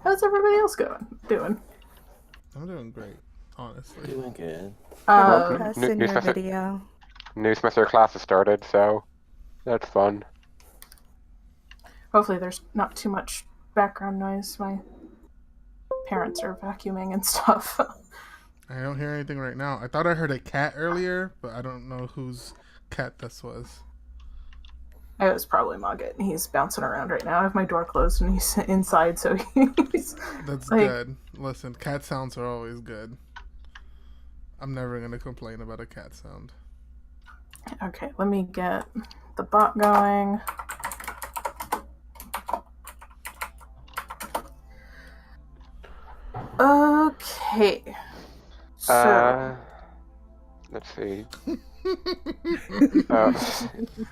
How's everybody else doing? I'm doing great, honestly. Doing good. Um, Send your video. New semester classes started, so that's fun. hopefully there's not too much background noise. My parents are vacuuming and stuff. I don't hear anything right now. I thought I heard a cat earlier, but I don't know whose cat this was. It was probably Mogget. He's bouncing around right now. I have my door closed and he's inside, so he's... That's like, good. Listen, cat sounds are always good. I'm never going to complain about a cat sound. Okay, let me get the bot going. Okay. So... Let's see.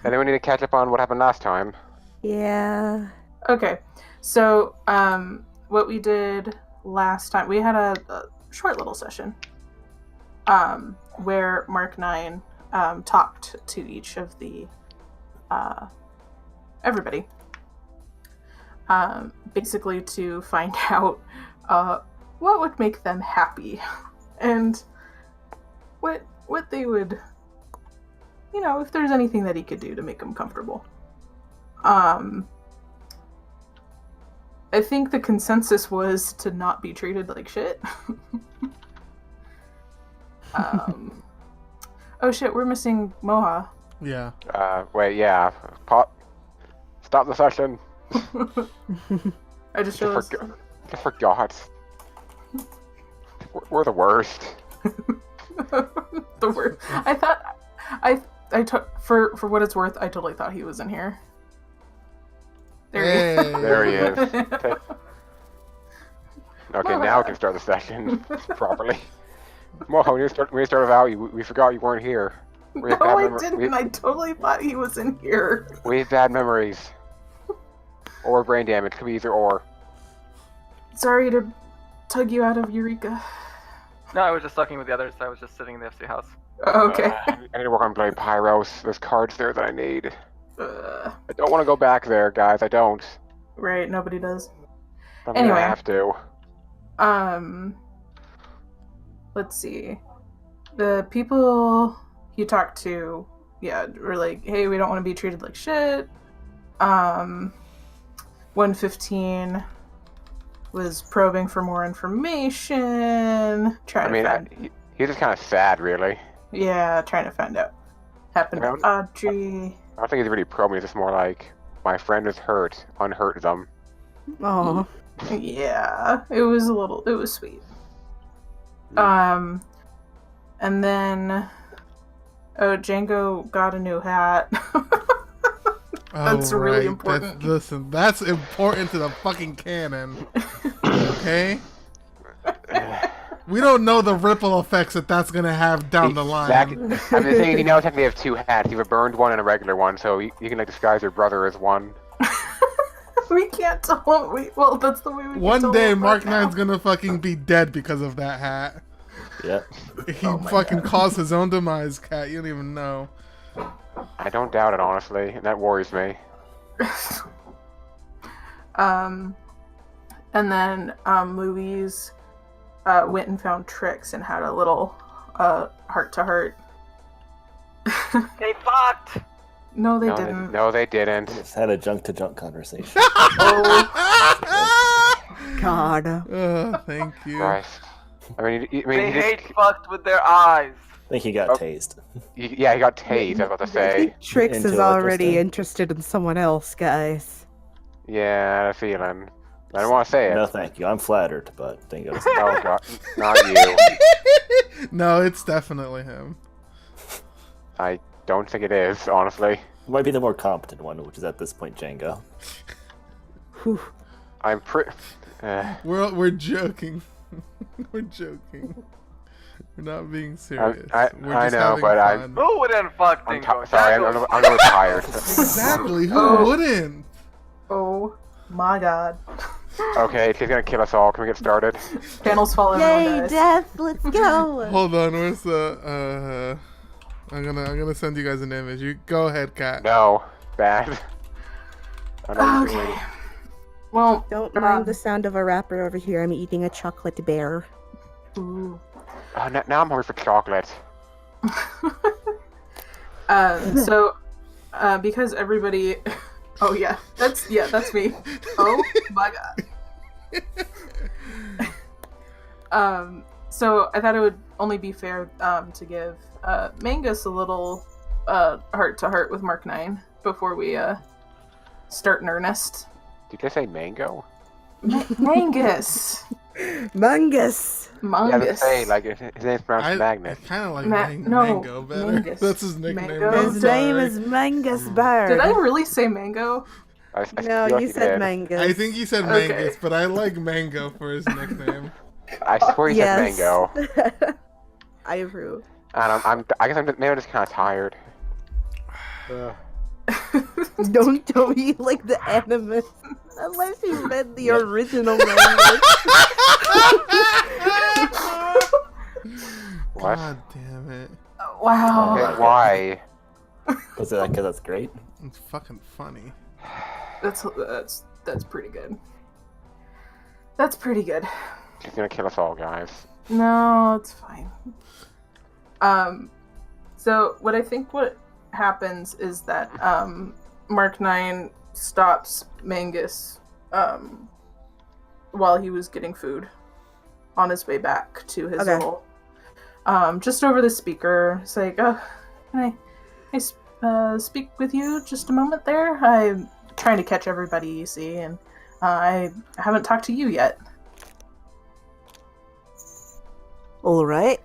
Anyone need to catch up on what happened last time? Yeah. Okay, so what we did last time, we had a short little session where Mark 9 talked to each of the everybody, basically to find out what would make them happy and what they would, you know, if there's anything that he could do to make them comfortable. I think the consensus was to not be treated like shit. Oh shit, we're missing Moha. Yeah. Wait, yeah. Stop the session. I just realized. I forgot. We're the worst. The word. I thought I took for what it's worth. I totally thought he was in here. Hey. There he is. Okay, now we can start the session properly. Moho, when you started out, we forgot you weren't here. No, I didn't. I totally thought he was in here. We have bad memories. Or brain damage. Could be either or. Sorry to tug you out of Eureka. No, I was just talking with the others. I was just sitting in the FC house. Okay. I need to work on bloody Pyros. There's cards there that I need. I don't want to go back there, guys. I don't. Right, nobody does. I'm Anyway. gonna have to. Let's see. The people he talked to, were like, hey, we don't want to be treated like shit. 115 was probing for more information. He's just kind of sad, really. Trying to find out. Happened to Audrey. I don't think he's really probing. It's just more like, my friend is hurt. Unhurt them. Oh. Yeah, it was sweet. And then, Django got a new hat. That's really important. That's important to the fucking canon. Okay? We don't know the ripple effects that's gonna have down the line. I mean, the thing is, you now technically have two hats. You have a burned one and a regular one, so you can like disguise your brother as one. We can't tell him. Well, that's the way we can One tell day, him Mark right now. 9's gonna fucking be dead because of that hat. Yeah. He fucking caused his own demise, Cat. You don't even know. I don't doubt it, honestly, and that worries me. And then Louise went and found Trix and had a little heart-to-heart. They fucked! No, they didn't. No, they didn't. Just had a junk-to-junk conversation. God. Thank you. Christ. They hate fucked with their eyes. I think he got tased. Yeah, he got tased, I was about to I say. think Trix Into is already Electrostim. interested in someone else, guys. Yeah, I had a feeling. I don't want to say it. No, thank you. I'm flattered, but thank you. Oh, God. Not you. No, it's definitely him. I don't think it is, honestly. Might be the more competent one, which is at this point Django. Whew. I'm pretty... We're joking. We're joking. We're not being serious. We're I just know, having but fun. Who wouldn't fuck I'm Dingo? sorry, I'm a little tired. Exactly. Who Oh. wouldn't? Oh my god. Okay, she's gonna kill us all. Can we get started? Panels fall, Yay, everyone dies. death! Let's go! Hold on. Where's the? I'm gonna send you guys an image. You go ahead, Cat. No. Bad. I know what you're Okay. doing. Well, Don't mind the sound of a rapper over here. I'm eating a chocolate bear. ooh. Now I'm hungry for chocolate. So, because everybody, oh yeah, that's me. Oh my god. So I thought it would only be fair to give Mangus a little heart to heart with Mark 9 before we start in earnest. Did you say mango? Mangus. Mungus! Yeah, Mangus. let's say, like, his name's pronounced Magnus. I kind of like No, Mango better. Mangus. That's his nickname. Mango. I'm His name sorry. is Mangus Bird. Did I really say mango? I No, feel like you said did. Mangus. I think he said Okay. Mangus, but I like Mango for his nickname. I swear he said mango. I approve. And I guess maybe I'm just kind of tired. Don't eat like the animus. Unless you meant the original Mangus. What? God damn it. Wow. Okay, why? Was it because that's great? It's fucking funny. That's pretty good. That's pretty good. He's gonna kill us all, guys. No, it's fine. So what I think what happens is that Mark 9 stops Mangus while he was getting food on his way back to his Okay. role. Just over the speaker. It's like, can I speak with you just a moment there? I'm trying to catch everybody, you see, and I haven't talked to you yet. Alright.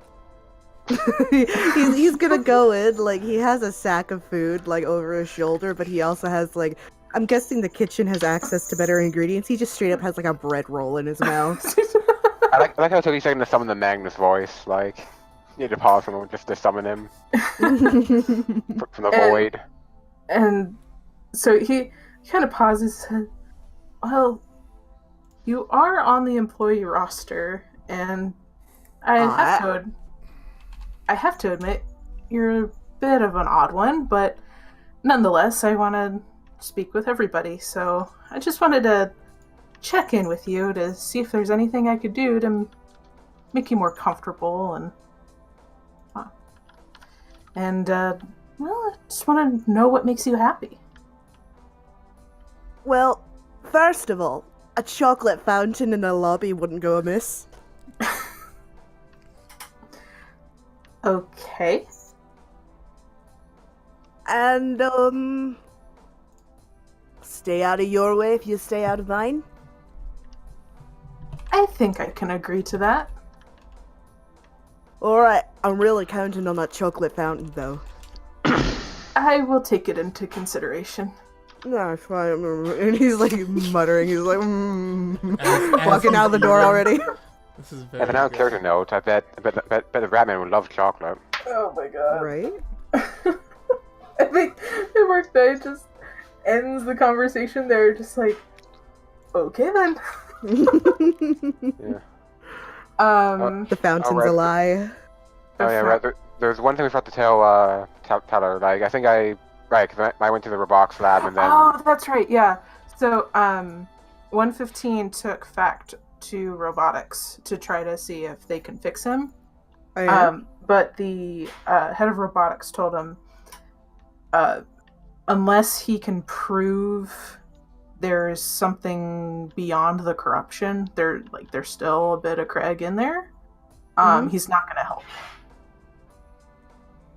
he's gonna go in, like, he has a sack of food, like, over his shoulder, but he also has, like, I'm guessing the kitchen has access to better ingredients. He just straight up has, like, a bread roll in his mouth. I like how it took you a second to summon the Magnus voice. Like, you need to pause for a moment just to summon him from the void. And so he kind of pauses and said, well, you are on the employee roster, and I have to admit, you're a bit of an odd one, but nonetheless, I want to speak with everybody, so I just wanted to check in with you to see if there's anything I could do to make you more comfortable, and well, I just want to know what makes you happy. Well, first of all, a chocolate fountain in a lobby wouldn't go amiss. Okay. And, stay out of your way if you stay out of mine. I think I can agree to that. Alright, I'm really counting on that chocolate fountain, though. I will take it into consideration. No, it's fine. And he's like muttering. He's like, As walking out the door already. This is very As an out good. character note, I bet the Ratman would love chocolate. Oh my god. Right? I think the work day just ends the conversation there, just like, okay then. Yeah. The fountain's Alright. a lie. Oh yeah, right. There's one thing we forgot to tell her. Like, I think because I went to the Robox lab and then. Oh, that's right, yeah. So, 115 took Fact to robotics to try to see if they can fix him. Oh, yeah? But the head of robotics told him, unless he can prove there's something beyond the corruption, there's still a bit of Craig in there. He's not going to help.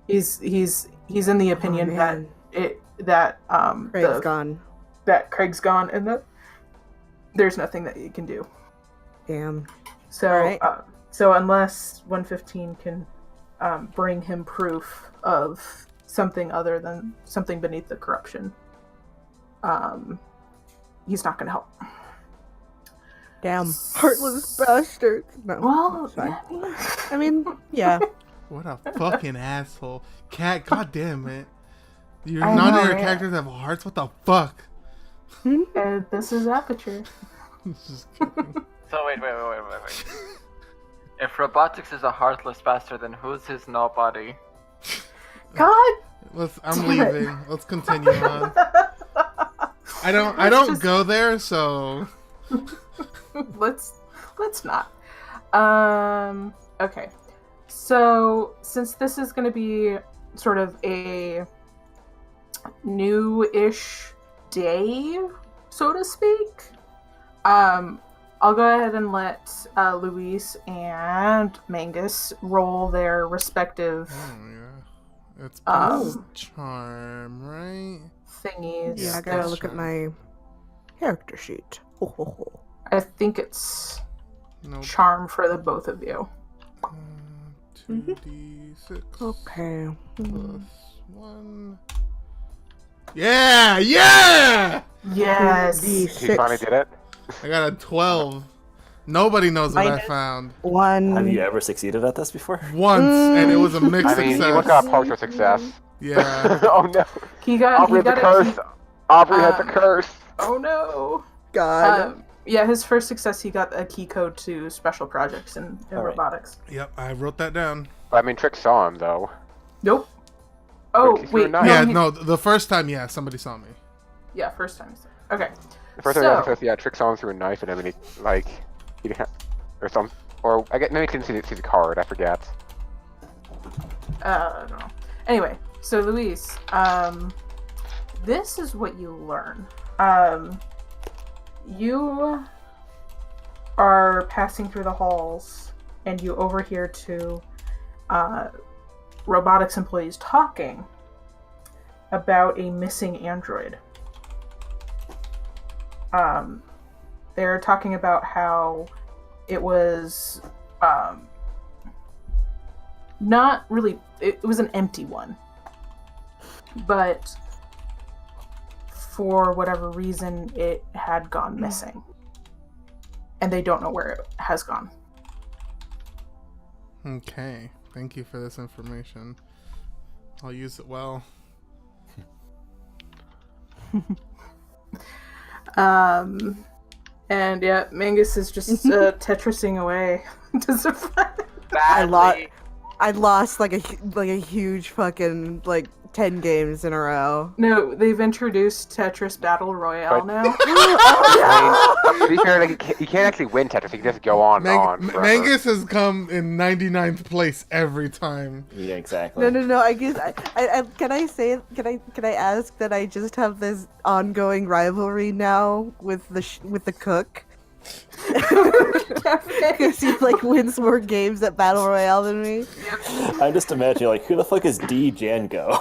He's in the opinion man. that Craig's gone. that Craig's gone and that there's nothing that you can do. Damn. So, Alright. So unless 115 can bring him proof of something other than something beneath the corruption, he's not going to help. Damn. Heartless bastard. No. Well, it's fine. I mean, Yeah. What a fucking asshole. Cat, god damn it. None I of know, your right? characters have hearts? What the fuck? this is Aperture. Just kidding. So wait. If robotics is a heartless bastard, then who's his nobody? God! I'm Damn it. leaving. Let's continue on. I don't just- go there, so let's not. Okay. So since this is going to be sort of a new-ish day, so to speak, I'll go ahead and let Luis and Mangus roll their respective Oh, yeah. It's Um, charm, right? thingies. Yeah, I gotta that's look at right. my character sheet. Ho, ho, ho. I think it's Nope. charm for the both of you. 2d6 Okay. plus 1. Yeah! Yeah! Yes. He finally did it. I got a 12. Nobody knows what I Minus- found. One. Have you ever succeeded at this before? Once, and it was a mixed I mean, he success. was got a partial success. Yeah. Oh no. He got. Aubrey He had the got a curse. Aubrey had the um, curse. Oh no. God. Yeah, his first success, he got a key code to special projects in All right. robotics. Yep, I wrote that down. But I mean, Trick saw him though. Nope. Oh Wait, he's doing wait, nice. Yeah, he- no, the first time, yeah, somebody saw me. Yeah, first time. Okay. The first time I So- ever says, yeah, Trick saw him through a knife and him, and he didn't have, or some, or I get maybe he didn't see the card. I forget. I don't know. Anyway, so Luis, this is what you learn. You are passing through the halls, and you overhear two robotics employees talking about a missing android. They're talking about how it was not really, it was an empty one, but for whatever reason it had gone missing, and they don't know where it has gone. Okay, thank you for this information. I'll use it well. And yeah, Mangus is just Tetrising away to survive. Badly. I lost like a huge fucking like 10 games in a row. No, they've introduced Tetris Battle Royale But- now. I mean, to be fair, like, you can't actually win Tetris. You can just go on and on. forever. Mangus has come in 99th place every time. Yeah, exactly. No. I guess can I ask that I just have this ongoing rivalry now with the cook because he like wins more games at Battle Royale than me. I'm just imagining, like, who the fuck is D Django?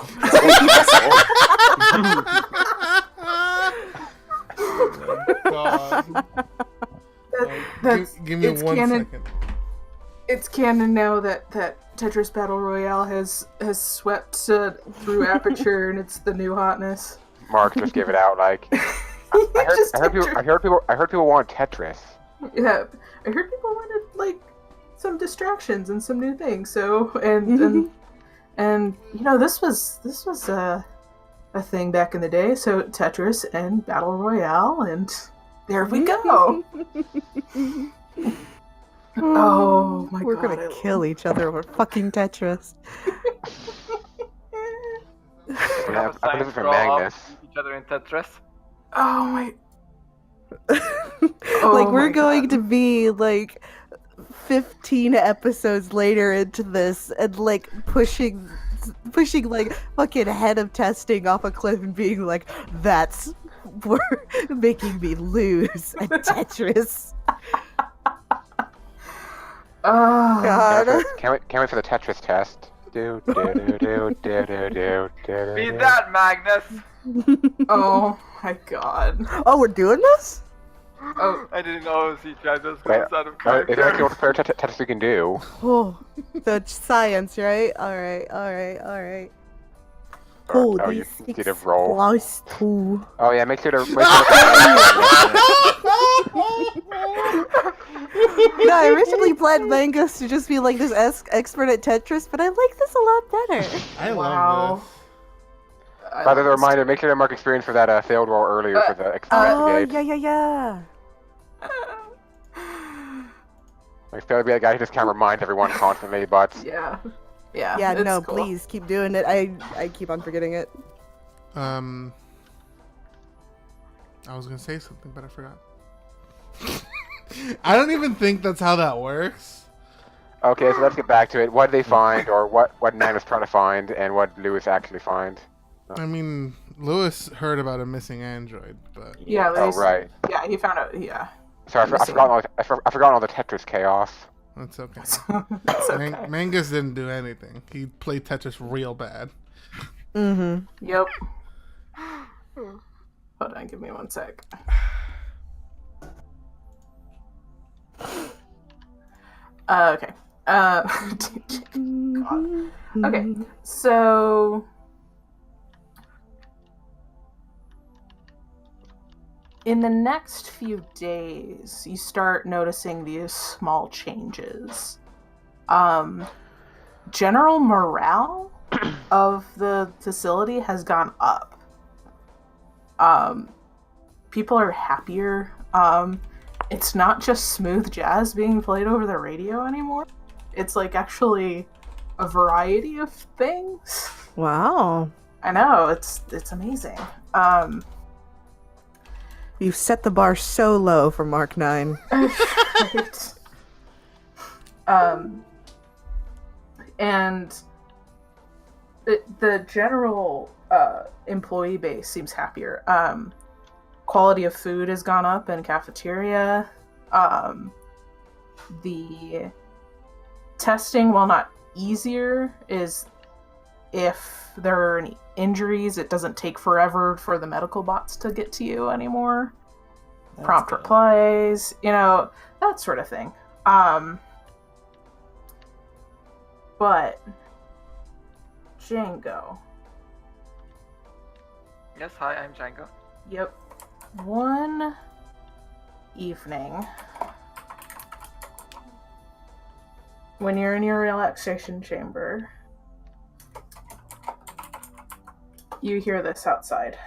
God. That's Give me it's 1 canon. second. It's canon now that Tetris Battle Royale has swept through Aperture, and it's the new hotness. Mark just give it out. Like, Just I heard people want Tetris. Yeah, I heard people wanted like some distractions and some new things. So and you know this was a thing back in the day. So Tetris and Battle Royale, and there we go. Oh my We're god! gonna kill each other over fucking Tetris. Yeah, Have a I science believe it for draw off Magnus. each other in Tetris. Oh my! Like Oh we're my going God. to be like 15 episodes later into this and like pushing like fucking head of testing off a cliff and being like, that's making me lose at Tetris. Oh God. Can't wait for the Tetris test. Do do do do do do do do. Beat that, Magnus! Oh my god! Oh, we're doing this? Oh, I didn't know it was each guy just Wait, goes out of is there actually character. what fair Tetris we can do? Oh, that's science, right? Alright. Oh, Oh, you these did a roll. plus 2. Oh yeah, make sure to. No, I originally planned Mangus to just be like this expert at Tetris, but I like this a lot better. I wow! love I By the love this. reminder, make sure to mark experience for that failed roll earlier for the Oh, investigate. yeah. Like, fail to be that guy who just kind of reminds everyone constantly, but Yeah, Yeah, it's no, cool. please keep doing it. I keep on forgetting it. I was gonna say something, but I forgot. I don't even think that's how that works. Okay, so let's get back to it. What did they find, or what Magnus trying to find, and what Lewis actually find? I mean, Lewis heard about a missing android, but Yeah, Oh, right. Yeah, he found out. Yeah, Sorry, I forgot all the Tetris chaos. that's okay. that's okay. Mangus didn't do anything. He played Tetris real bad. Mm-hmm. Yep. Hold on, give me 1 sec. Okay. God. Okay, so in the next few days, you start noticing these small changes. General morale of the facility has gone up. People are happier. It's not just smooth jazz being played over the radio anymore. It's like actually a variety of things. Wow. I know, it's amazing. You've set the bar so low for Mark 9. Right. And the general employee base seems happier. Quality of food has gone up in cafeteria. The testing, while not easier, is if there are any injuries, it doesn't take forever for the medical bots to get to you anymore. That's Prompt good. replies, that sort of thing. But Django. Yes, hi, I'm Django. Yep. One evening, when you're in your relaxation chamber, you hear this outside.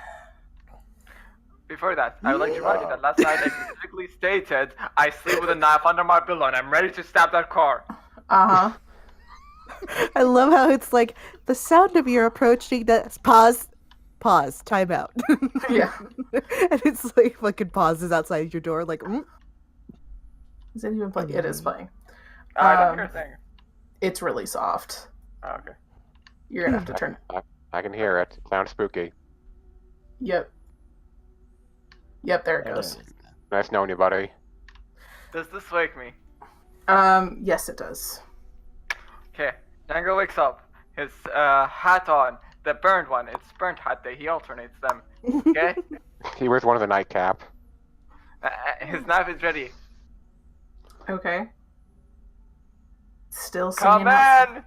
Before that, I would like to remind you that last night I specifically stated I sleep with a knife under my pillow and I'm ready to stab that car. Uh-huh. I love how it's like the sound of your approaching that pause, time out. Yeah. And it's like fucking pauses outside your door, like, Is it even playing? It is playing. I don't hear a thing. It's really soft. Oh, okay. You're gonna have to turn. I can hear it. It sounds spooky. Yep. Yep, there it goes. Nice knowing you, buddy. Does this wake me? Yes, it does. Okay, Django wakes up. His hat on, the burned one. It's burnt hat day. He alternates them. Okay. He wears one of the nightcap. His knife is ready. Okay. Still singing. Come in.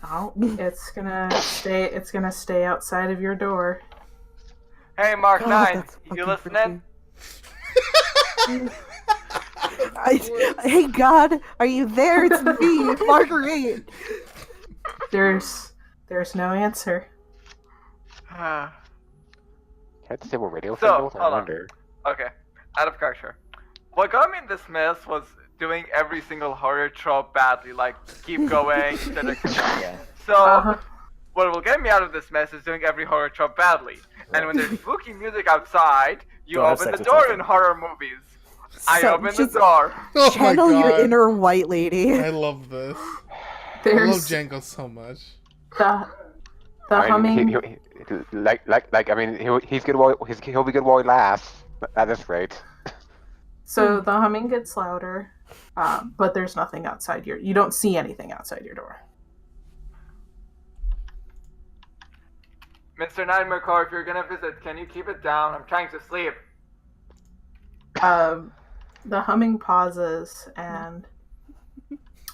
Oh, it's gonna stay outside of your door. Hey, Mark God, 9, that's you fucking listening? Hey God, are you there? It's me, Marguerite. There's no answer. Had civil radio So, signals? I hold on. wonder. Okay, out of character. What got me in this mess was doing every single horror trope badly, like keep going, etc. Yeah. So, Uh-huh. what will get me out of this mess is doing every horror trope badly. And when there's spooky music outside, you Don't have open sex the with door something. in horror movies. I So, open the just door. Oh channel my your God. inner white lady. I love this. I love There's Django so much. the I humming. mean, he's good. He'll be good while he lasts. At this rate. So the humming gets louder, but there's nothing outside your. You don't see anything outside your door. Mr. Nightmare Car, if you're gonna visit, can you keep it down? I'm trying to sleep. The humming pauses and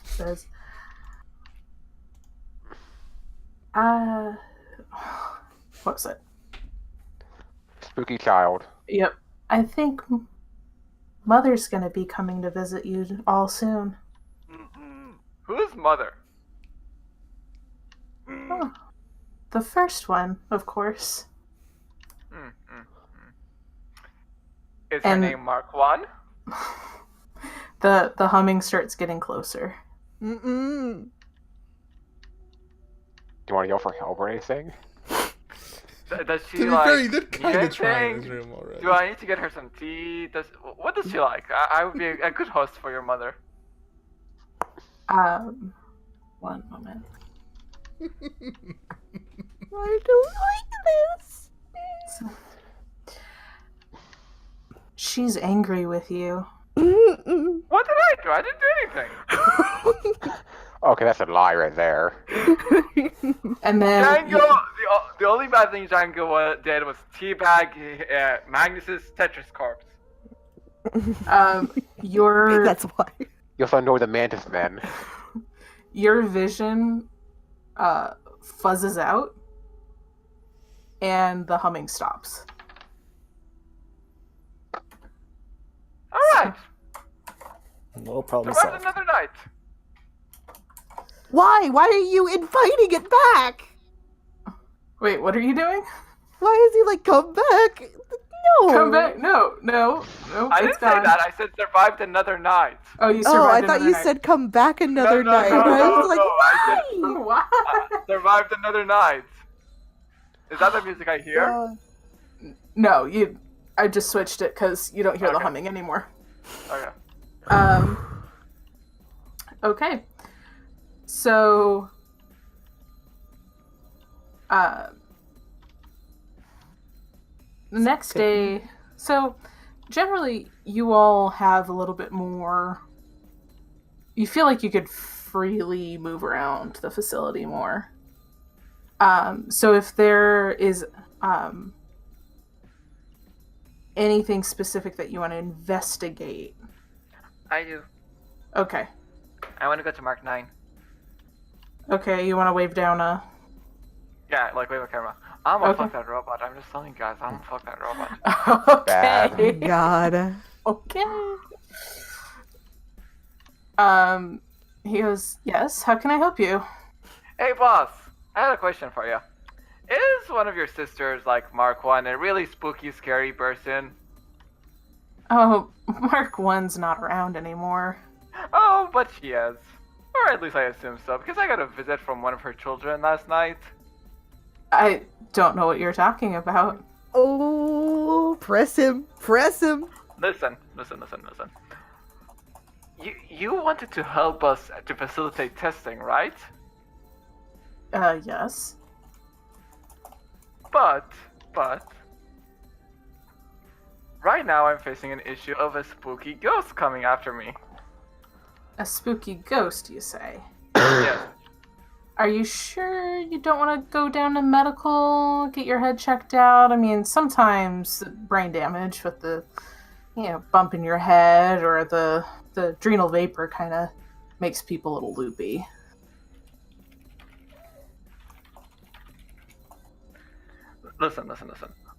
says, what was it? Spooky child. Yep. I think Mother's gonna be coming to visit you all soon. Who's mother? Oh, the first one, of course. Is her And- name Mark 1? The humming starts getting closer. Mm-mm. Do you want to yell for help or anything? Does she To be like? fair, you did kind of eat try in anything? his room already. Do I need to get her some tea? What does she like? I would be a good host for your mother. One moment. I don't like this. So, she's angry with you. Mm-mm. What did I do? I didn't do anything. Okay, that's a lie right there. And then Django, the only bad thing Django did was teabag Magnus's Tetris corpse. your That's why. You also know the Mantis Men. your vision fuzzes out and the humming stops. Alright, No problem survived solved. another night. Why? Why are you inviting it back? Wait, what are you doing? Why is he like, come back? No. Come back. No. I didn't it's say gone. that, I said survived another night. Oh, you Oh, survived I thought another you night. said come back another No, night. no, I was no, like, no, I why? What? Survived another night. Is that the music I hear? No, I just switched it because you don't hear the Okay. humming anymore. Okay. Okay. So, the next day, so generally you all have a little bit more, you feel like you could freely move around the facility more. So if there is, anything specific that you want to investigate. I do. Okay. I want to go to Mark 9. Okay, you want to wave down a... Yeah, like wave a camera. I'm gonna Okay. fuck that robot. I'm just telling you guys, I'm gonna fuck that robot. Okay. God. Okay. He goes, yes, how can I help you? Hey boss, I had a question for you. Is one of your sisters like Mark 1 a really spooky, scary person? Oh, Mark 1's not around anymore. Oh, but she is. Or at least I assume so, because I got a visit from one of her children last night. I don't know what you're talking about. Oh, press him. Press him. Listen. You wanted to help us to facilitate testing, right? Yes. But, right now I'm facing an issue of a spooky ghost coming after me. A spooky ghost, you say? Yes. Are you sure you don't want to go down to medical, get your head checked out? I mean, sometimes brain damage with the, bump in your head or the adrenal vapor kind of makes people a little loopy. Listen.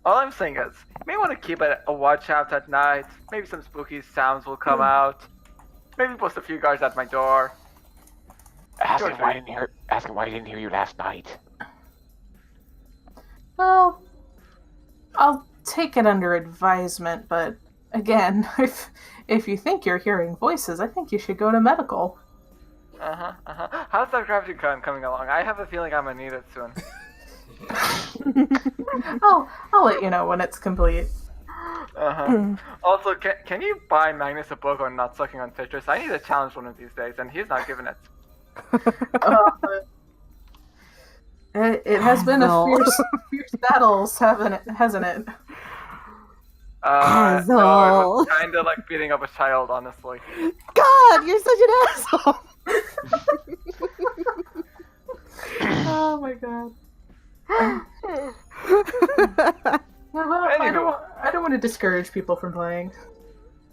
All I'm saying is, you may want to keep a watch out at night. Maybe some spooky sounds will come out. Maybe post a few guards at my door. Ask him why he didn't hear you last night. Well, I'll take it under advisement, but again, if you think you're hearing voices, I think you should go to medical. How's that gravity gun coming along? I have a feeling I'm gonna need it soon. I'll let you know when it's complete. Also, can you buy Magnus a book on not sucking on Tetris? I need a challenge one of these days, and he's not giving it. It has been No. a fierce battles, hasn't it? No, it Asshole. was kind of like beating up a child, honestly. God, you're such an asshole. Oh my god. Well, Anywho. I don't want to discourage people from playing.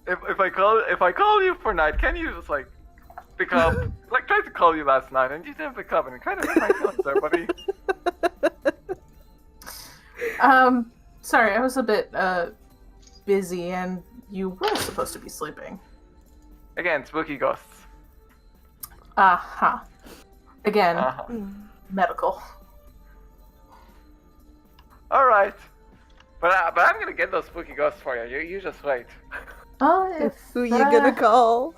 If I call you for night, can you just like pick up? Like tried to call you last night, and you didn't pick up, and it kind of hurt my feelings there, buddy. Sorry, I was a bit busy, and you were supposed to be sleeping. Again, spooky ghosts. Again, medical. All right, but I'm gonna get those spooky ghosts for you. You just wait. Oh, Who you gonna call?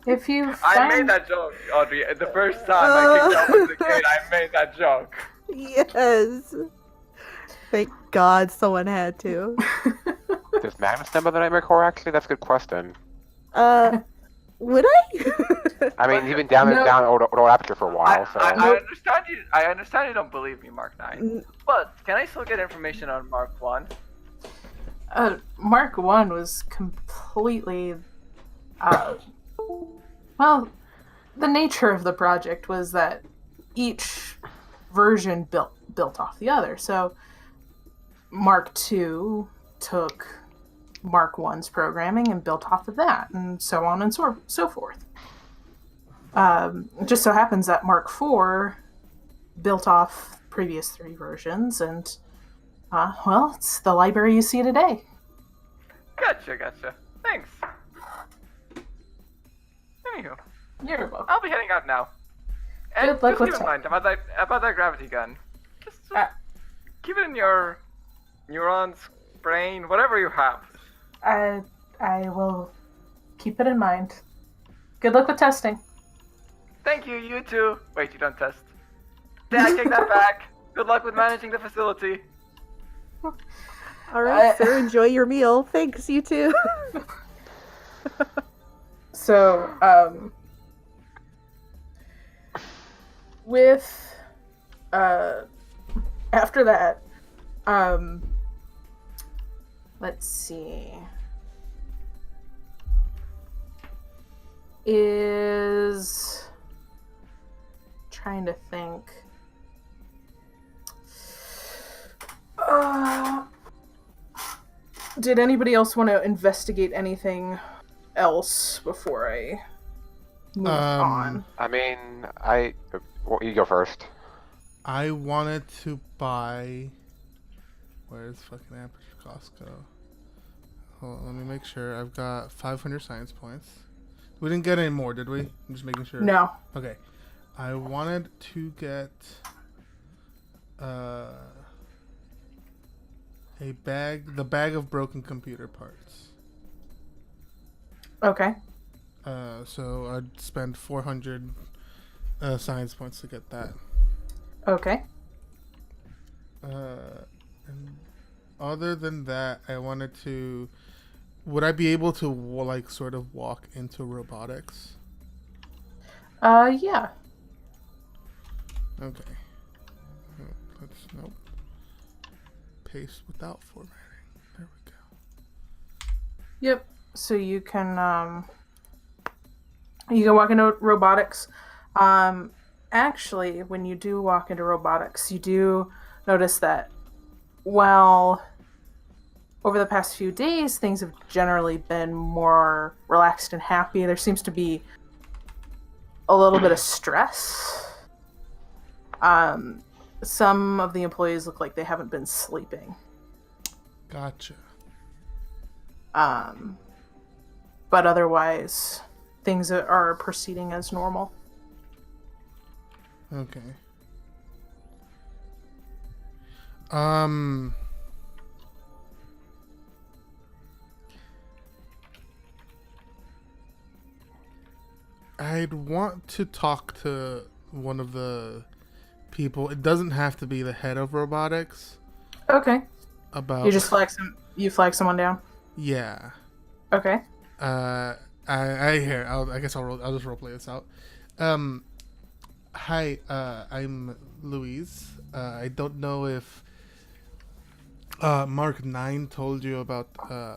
if you I find... made that joke, Audrey. The first time I kicked out with the kid, I made that joke. Yes. Thank God someone had to. Does Magnus know about the Nightmare Core, actually? That's a good question. Would I? I mean, he's been down No. down Old Aperture for a while, so... I understand you. I understand you don't believe me, Mark 9. But can I still get information on Mark 1? Mark 1 was completely. Well, the nature of the project was that each version built off the other. So, Mark 2 took Mark 1's programming and built off of that, and so on and so forth. It just so happens that Mark 4 built off previous 3 versions, and well, it's the library you see today. Gotcha. Thanks. Anywho, You're welcome. I'll be heading out now. And Good luck just with keep in tech. mind about that gravity gun. Just keep it in your neurons, brain, whatever you have. I will keep it in mind. Good luck with testing. Thank you, you too. Wait, you don't test. Yeah, I take that back. Good luck with managing the facility. All right, sir. Enjoy your meal. Thanks. You too. So, with after that, let's see. Is trying to think. Did anybody else want to investigate anything else before I move on? I mean, well, you go first. I wanted to buy. Where's fucking Aperture Cost go? Hold on, let me make sure. I've got 500 science points. We didn't get any more, did we? I'm just making sure. No. Okay. I wanted to get the bag of broken computer parts. Okay. So I'd spend 400 science points to get that. Okay. And other than that, I wanted to. Would I be able to like sort of walk into robotics? Yeah. Okay. Nope. Paste without formatting. There we go. Yep. So you can walk into robotics. Actually, when you do walk into robotics, you do notice that while over the past few days things have generally been more relaxed and happy, there seems to be a little bit of stress. Some of the employees look like they haven't been sleeping. Gotcha. But otherwise, things are proceeding as normal. Okay. I'd want to talk to one of the people. It doesn't have to be the head of robotics. Okay. About You just flag someone down. yeah. Okay. I hear. I guess I'll just roleplay this out. Hi. I'm Louise. I don't know if Mark 9 told you about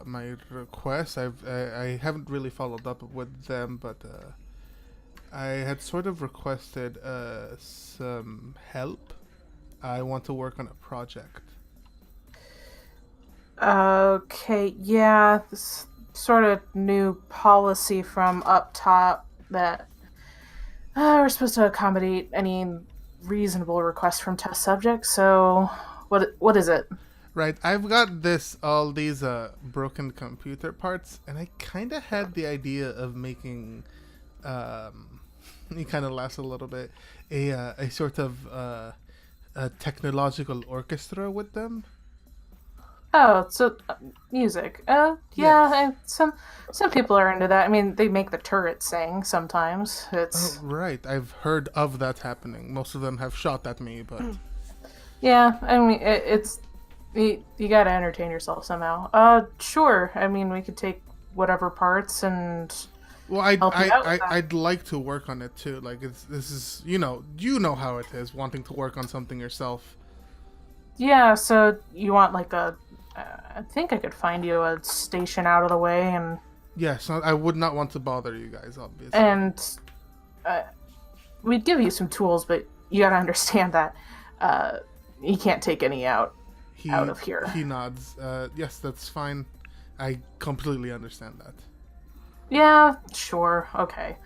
my request. I haven't really followed up with them, but I had sort of requested some help. I want to work on a project. Okay, yeah, this sort of new policy from up top that we're supposed to accommodate any reasonable request from test subjects. So, what is it? Right, I've got all these broken computer parts, and I kind of had the idea of making, he kind of laughs a little bit, a sort of a technological orchestra with them. Oh, so music. Yeah, some people are into that. I mean, they make the turret sing sometimes. It's Oh, right, I've heard of that happening. Most of them have shot at me, but yeah. I mean, it's You gotta entertain yourself somehow. Sure. I mean, we could take whatever parts and Well, help you out with that. I'd like to work on it too. Like this is you know how it is wanting to work on something yourself. Yeah, so you want like I think I could find you a station out of the way Yes, I would not want to bother you guys, obviously. and we'd give you some tools, but you gotta understand that you can't take any out of here. He nods. Yes, that's fine. I completely understand that. Yeah, sure, okay.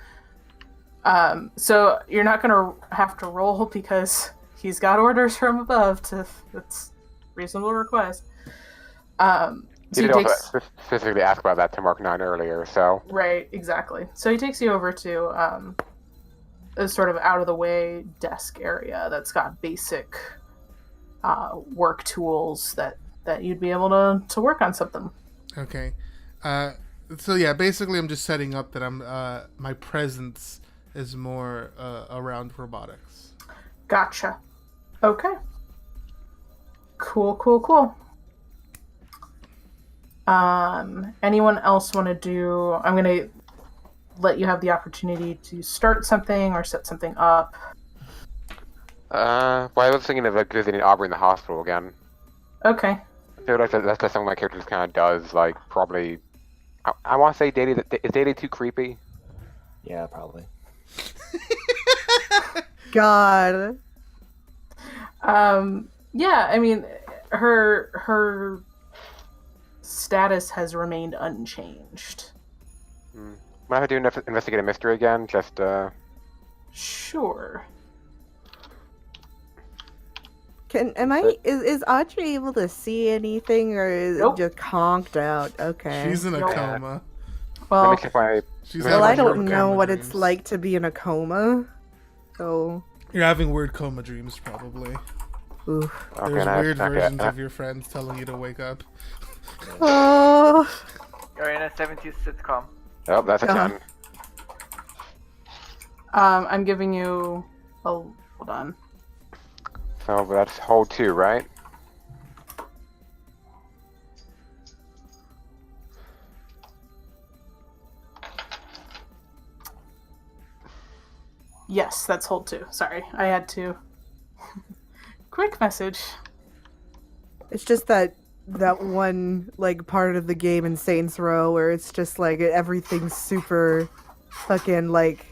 So you're not gonna have to roll because he's got orders from above to. It's reasonable request. So You he did takes also specifically ask about that to Mark 9 earlier, so... right, exactly. So he takes you over to a sort of out of the way desk area that's got basic work tools that you'd be able to work on something. Okay. So yeah, basically, I'm just setting up that I'm my presence is more around robotics. Gotcha. Okay. Cool. Anyone else want to do? I'm gonna let you have the opportunity to start something or set something up. Well, I was thinking of like visiting Aubrey in the hospital again. Okay. I feel like that's just something my character just kind of does, like, probably... I want to say Daily... Is Daily too creepy? Yeah, probably. God. Yeah, I mean, her status has remained unchanged. Might I do investigate a mystery again? Just, Sure. Is Audrey able to see anything, or is Nope. it just conked out? Okay. She's in a Nope. coma. let Well, me check my... She's Well, Well, I having don't weird know coma what it's dreams. like to be in a coma. So, You're having weird coma dreams, probably. oof. Okay, There's now- weird okay, versions of your friends telling you to wake up. Oh. You're in a 70s sitcom. Oh, that's a Uh-huh. 10. I'm giving you. Oh, hold on. So that's hold 2, right? Yes, that's hold 2. Sorry, I had to. Quick message. It's just that one like part of the game in Saints Row where it's just like everything's super fucking like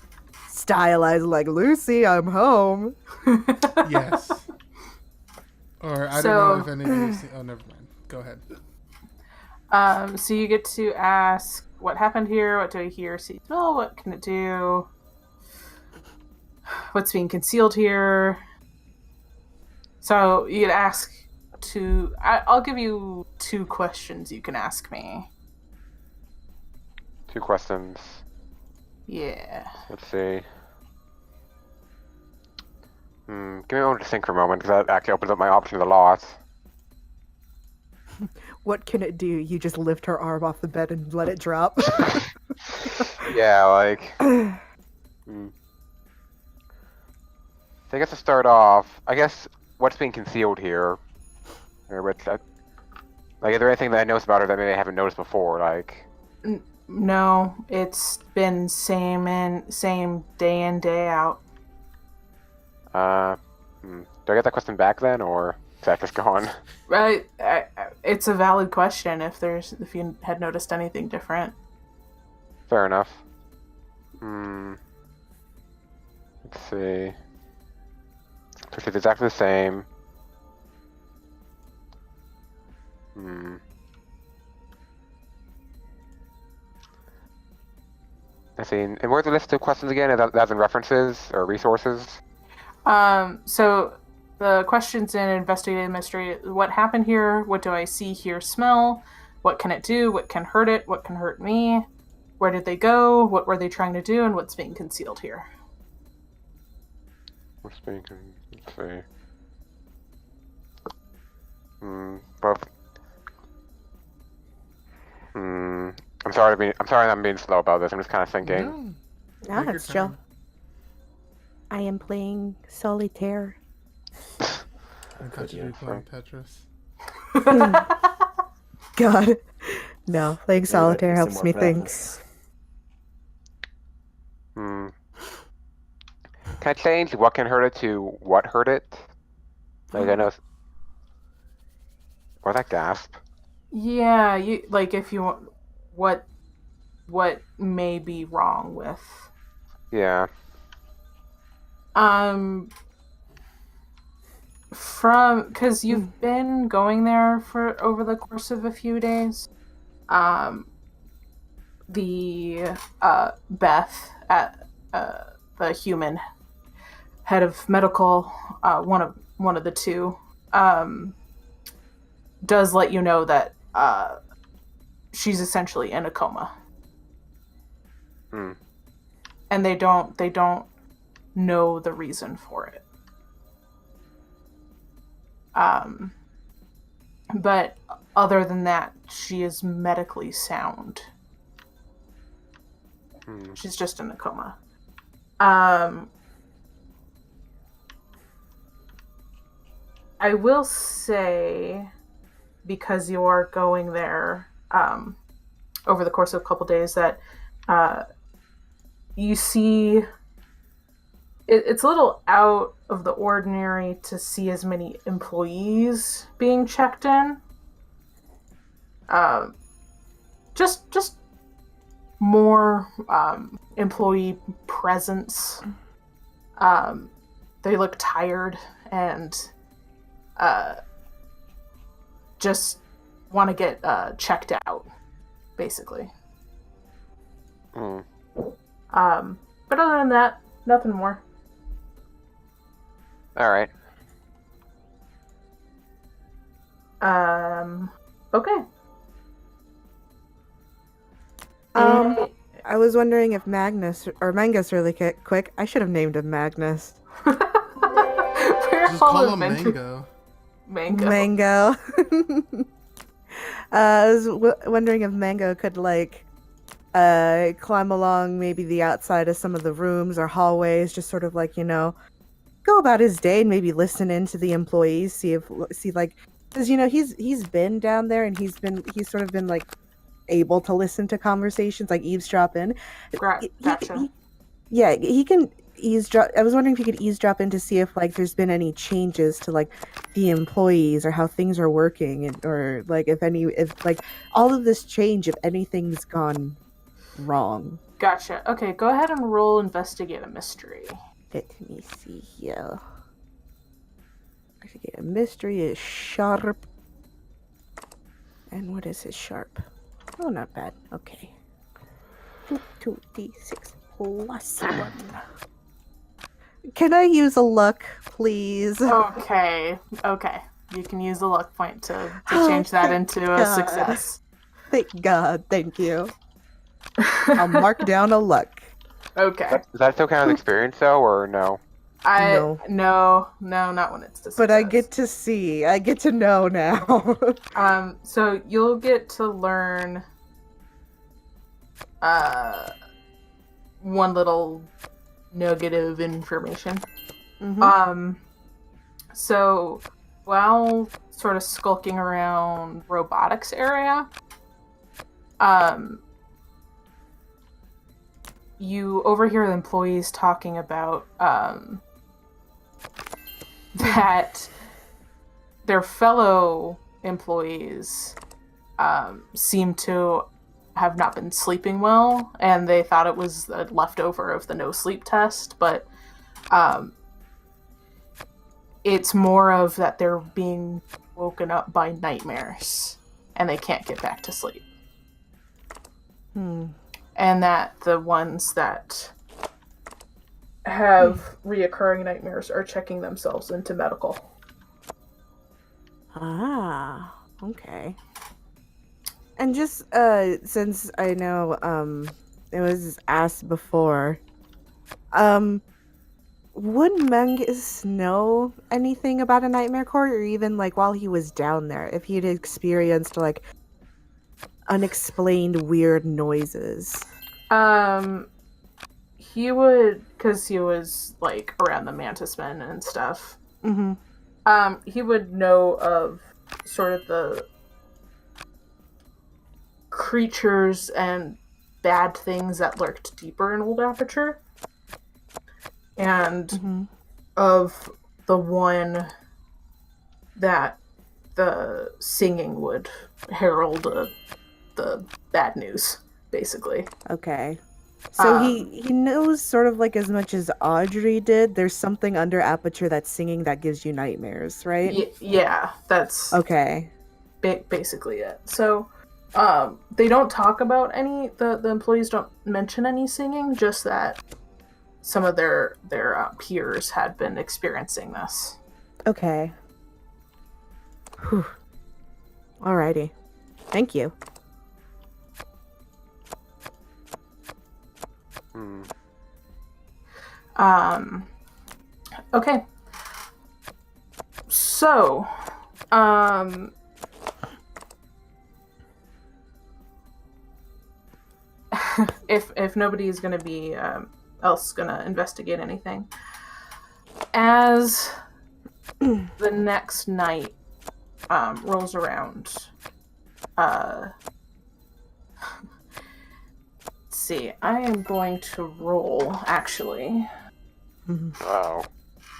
stylized, like Lucy, I'm home. Yes. Or I So- don't know if any of you see. Oh, never mind. Go ahead. So you get to ask what happened here, what do I hear, see, smell, what can it do, what's being concealed here. So you could ask I'll give you 2 questions you can ask me. 2 questions. Yeah. Let's see. Give me a moment to think for a moment, because that actually opens up my options a lot. What can it do? You just lift her arm off the bed and let it drop. Yeah, like... I guess to start off, I guess what's being concealed here, or what's like, is there anything that I noticed about her that maybe I haven't noticed before? Like, No, it's been same day in, day out. do I get that question back then, or is that just gone? Right, it's a valid question if you had noticed anything different. Fair enough. Let's see. So she's exactly the same. Let's see. And where's the list of questions again? That's in references or resources? So the questions in investigative mystery: what happened here? What do I see, hear, smell? What can it do? What can hurt it? What can hurt me? Where did they go? What were they trying to do? And what's being concealed here? What's being... Let's see. Both... I'm sorry I'm being slow about this. I'm just kind of thinking. No. Ah, Take your it's chill. time. I am playing solitaire. I thought you'd be playing Tetris. God. No, playing solitaire Maybe that gives him helps more me think. balance. Hmm. Can I change what can hurt it to what hurt it? Like I know. Or that gasp. Yeah, you like if you want what may be wrong with Yeah. from because you've been going there for over the course of a few days. The Beth at the human head of medical, one of the two, does let you know that she's essentially in a coma. Hmm. And they don't know the reason for it. But other than that, she is medically sound. Hmm. She's just in a coma. I will say, because you are going there over the course of a couple days, that you see it's a little out of the ordinary to see as many employees being checked in. Just more employee presence. They look tired and just want to get checked out, basically. Hmm. But other than that, nothing more. All right. Okay. I was wondering if Magnus or Mangus really quick. I should have named him Magnus. We're Just all call him inventing- Mango. Mango. I was wondering if Mango could climb along maybe the outside of some of the rooms or hallways, just sort of go about his day and maybe listen in to the employees, because he's been down there and he's sort of been able to listen to conversations, eavesdrop in. Gotcha. He can eavesdrop. I was wondering if he could eavesdrop in to see if there's been any changes to the employees or how things are working, or if all of this change, if anything's gone wrong. Gotcha. Okay, go ahead and roll investigate a mystery. Let me see here. Investigate a mystery is sharp. And what is his sharp? Oh, not bad. Okay. 2d6 plus 1. Can I use a luck, please? Okay. You can use a luck point to change that into a God. success. Thank God. Thank you. I'll mark down a luck. Okay. Does that still count as experience though, or no? No, not when it's a success. But I get to see. I get to know now. So you'll get to learn one little nugget of information. Mhm. So while sort of skulking around robotics area, you overhear the employees talking about that their fellow employees seem to have not been sleeping well, and they thought it was a leftover of the no sleep test, but it's more of that they're being woken up by nightmares and they can't get back to sleep. And that the ones that have reoccurring nightmares are checking themselves into medical. Ah, okay. And just since I know it was asked before, would Mangus know anything about a nightmare court, or even while he was down there, if he'd experienced unexplained weird noises? He would, because he was around the Mantis Men and stuff. Mm-hmm. He would know of sort of the creatures and bad things that lurked deeper in Old Aperture. And of the one that the singing would herald the bad news, basically. Okay. So he knows sort of like as much as Audrey did. There's something under Aperture that's singing that gives you nightmares, right? Yeah, that's Okay. basically it. So they don't talk about any, the employees don't mention any singing, just that some of their peers had been experiencing this. Okay. Whew. Alrighty. Thank you. Okay. So, if nobody's gonna be else gonna investigate anything, as the next night rolls around, let's see, I am going to roll actually. Wow.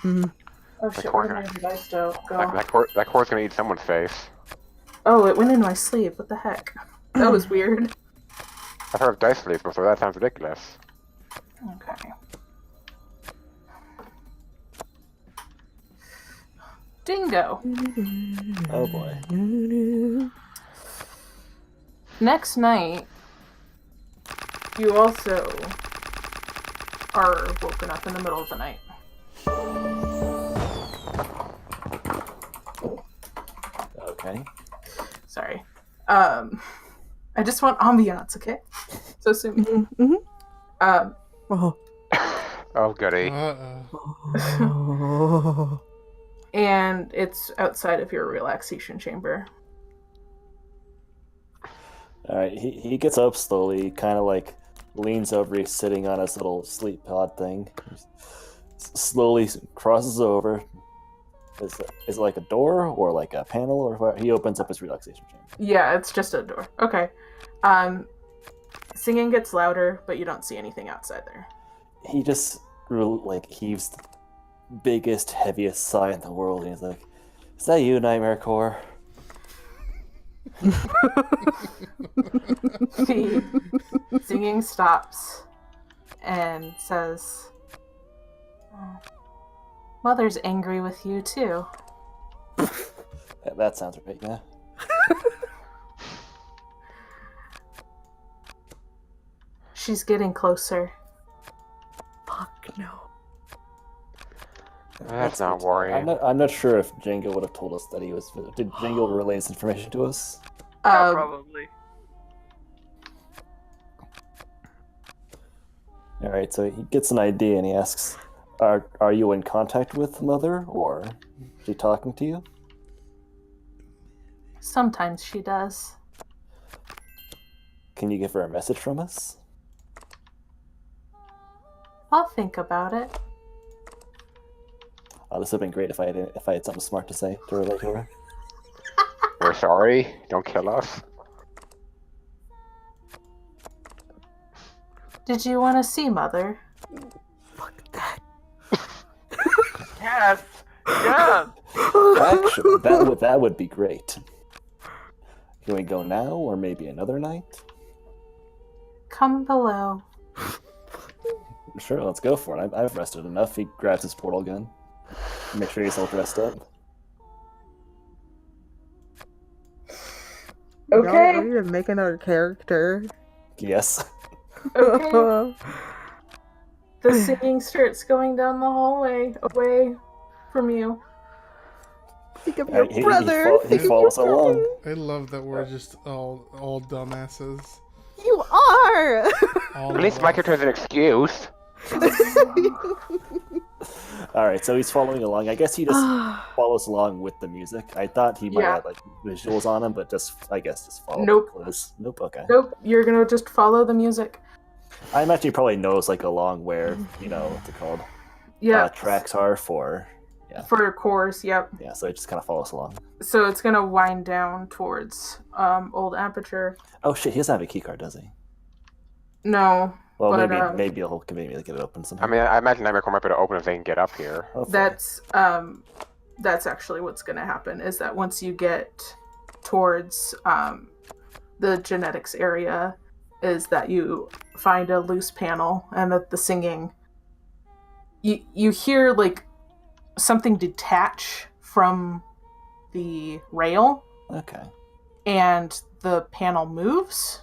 Oh shit, where did my dice go? That core's gonna eat someone's face. Oh, it went in my sleeve. What the heck? That was weird. I've heard of dice sleeves before. That sounds ridiculous. Okay. Dingo. Oh boy. Next night, you also are woken up in the middle of the night. Okay. Sorry. I just want ambiance, okay? So soon. Oh. Oh, goody. Oh. And it's outside of your relaxation chamber. Alright, he gets up slowly, kind of like leans over, he's sitting on his little sleep pod thing. Slowly crosses over. Is it like a door or like a panel or what? He opens up his relaxation chamber. Yeah, it's just a door. Okay. Singing gets louder, but you don't see anything outside there. He just like heaves the biggest, heaviest sigh in the world, and he's like, "Is that you, Nightmare Core?" The singing stops and says, "Mother's angry with you too." That sounds right, yeah. She's getting closer. Fuck no. That's not worrying. I'm not sure if Django would have told us that he was. Did Django relay this information to us? Yeah, probably. All right, so he gets an idea and he asks, "Are you in contact with Mother, or is she talking to you?" Sometimes she does. Can you give her a message from us? I'll think about it. Oh, this would have been great if I had something smart to say to relate to her. We're sorry. Don't kill us. Did you want to see Mother? Fuck that. Yes! Yes! Actually, that would be great. Can we go now, or maybe another night? Come below. Sure, let's go for it. I've rested enough. He grabs his portal gun. Make sure he's all dressed up. Okay. Y'all need to make another character. Yes. Okay. The singing starts going down the hallway away from you. Think of your He brother. he follows along. I love that we're just all dumbasses. You are. All At least of my us. character has an excuse. All right, so he's following along. I guess he just follows along with the music. I thought he might have like visuals on him, but just follow. Nope. the clues. Nope. Okay. Nope, you're gonna just follow the music. I imagine he probably knows like along where what's it called? Yeah. Tracks are for Yeah. For cores, yep. Yeah, so it just kind of follows along. So it's gonna wind down towards Old Aperture. Oh shit, he doesn't have a key card, does he? No, Well, but, maybe he'll convince me to get it open somehow. I mean, I imagine Nightmare Core might be able to open if they can get up here. Hopefully. that's actually what's gonna happen. Is that once you get towards the genetics area, is that you find a loose panel and that the singing. You hear like something detach from the rail. Okay. And the panel moves,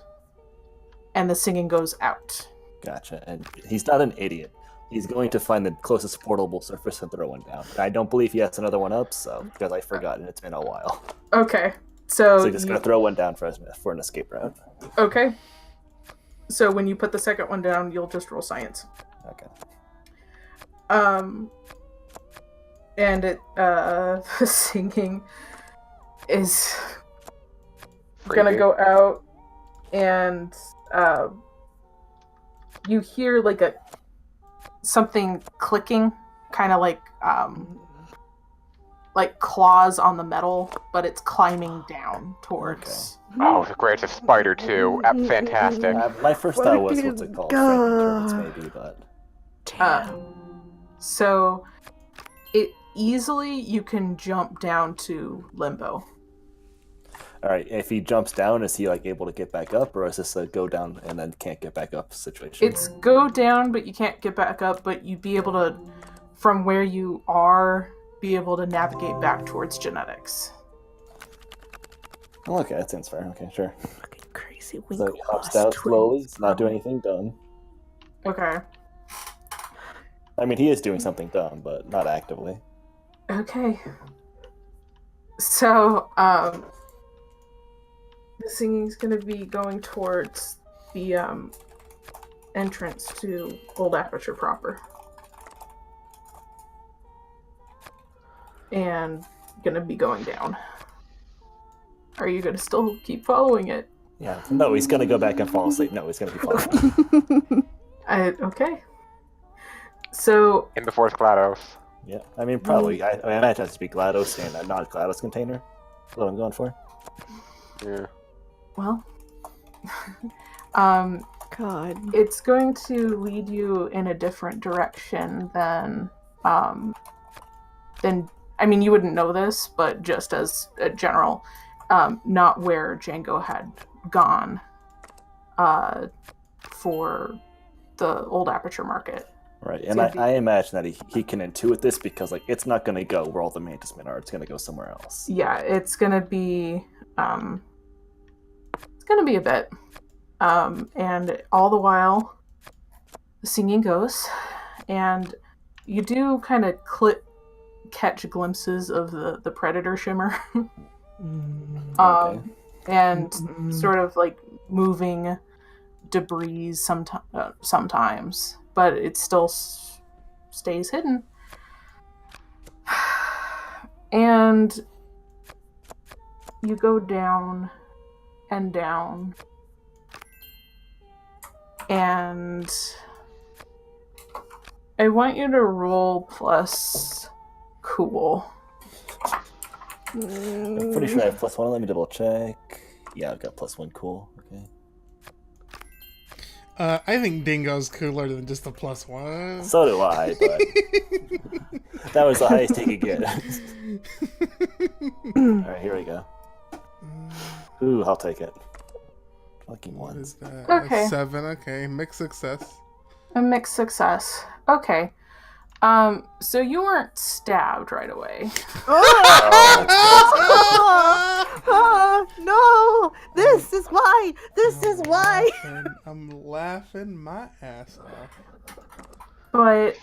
and the singing goes out. Gotcha. And he's not an idiot. He's going to find the closest portable surface and throw one down. I don't believe he has another one up, so because I've forgotten, it's been a while. Okay, so he's just gonna throw one down for an escape route. Okay. So when you put the second one down, you'll just roll science. Okay. And the singing is gonna go out, and you hear like something clicking, kind of like claws on the metal, but it's climbing down towards. Oh, great! It's a spider too. Fantastic. My first thought was what's it called? Frank turtles, maybe, but. So you can jump down to limbo. All right. If he jumps down, is he like able to get back up, or is this a go down and then can't get back up situation? It's go down, but you can't get back up. But you'd be able to, from where you are, be able to navigate back towards genetics. Oh, okay, that seems fair. Okay, sure. Fucking crazy. So he hops down slowly. He's not doing anything dumb. Okay. I mean, he is doing something dumb, but not actively. Okay. So, the singing's gonna be going towards the entrance to Old Aperture proper. And gonna be going down. Are you gonna still keep following it? Yeah. No, he's gonna go back and fall asleep. No, he's gonna be following. Okay. So... In before it's GLaDOS. Yeah, I mean, probably. I imagine it has to be GLaDOS and a non-GLaDOS container. That's what I'm going for. Yeah. Well... God. It's going to lead you in a different direction than... I mean, you wouldn't know this, but just as a general... not where Django had gone for the Old Aperture market. Right, and I imagine that he can intuit this because, like, it's not going to go where all the Mantis Men are. It's going to go somewhere else. Yeah, it's going to be... it's going to be a bit. And all the while, the singing goes, and you do kind of catch glimpses of the Predator shimmer. Okay. And sort of like moving debris sometimes, but it still stays hidden. And you go down and down, and I want you to roll plus cool. I'm pretty sure I have +1. Let me double check. Yeah, I've got +1. Cool. Okay. I think Dingo's cooler than just a +1. So do I, but that was the highest he could get. Alright, here we go. Ooh, I'll take it. Lucky What ones. is that? Okay. 7, okay. Mixed success. A mixed success. Okay. So you weren't stabbed right away. No! This is why! This is why! I'm laughing my ass off. But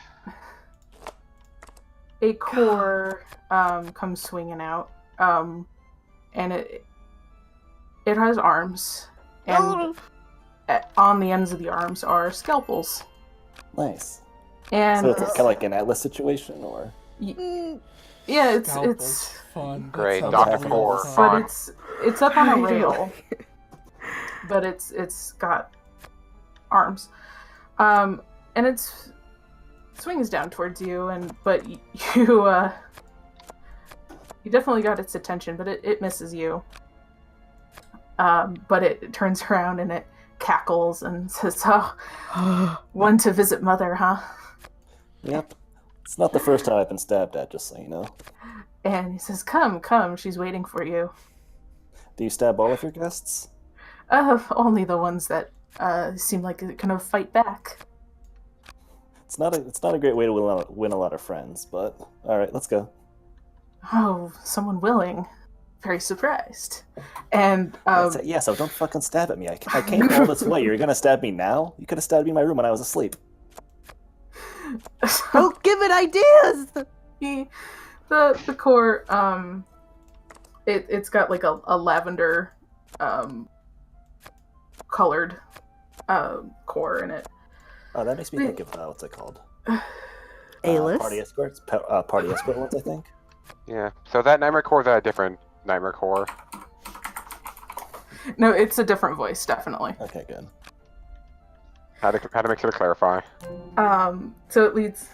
a core comes swinging out. And it has arms. And on the ends of the arms are scalpels. Nice. And So it's kind of like an Atlas situation, or? yeah, it's Scalpel's fun. That Great, sounds Dr. really Core. fun. but it's up on a rail. But it's got arms. And it's swings down towards you, but you you definitely got its attention, but it misses you. But it turns around and it cackles and says, "Oh, one to visit Mother, huh?" Yep. It's not the first time I've been stabbed at, just so you know. And he says, "Come, she's waiting for you." Do you stab all of your guests? Only the ones that seem like they're gonna fight back. It's not a great way to win a lot of friends, but alright, let's go. Oh, someone willing. Very surprised. And Yeah, so don't fucking stab at me. I came all this way. You're gonna stab me now? You could have stabbed me in my room when I was asleep. Don't give it ideas! the core, it's got like a lavender colored core in it. Oh, that makes me think of what's it called? Alis? Party escorts? Party escort ones, I think. Yeah. So that Nightmare Core is a different Nightmare Core. No, it's a different voice, definitely. Okay, good. Had to make sure to clarify. So it leads.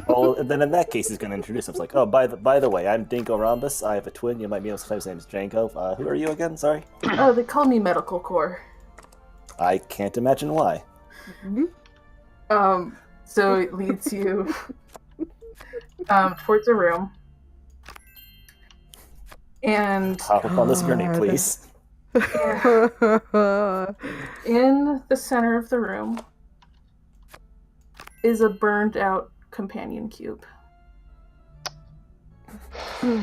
Well, then in that case, he's going to introduce himself. Like, oh, by the way, I'm Dinko Rhombus. I have a twin. You might know sometimes his name is Janko. Who are you again? Sorry. Oh, they call me Medical Core. I can't imagine why. So it leads you towards a room. And Hop up on this gurney, God. please. in the center of the room is a burned out companion cube.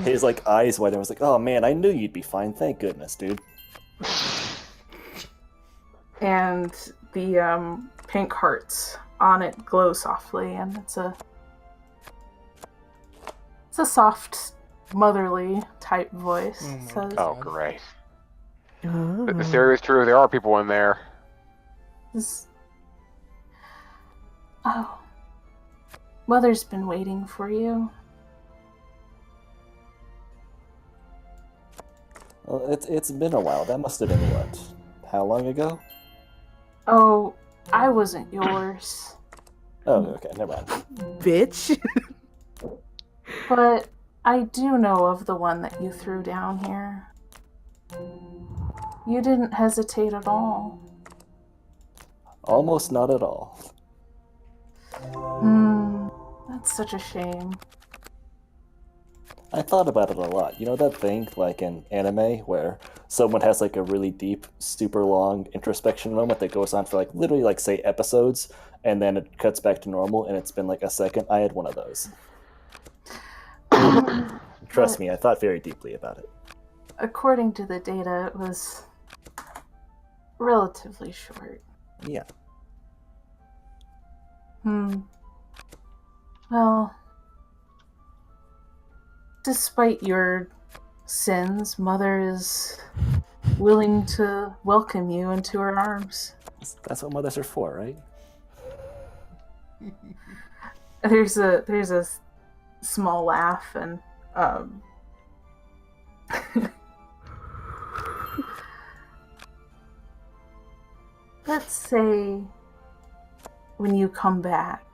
His like eyes wide. I was like, oh man, I knew you'd be fine. Thank goodness, dude. And the pink hearts on it glow softly, and it's a soft, motherly type voice. Oh my Says, Oh, great. The Oh. theory is true. There are people in there. "Oh, Mother's been waiting for you." Well, it's been a while. That must have been what? How long ago? Oh, I wasn't yours. Oh, okay, never mind. Bitch. But I do know of the one that you threw down here. You didn't hesitate at all. Almost not at all. That's such a shame. I thought about it a lot. You know that thing, like in anime, where someone has like a really deep, super long introspection moment that goes on for like literally like say episodes, and then it cuts back to normal, and it's been like a second. I had one of those. Trust me, I thought very deeply about it. According to the data, it was relatively short. Yeah. Well, despite your sins, Mother is willing to welcome you into her arms. That's what mothers are for, right? There's a small laugh, and let's say when you come back,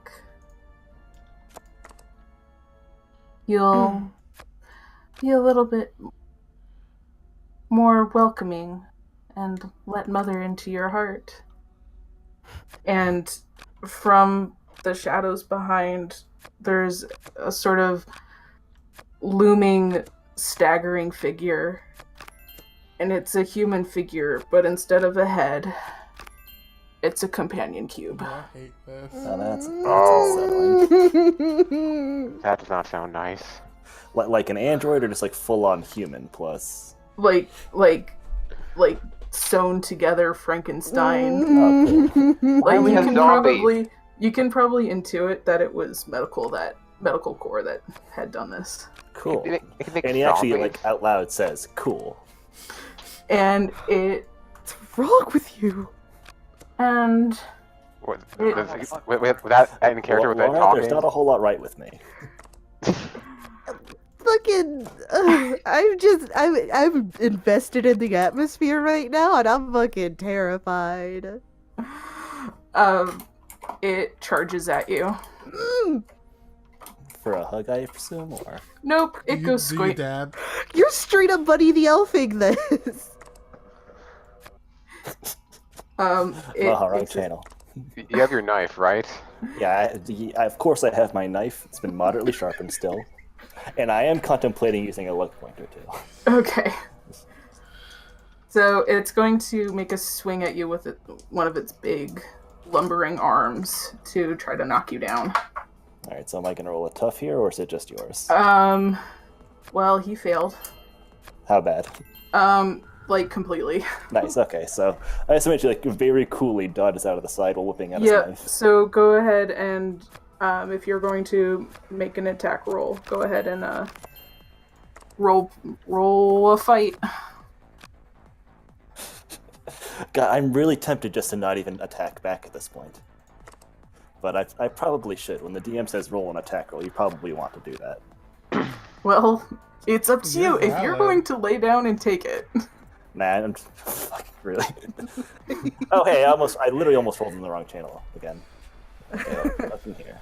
you'll be a little bit more welcoming and let Mother into your heart. And from the shadows behind, there's a sort of looming, staggering figure. And it's a human figure, but instead of a head, it's a companion cube. I hate this. Now that's Oh. unsettling. That does not sound nice. Like an android or just like full on human plus? Like sewn together Frankenstein. Oh, cool. Like we you have can zombies? probably intuit that it was medical core that had done this. Cool. They can make And he actually zombies. like out loud says, "Cool." And it What's wrong with you? and With that in character with that Laura, talking. there's not a whole lot right with me. Fucking, I'm invested in the atmosphere right now, and I'm fucking terrified. it charges at you. For a hug, I presume, or Nope, it goes Do you squeak. dab? You're straight up Buddy the Elfing this. wrong It's channel. You have your knife, right? Yeah, of course I have my knife. It's been moderately sharpened still, and I am contemplating using a luck pointer too. Okay. So it's going to make a swing at you with one of its big, lumbering arms to try to knock you down. All right, so am I gonna roll a tough here, or is it just yours? Well, he failed. How bad? Like completely. Nice. Okay, so I just mentioned like very coolly dodges out of the side while whipping out his Yeah. knife. So go ahead and if you're going to make an attack roll, go ahead and roll a fight. God, I'm really tempted just to not even attack back at this point. But I probably should. When the DM says roll an attack roll, you probably want to do that. Well, it's up to you. You're If you're valid. going to lay down and take it. Man, I'm fucking really. Oh hey, I literally almost rolled in the wrong channel again. Okay, up in here.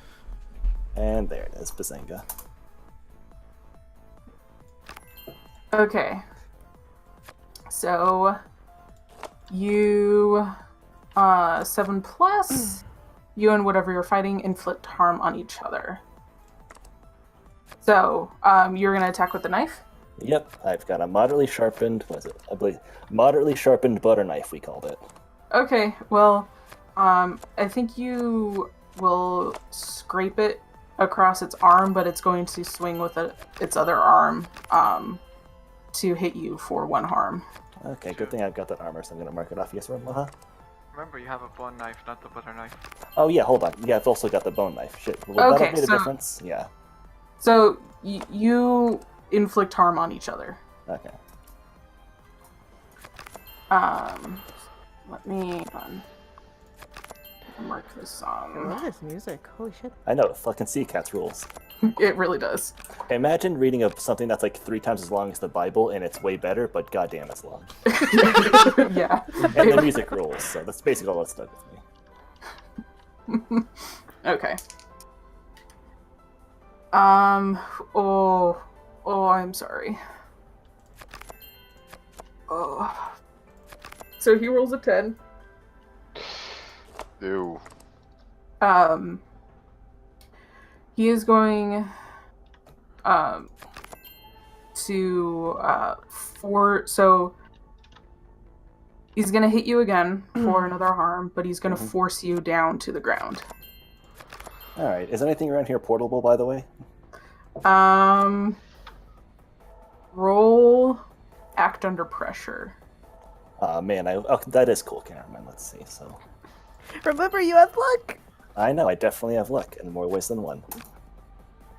And there it is, Bazinga. Okay. So you 7+, you and whatever you're fighting inflict harm on each other. So, you're gonna attack with the knife? Yep, I've got a moderately sharpened, what is it? I believe moderately sharpened butter knife, we called it. Okay, well, I think you will scrape it across its arm, but it's going to swing with its other arm to hit you for 1 harm. Okay, good thing I've got that armor, so I'm gonna mark it off. Yes, Maha? Remember, you have a bone knife, not the butter knife. Oh yeah, hold on. Yeah, I've also got the bone knife. Shit, will that Okay, have made a so- difference? Yeah. So, you inflict harm on each other. Okay. Let me mark this I song. love this music. Holy shit. I know, fucking Sea Cats rules. It really does. Imagine reading something that's like 3 times as long as the Bible, and it's way better, but goddamn, it's long. Yeah. And the music rules, so that's basically all that stuck with me. Okay. Oh, I'm sorry. Oh. So he rolls a 10. Ew. He is going to so he's gonna hit you again for another harm, but he's gonna force you down to the ground. Alright, is anything around here portable, by the way? Roll act under pressure. Man, that is cool, Cameron. Let's see, so... Remember, you have luck. I know, I definitely have luck, in more ways than one.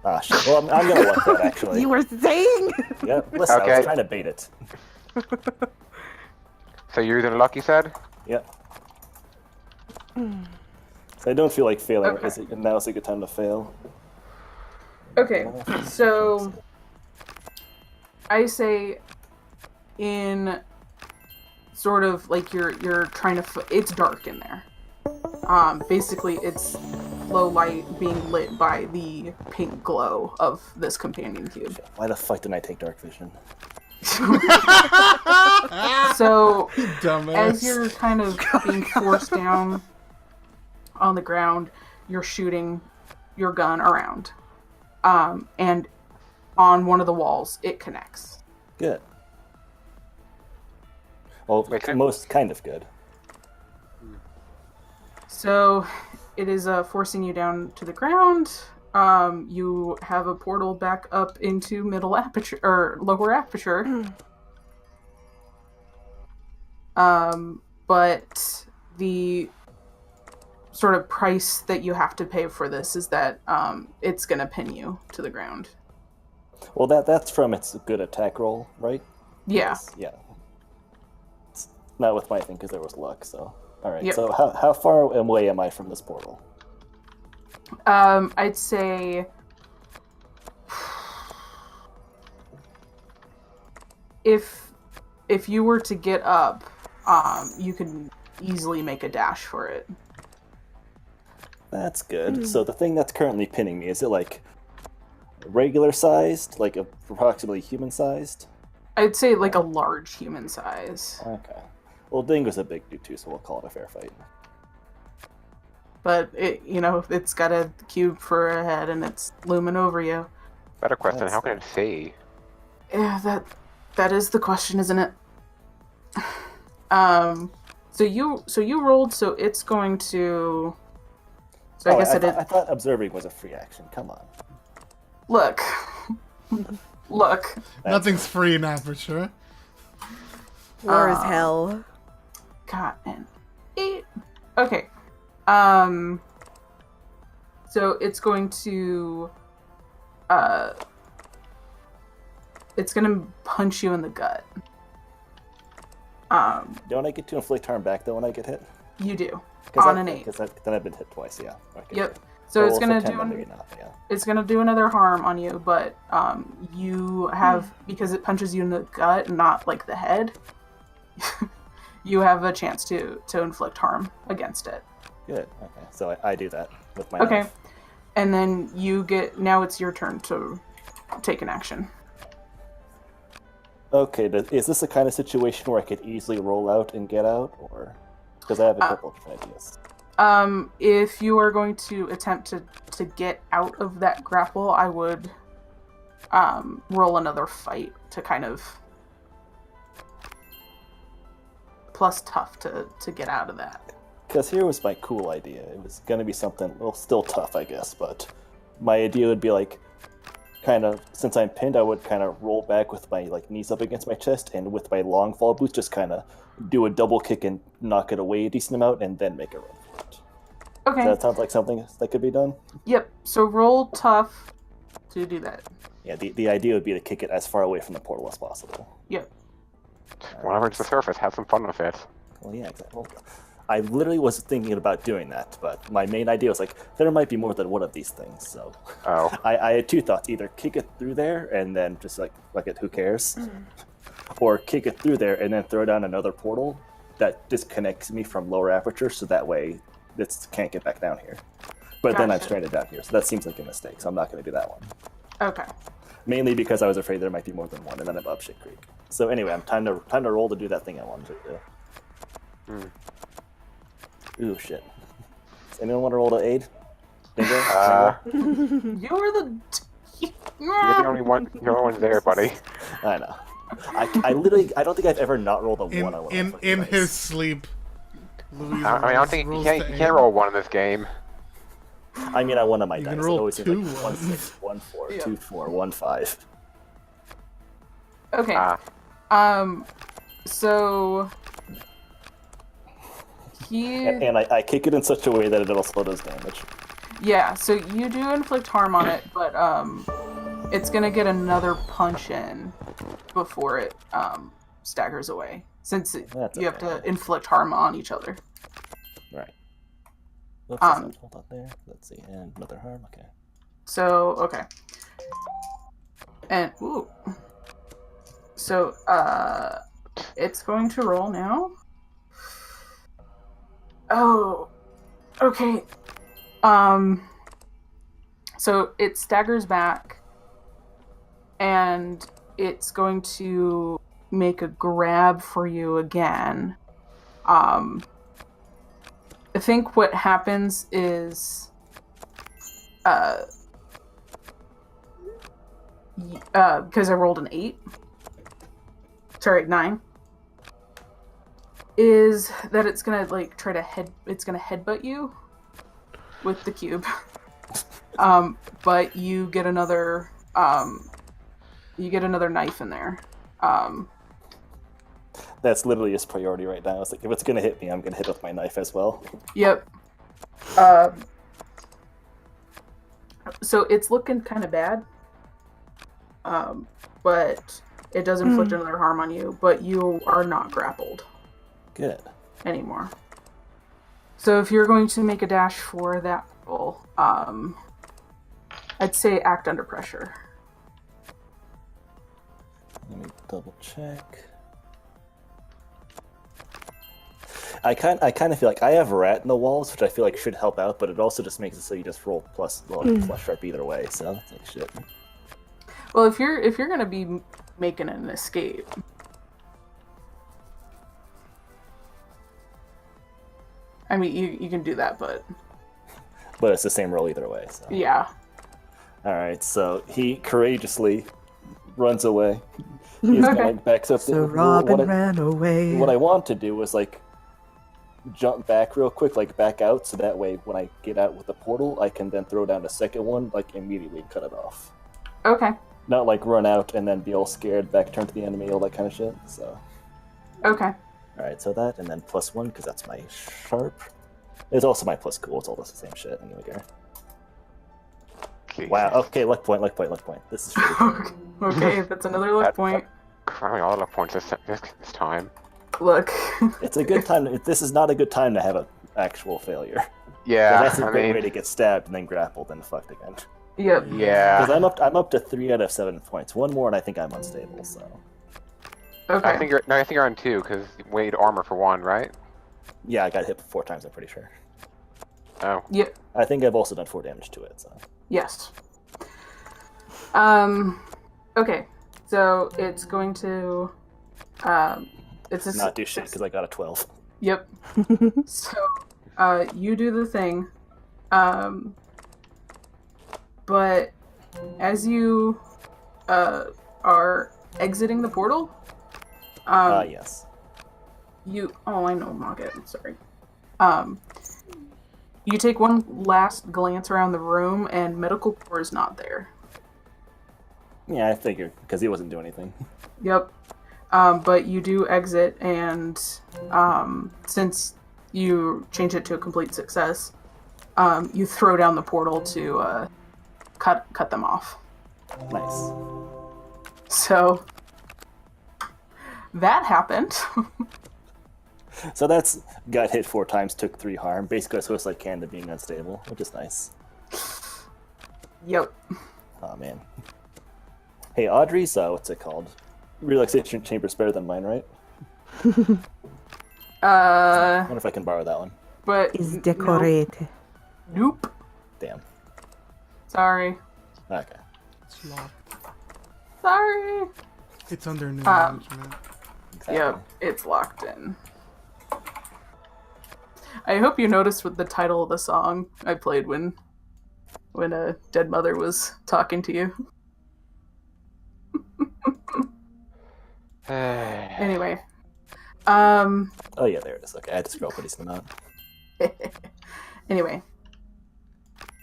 Ah, shit. Well, I'm gonna luck that, actually. You were saying. Yep, listen, I Okay. was trying to bait it. So you're using luck, you said? Yep. So I don't feel like failing. Okay. Now is a good time to fail. Okay, so I say in sort of like you're trying to it's dark in there. Basically it's low light being lit by the pink glow of this companion cube. Why the fuck didn't I take dark vision? So Dumbass. as you're kind of being forced down on the ground, you're shooting your gun around. And on one of the walls, it connects. Good. Well, Wait, can- most kind of good. So it is forcing you down to the ground. You have a portal back up into middle aperture or lower aperture. But the sort of price that you have to pay for this is that it's gonna pin you to the ground. Well, that's from its good attack roll, right? Yeah. Yeah. It's not with my thing because there was luck. So, all right. Yep. So how far away am I from this portal? I'd say if you were to get up, you could easily make a dash for it. That's good. So the thing that's currently pinning me, is it like regular sized, like approximately human sized? I'd say like a large human size. Okay. Well, Dingo's a big dude too, so we'll call it a fair fight. But it's got a cube for a head and it's looming over you. Better question, That's how can it see? Yeah, that is the question, isn't it? So you rolled, so it's going to. So I guess I thought observing was a free action. Come on. Look. Look. Nothing's free in Aperture. War is hell. God, and 8. Okay. So it's going to. It's gonna punch you in the gut. Don't I get to inflict harm back though when I get hit? You do on an 8. Because then I've been hit twice. Yeah. Okay. Yep. So it's gonna do. Maybe not, yeah. It's gonna do another harm on you, but you have, because it punches you in the gut, not like the head. You have a chance to inflict harm against it. Good. Okay. So I do that with my Okay. knife. And then now it's your turn to take an action. Okay. Is this the kind of situation where I could easily roll out and get out, or because I have a couple of ideas? If you are going to attempt to get out of that grapple, I would roll another fight to kind of plus tough to get out of that. Because here was my cool idea. It was going to be something, well, still tough, I guess, but my idea would be like, kind of, since I'm pinned, I would kind of roll back with my knees up against my chest, and with my long fall boots, just kind of do a double kick and knock it away a decent amount, and then make a run for it. Okay. That sounds like something that could be done? Yep. So roll tough to do that. Yeah, the idea would be to kick it as far away from the portal as possible. Yep. Whenever it's the surface, have some fun with it. Well, yeah, exactly. Well, I literally was thinking about doing that, but my main idea was like, there might be more than one of these things, so... Oh. I had two thoughts. Either kick it through there and then just like it, who cares? Or kick it through there and then throw down another portal that disconnects me from lower aperture, so that way this can't get back down here. But then I'm Gotcha. stranded down here, so that seems like a mistake, so I'm not going to do that one. Okay. Mainly because I was afraid there might be more than one, and then I'm up shit creek. So anyway, I'm time to roll to do that thing I wanted to do. Ooh, shit. Does anyone want to roll to aid? Dingo? You're the. You're the only one there, buddy. I know. I literally, I don't think I've ever not rolled a one on one. In his sleep. Louise I don't think you rolls can't, to you aim. can't roll 1 in this game. I mean, I won on my You dice. can It roll always seems 2 like 1 6, 1 4, Yeah. 2 4, 1 5. Okay. So he. And I kick it in such a way that it also does damage. Yeah. So you do inflict harm on it, but it's gonna get another punch in before it staggers away, since That's you have okay. to inflict harm on each other. Right. Oops, hold on there. Let's see, and another harm. Okay. So okay. And ooh. So it's going to roll now. Oh. Okay. So it staggers back and it's going to make a grab for you again. I think what happens is because I rolled an 8. Sorry, 9. Is that it's gonna try to headbutt you with the cube. But you get another knife in there. That's literally his priority right now. It's like, if it's gonna hit me, I'm gonna hit with my knife as well. Yep. So it's looking kind of bad. But it does inflict another harm on you, but you are not grappled Good. anymore. So if you're going to make a dash for that roll, I'd say act under pressure. Let me double check. I kind of feel like I have rat in the walls, which I feel like should help out, but it also just makes it so you just roll plus sharp either way. So it's like shit. Well, if you're gonna be making an escape, I mean, you can do that, but it's the same roll either way. So. yeah. All right, so he courageously runs away. He's Okay. going backs up. So Robin ran away. What I want to do was like jump back real quick, like back out, so that way when I get out with the portal, I can then throw down the second one, like immediately cut it off. Okay. Not like run out and then be all scared, back turn to the enemy, all that kind of shit. So, Okay. all right, so that and then +1 because that's my sharp. It's also my plus cool. It's all the same shit. Anyway, go. Jesus. Wow. Okay, luck point. This is really cool. Okay, that's another luck point. Crying all luck points this time. Look. It's a good time. This is not a good time to have an actual failure. Yeah, That's a I great way mean, to get stabbed and then grappled and fucked again. Yep. yeah. Because I'm up to 3 out of 7 points. One more and I think I'm unstable. So Okay. I think you're on 2 because weight armor for 1, right? yeah, I got hit 4 times. I'm pretty sure. Oh, Yep. I think I've also done 4 damage to it. So Yes. Okay. So it's going to. It's a not do shit because I got a 12. Yep. So, you do the thing, but as you are exiting the portal, Yes. you. Oh, I know, Margaret. I'm sorry. You take one last glance around the room, and Medical Core is not there. Yeah, I figured because he wasn't doing anything. Yep. But you do exit, and since you change it to a complete success, you throw down the portal to cut them off. Nice. So that happened. So that's got hit 4 times, took 3 harm. Basically, as close as I can to being unstable, which is nice. Yep. Oh man. Hey, Audrey's what's it called? Relaxation chamber's better than mine, right? I wonder if I can borrow that one. But Is decorated. Nope. Damn. Sorry. Okay. It's locked. Sorry. It's under new Um, management. Exactly. Yep. It's locked in. I hope you noticed what the title of the song I played when a dead mother was talking to you. Anyway. Oh yeah, there it is. Okay, I had to scroll pretty decent amount. Anyway.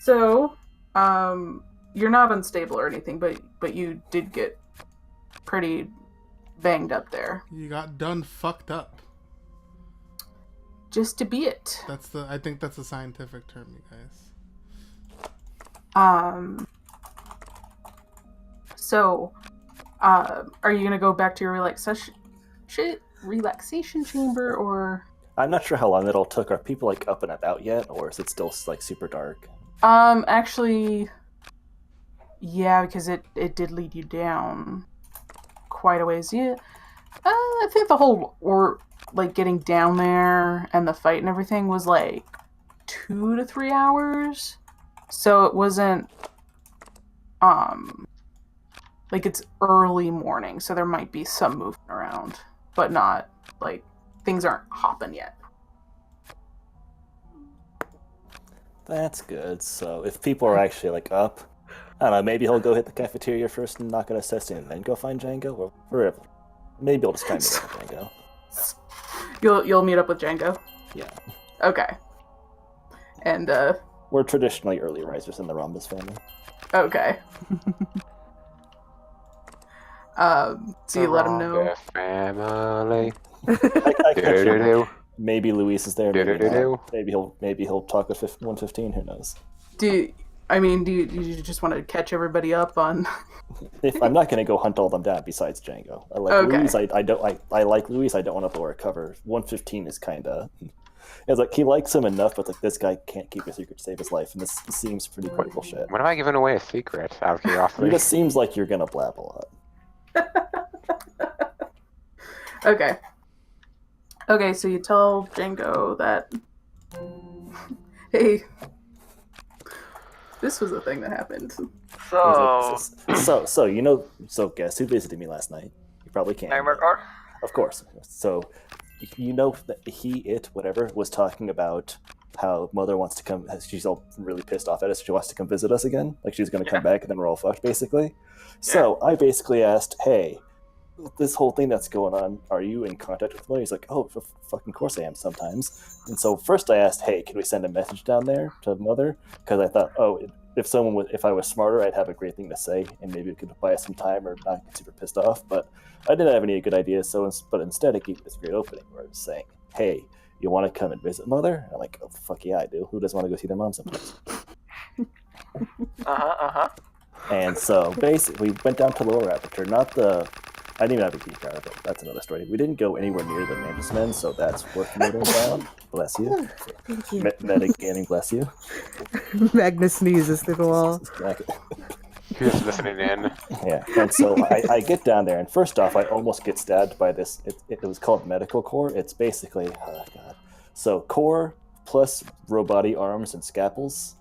So, you're not unstable or anything, but you did get pretty banged up there. You got done fucked up. Just to be it. I think that's a scientific term, you guys. So, are you gonna go back to your relaxation chamber, or? I'm not sure how long it all took. Are people like up and about yet, or is it still like super dark? Actually, yeah, because it did lead you down quite a ways. Yeah, I think the whole getting down there and the fight and everything was like 2 to 3 hours. So it wasn't it's early morning, so there might be some movement around, but not like things aren't hopping yet. That's good. So if people are actually like up, I don't know, maybe he'll go hit the cafeteria first and knock out a Ceci and then go find Django, or wherever. Maybe I'll just try and meet up with Django. You'll meet up with Django? Yeah. Okay. And We're traditionally early risers in the Rhombus family. okay. So you let him know. Yes, family. I Do-do-do-do. maybe Luis is there. Maybe Do-do-do-do. not. Maybe he'll talk with 115. Who knows? Do you just want to catch everybody up on? If I'm not gonna go hunt all them down, besides Django, I like Okay. Luis. I like Luis. I don't want to blow our cover. 115 is kind of. It's like he likes him enough, but like this guy can't keep a secret to save his life, and this seems pretty critical shit. When am I giving away a secret? Out of It curiosity. just seems like you're gonna blab a lot. Okay. Okay, so you tell Django that, hey, this was the thing that happened. So, So guess who visited me last night? You probably can't. Nightmare but- Car? Of course. So, you know that whatever, was talking about how Mother wants to come. She's all really pissed off at us. She wants to come visit us again. Like she's going to come back, and then we're all fucked, basically. So I basically asked, "Hey, this whole thing that's going on, are you in contact with Mother?" He's like, "Oh, fucking course I am sometimes." And so first I asked, "Hey, can we send a message down there to Mother?" Because I thought, oh, if I was smarter, I'd have a great thing to say, and maybe it could buy us some time or not get super pissed off. But I didn't have any good ideas. But instead, I gave this great opening where I was saying, "Hey, you want to come and visit Mother?" And I'm like, "Oh, fuck yeah, I do. Who doesn't want to go see their mom sometimes?" And so basically, we went down to Lower Aperture. I didn't even have a key card, but that's another story. We didn't go anywhere near the Mantis Men, so that's worth noting down. Bless you. Thank you. Metagaming, bless you. Magnus sneezes through the wall. You're just listening in. Yeah, and so I get down there, and first off, I almost get stabbed by this. It was called Medical Core. It's basically, oh god. So core plus robot arms and scalpels.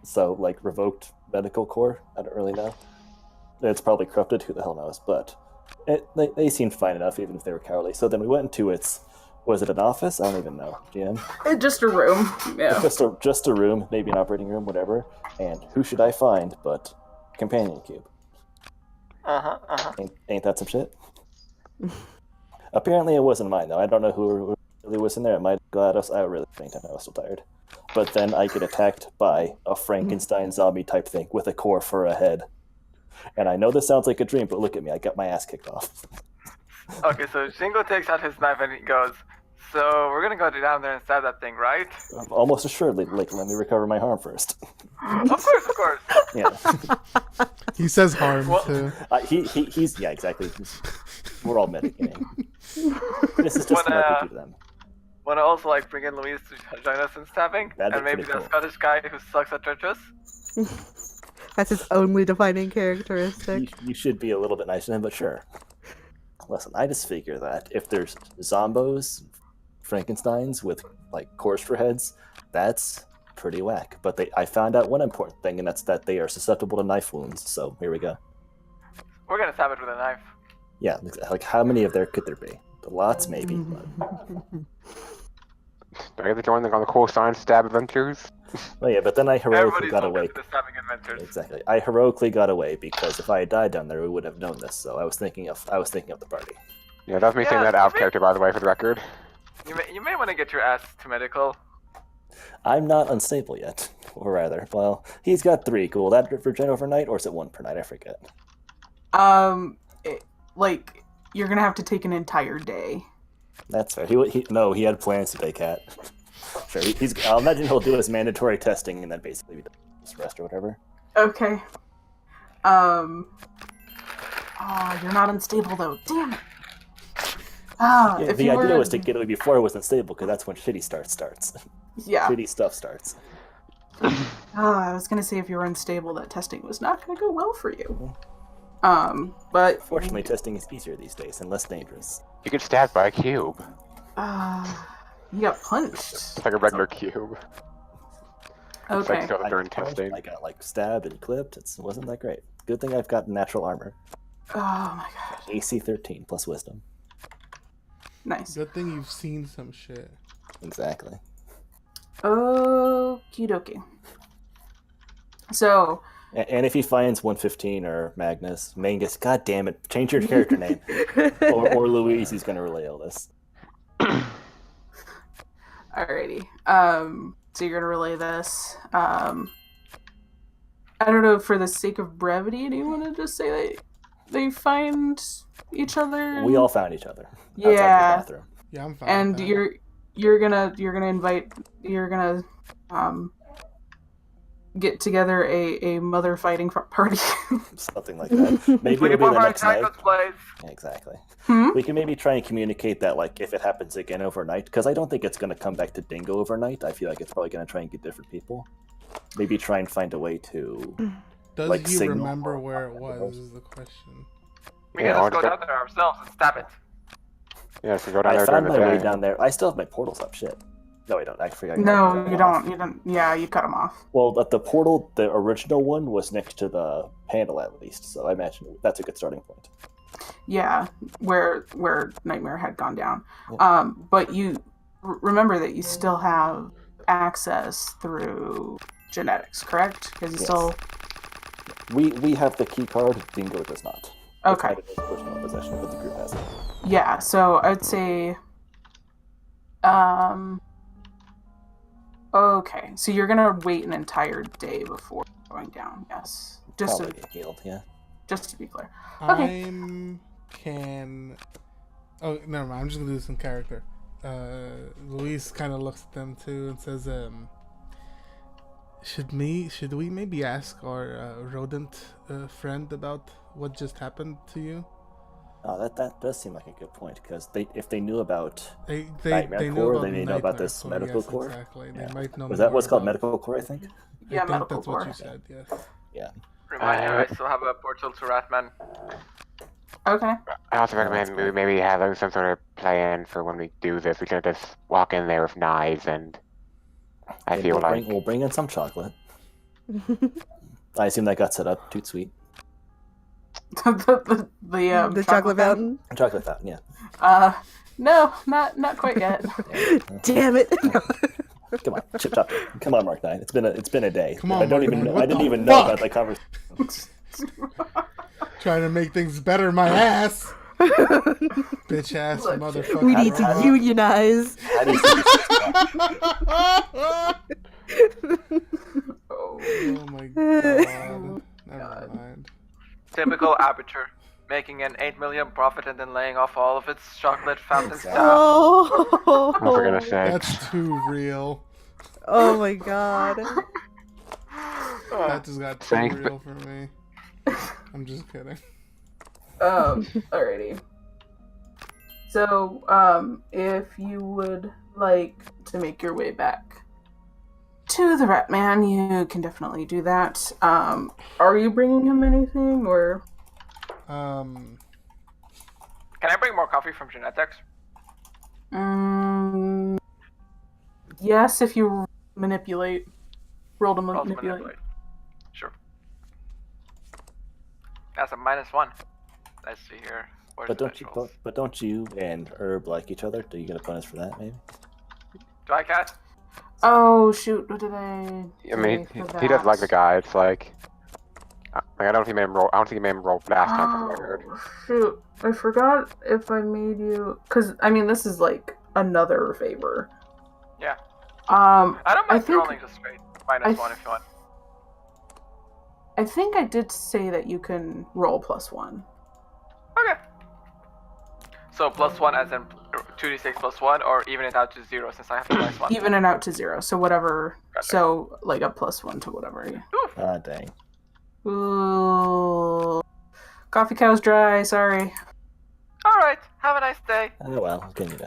So like revoked medical core. I don't really know. It's probably corrupted. Who the hell knows? But they seemed fine enough, even if they were cowardly. So then we went into its. Was it an office? I don't even know. GM. Just a room. Yeah. Just a room, maybe an operating room, whatever. And who should I find but Companion Cube? Ain't that some shit? Apparently it wasn't mine though. I don't know who really was in there. It might have GLaDOS. I really think I was still tired. But then I get attacked by a Frankenstein zombie type thing with a core for a head. And I know this sounds like a dream, but look at me. I got my ass kicked off. Okay, so Shingo takes out his knife and he goes, "So we're gonna go down there and stab that thing, right?" Almost assuredly. Like, let me recover my harm first. Of course. Yeah. He says harm Well- too. He's yeah, exactly. We're all metagaming. This is just an RPG to them. Wanna also like bring in Louise to join us in stabbing? That'd be And maybe pretty the cool. Scottish guy who sucks at churches? That's his only defining characteristic. You should be a little bit nicer to him, but sure. Listen, I just figure that if there's zombos, Frankensteins with like cores for heads, that's pretty whack. But I found out one important thing, and that's that they are susceptible to knife wounds. So here we go. We're gonna stab it with a knife. Yeah, like how many of there could there be? Lots, maybe. But... Do I get to join on the Cool Science Stab Adventures? Oh yeah, but then I heroically Everybody's got welcome away. to the stabbing adventures. Exactly, I heroically got away because if I had died down there, we would have known this. So I was thinking of the party. Yeah, that was me saying Yeah, that out of maybe- character, by the way, for the record. You may want to get your ass to medical. I'm not unstable yet, or rather, well, he's got 3. Cool. That for Gen overnight, or is it 1 per night? I forget. Like you're gonna have to take an entire day. That's fair. He had plans to take Cat. Sure, I'll imagine he'll do his mandatory testing and then basically just rest or whatever. Okay. Oh, you're not unstable though. Damn it. Ah, Yeah, if the you idea were... was to get away before it wasn't stable, because that's when shitty starts. Yeah. Shitty stuff starts. I was gonna say if you were unstable, that testing was not gonna go well for you. But Fortunately, testing is easier these days and less dangerous. You get stabbed by a cube. you got punched. It's like a regular cube. It's Okay. like stuff I during got punched, testing. I got like stabbed and clipped. It wasn't that great. Good thing I've got natural armor. Oh my god. AC 13 plus wisdom. Nice. Good thing you've seen some shit. Exactly. Okie dokie. So, And if he finds 115 or Mangus, god damn it, change your character name. or Louise, he's gonna relay all this. alrighty. So you're gonna relay this. I don't know, for the sake of brevity, do you want to just say that they find each other? We all found each other. Yeah. Outside the bathroom. Yeah, I'm fine. And with that. you're gonna get together a mother fighting party. Something like that. Maybe We it'll can be the put our next night. Tycho's place. Exactly. Hmm? We can maybe try and communicate that, like, if it happens again overnight, because I don't think it's going to come back to Dingo overnight. I feel like it's probably going to try and get different people. Maybe try and find a way to... Does like, he signal. remember where it was? Is the question. We Yeah, can I'll just go just- down there ourselves and stab it. Yeah, so go down I there found during my the way day. down there. I still have my portals up. Shit. No, I don't. I forgot. No, you don't. You don't. Yeah, you cut them off. Well, the portal, the original one, was next to the panel at least, so I imagine that's a good starting point. Yeah, where Nightmare had gone down. Yeah. But you remember that you still have access through genetics, correct? Because you Yes. still. We have the key card. Bingo does not. Okay. It's not in his personal possession, but the group has it. Yeah. So I'd say. Okay, so you're gonna wait an entire day before going down. Yes. Just Probably to get healed. Yeah. be clear. Okay. Oh, never mind. I'm just gonna do this in character. Luis kind of looks at them too and says, should we maybe ask our rodent friend about what just happened to you? Oh, that does seem like a good point, because if they knew about They Nightmare knew Core, about they may know about Nightmare this Core, medical yes, core. Exactly. Yeah. They might know. Was that what's more called about- medical core? I think. Yeah, I think medical that's core. what you said. Yes. Yeah. Remind you, I still have a portal to Ratman. Okay. I also that's recommend great. maybe having some sort of plan for when we do this. We can't just walk in there with knives, and I And feel like we'll bring in some chocolate. I assume that got set up. Toot sweet. the chocolate fountain. Chocolate fountain. Yeah. No, not quite yet. Damn it! Come on, chip chop. Come on, Mark 9. It's been a day. Come on, I don't Mark even 9. know. What I didn't the even know fuck? about the conversation. Trying to make things better, my ass. Bitch ass Look, motherfucker. We need to How- unionize. How do you see Oh. Oh my god. Never mind. Typical Aperture. Making an 8 million profit and then laying off all of its chocolate fountain staff. Oh. oh, for goodness sake. That's too real. Oh my god. That just got too Thanks, real for me. I'm just kidding. Alrighty. So, if you would like to make your way back to the Rat Man, you can definitely do that. Are you bringing him anything, or? Um, Can I bring more coffee from Genetics? Yes, if you roll to manipulate. Also manipulate. Sure. That's a -1. Let's see here. Where's But the don't you? vegetables? But don't you and Herb like each other? Do you get a bonus for that? Maybe. Do I cat? Oh shoot! What did I? I mean, say for he does like that? the guy. It's like I don't think he made him roll. I don't think he made him roll last time. From what I heard. Oh, shoot. I forgot if I made you... Because, I mean, this is, like, another favor. Yeah. I I don't mind think- rolling just straight. -1 if you want. think I did say that you can roll +1. Okay. So +1 as in 2d6 +1, or even it out to 0 since I have the -1. Even it out to 0, so whatever... Gotcha. So, like, a +1 to whatever. Yeah. Oof. Ah, dang. Ooh. Coffee cow's dry, sorry. All right. Have a nice day. Oh well. What can you do?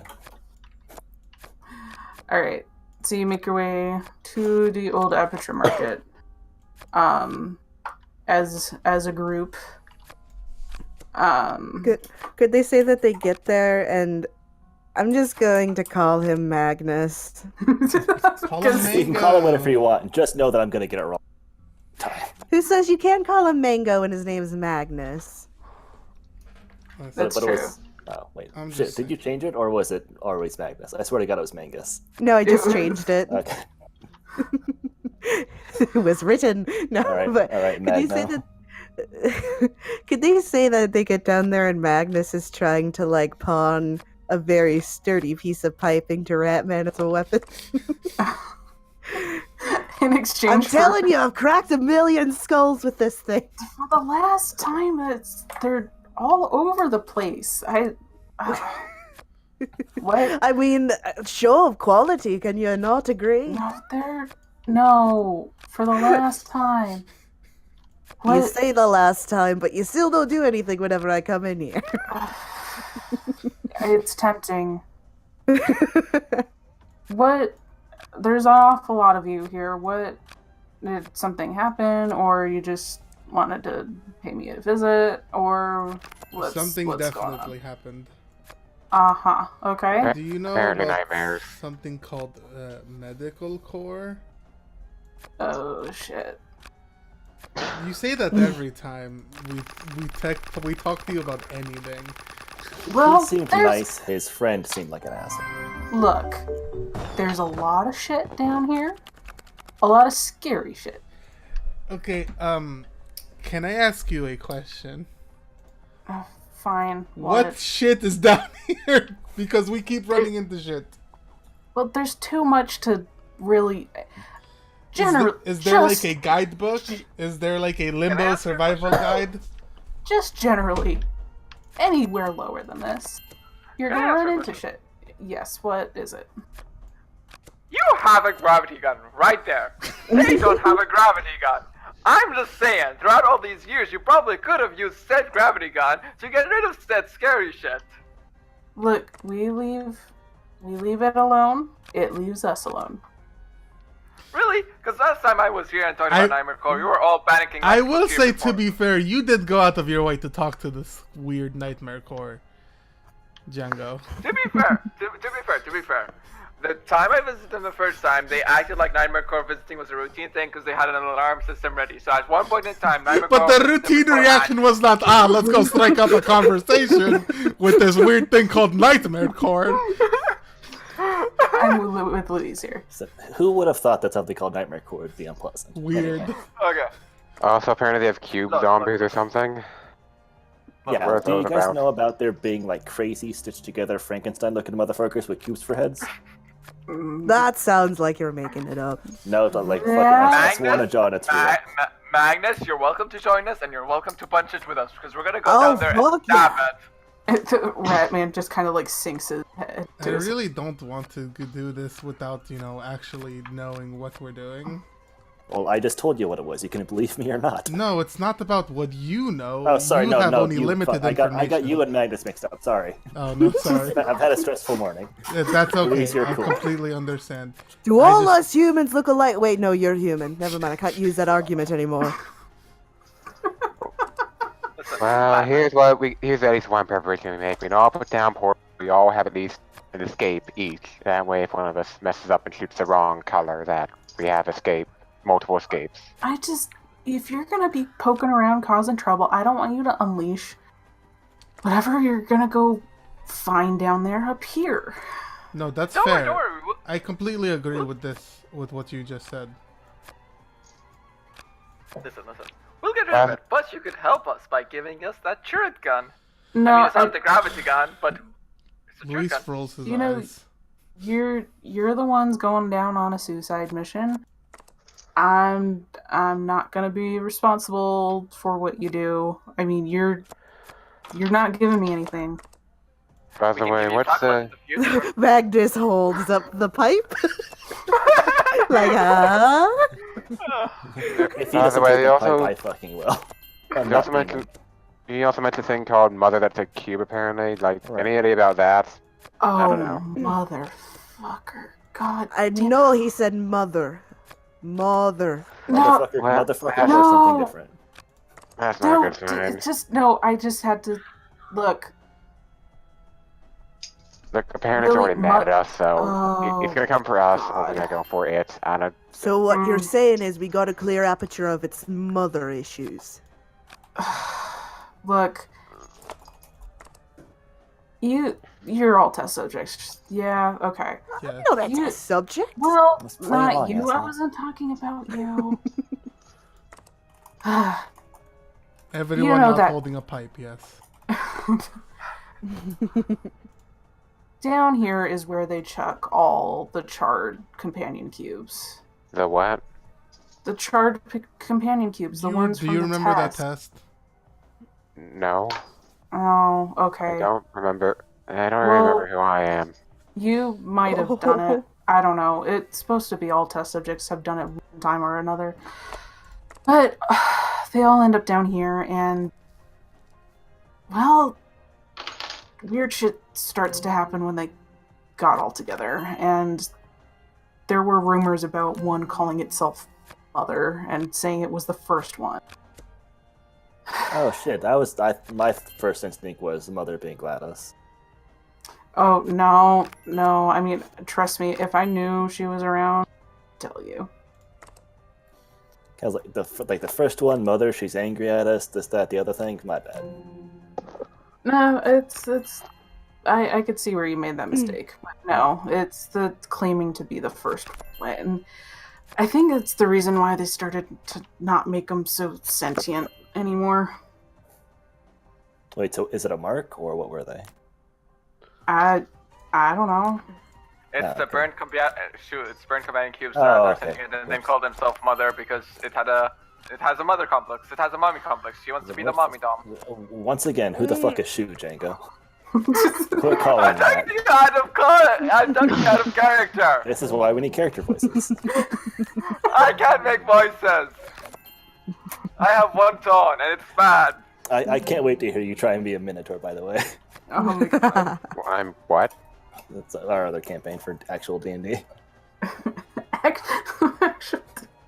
Alright. So you make your way to the old Aperture Market. As a group. Could they say that they get there and I'm just going to call him Magnus? Call him You can call him whatever you want. Just know that I'm gonna get it wrong. Time. Who says you can't call him Mango and his name's Magnus? That's But it true. was. Oh wait. I'm Shit. just Did you change it, or was it always Magnus? I swear to God, it was Mangus. No, I just changed it. Okay. It was written. No, All right. but All right. could you say Magno. that? Could they say that they get down there and Magnus is trying to like pawn a very sturdy piece of piping to Ratman as a weapon? In exchange I'm for... telling you, I've cracked 1 million skulls with this thing. For the last time, they're all over the place. What? I mean, show of quality. Can you not agree? No, for the last time. You What? say the last time, but you still don't do anything whenever I come in here. It's tempting. What? There's an awful lot of you here. What? Did something happen, or you just wanted to pay me a visit, or Something what's going on? definitely happened. Uh-huh. Okay. Do you know Apparently about nightmares. something called medical core? Oh, shit. You say that every time we talk to you about anything. Well, he seemed there's... nice. His friend seemed like an asshole. Look, there's a lot of shit down here. A lot of scary shit. Okay, can I ask you a question? Fine. What shit is down here? Because we keep running into shit. Well, there's too much to really... Is there like a guidebook? Is there like a limbo survival guide? Just generally, anywhere lower than this, you're Can I gonna ask run you a into shit. Yes, what is it? You have a gravity gun right there. They don't have a gravity gun. I'm just saying, throughout all these years, you probably could have used said gravity gun to get rid of said scary shit. Look, we leave it alone. It leaves us alone. Really? Because last time I was here and talking about Nightmare Core, you were all panicking. I will say, to be fair, you did go out of your way to talk to this weird Nightmare Core, Django. To be fair, the time I visited them the first time, they acted like Nightmare Core visiting was a routine thing because they had an alarm system ready. So at one point in time, Nightmare But Core the routine reaction was not, let's go strike up a conversation with this weird thing called Nightmare Core. I'm with Louise here. So, who would have thought that something called Nightmare Core would be unpleasant? Weird. Anyway. Okay. Also, apparently they have cube zombies or something. Yeah, What are do you those guys about? know about there being like crazy stitched together Frankenstein-looking motherfuckers with cubes for heads? That sounds like you're making it up. No, it's like fucking. Yeah. I sworn to God, it's real. Magnus, you're welcome to join us, and you're welcome to punch it with us because we're gonna go Oh, down there and fuck stab yeah. it. Ratman just kind of like sinks his head. I to his- really don't want to do this without, actually knowing what we're doing. Well, I just told you what it was. You can believe me or not. No, it's not about what you know. Oh, sorry, you no, have no. only limited I got information. you and Magnus mixed up. Sorry. Oh, no, sorry. I've had a stressful morning. That's okay. Louise, you're I cool. completely understand. Do I all just- us humans look alike? Wait, no, you're human. Never mind, I can't use that argument anymore. Well, here's at least one preparation we make. We all put down portals. We all have at least an escape each. That way, if one of us messes up and shoots the wrong color, that we have multiple escapes. If you're gonna be poking around causing trouble, I don't want you to unleash whatever you're gonna go find down there up here. No, that's Don't fair. worry. I completely agree with what you just said. Listen. We'll get rid of it, but you could help us by giving us that turret gun. No, I mean, it's not the gravity gun, but it's a turret Luis gun. rolls his You know- eyes. you're the ones going down on a suicide mission. I'm not gonna be responsible for what you do. I mean, you're not giving me anything. By We the can way, give you what's chocolate the... in the future. Magnus holds up the pipe. Like, huh? If he By the doesn't way, take they the also- pipe, I fucking will. I'm You not also, being mentioned, you also mentioned a thing called Mother that's a cube, apparently. Like, Right. any idea about that? Oh, don't know. motherfucker! God, I damn- know he said mother. Mother. No, Motherfucker no. or something different. That's not a Don't good sign. just no. I just had to look. Look, apparently it's Really, already mad at us, so Oh, it's gonna come for us, or God. we're gonna go for it. And So what you're Mm. saying is we got a clear aperture of its mother issues. Look, you're all test subjects. Yeah, okay. Yeah. No, that's You- a subject. Well, Let's play not along, you. I asshole. wasn't talking about you. Everyone know not that- holding a pipe, yes. Down here is where they chuck all the charred companion cubes. the what? The charred companion cubes, the ones Do from you the remember test. that test? No, Oh, I okay. don't remember. I don't Well- remember who I am. You might have done it. I don't know. It's supposed to be all test subjects have done it one time or another. But they all end up down here, and well, weird shit starts to happen when they got all together. And there were rumors about one calling itself Mother and saying it was the first one. Oh shit! My first instinct was Mother being GLaDOS. Oh, no. I mean, trust me, if I knew she was around, I'd tell you. Cause like the first one, mother, she's angry at us. This, that, the other thing. My bad. No, it's I could see where you made that mistake. But no, it's the claiming to be the first one. And I think it's the reason why they started to not make them so sentient anymore. Wait, so is it a mark or what were they? I don't know. It's Ah, the okay. burnt it's burnt companion cubes. Oh, They're okay. sending it, and they called themselves Mother because it has a mother complex. It has a mommy complex. She wants to be the mommy dom. Once again, who the fuck is Shu, Django? Quit calling I'm that. talking out of I'm talking out of character. This is why we need character voices. I can't make voices. I have one tone, and it's bad. I can't wait to hear you try and be a Minotaur, by the way. Oh my god. I'm what? That's our other campaign for actual D&D. Actually,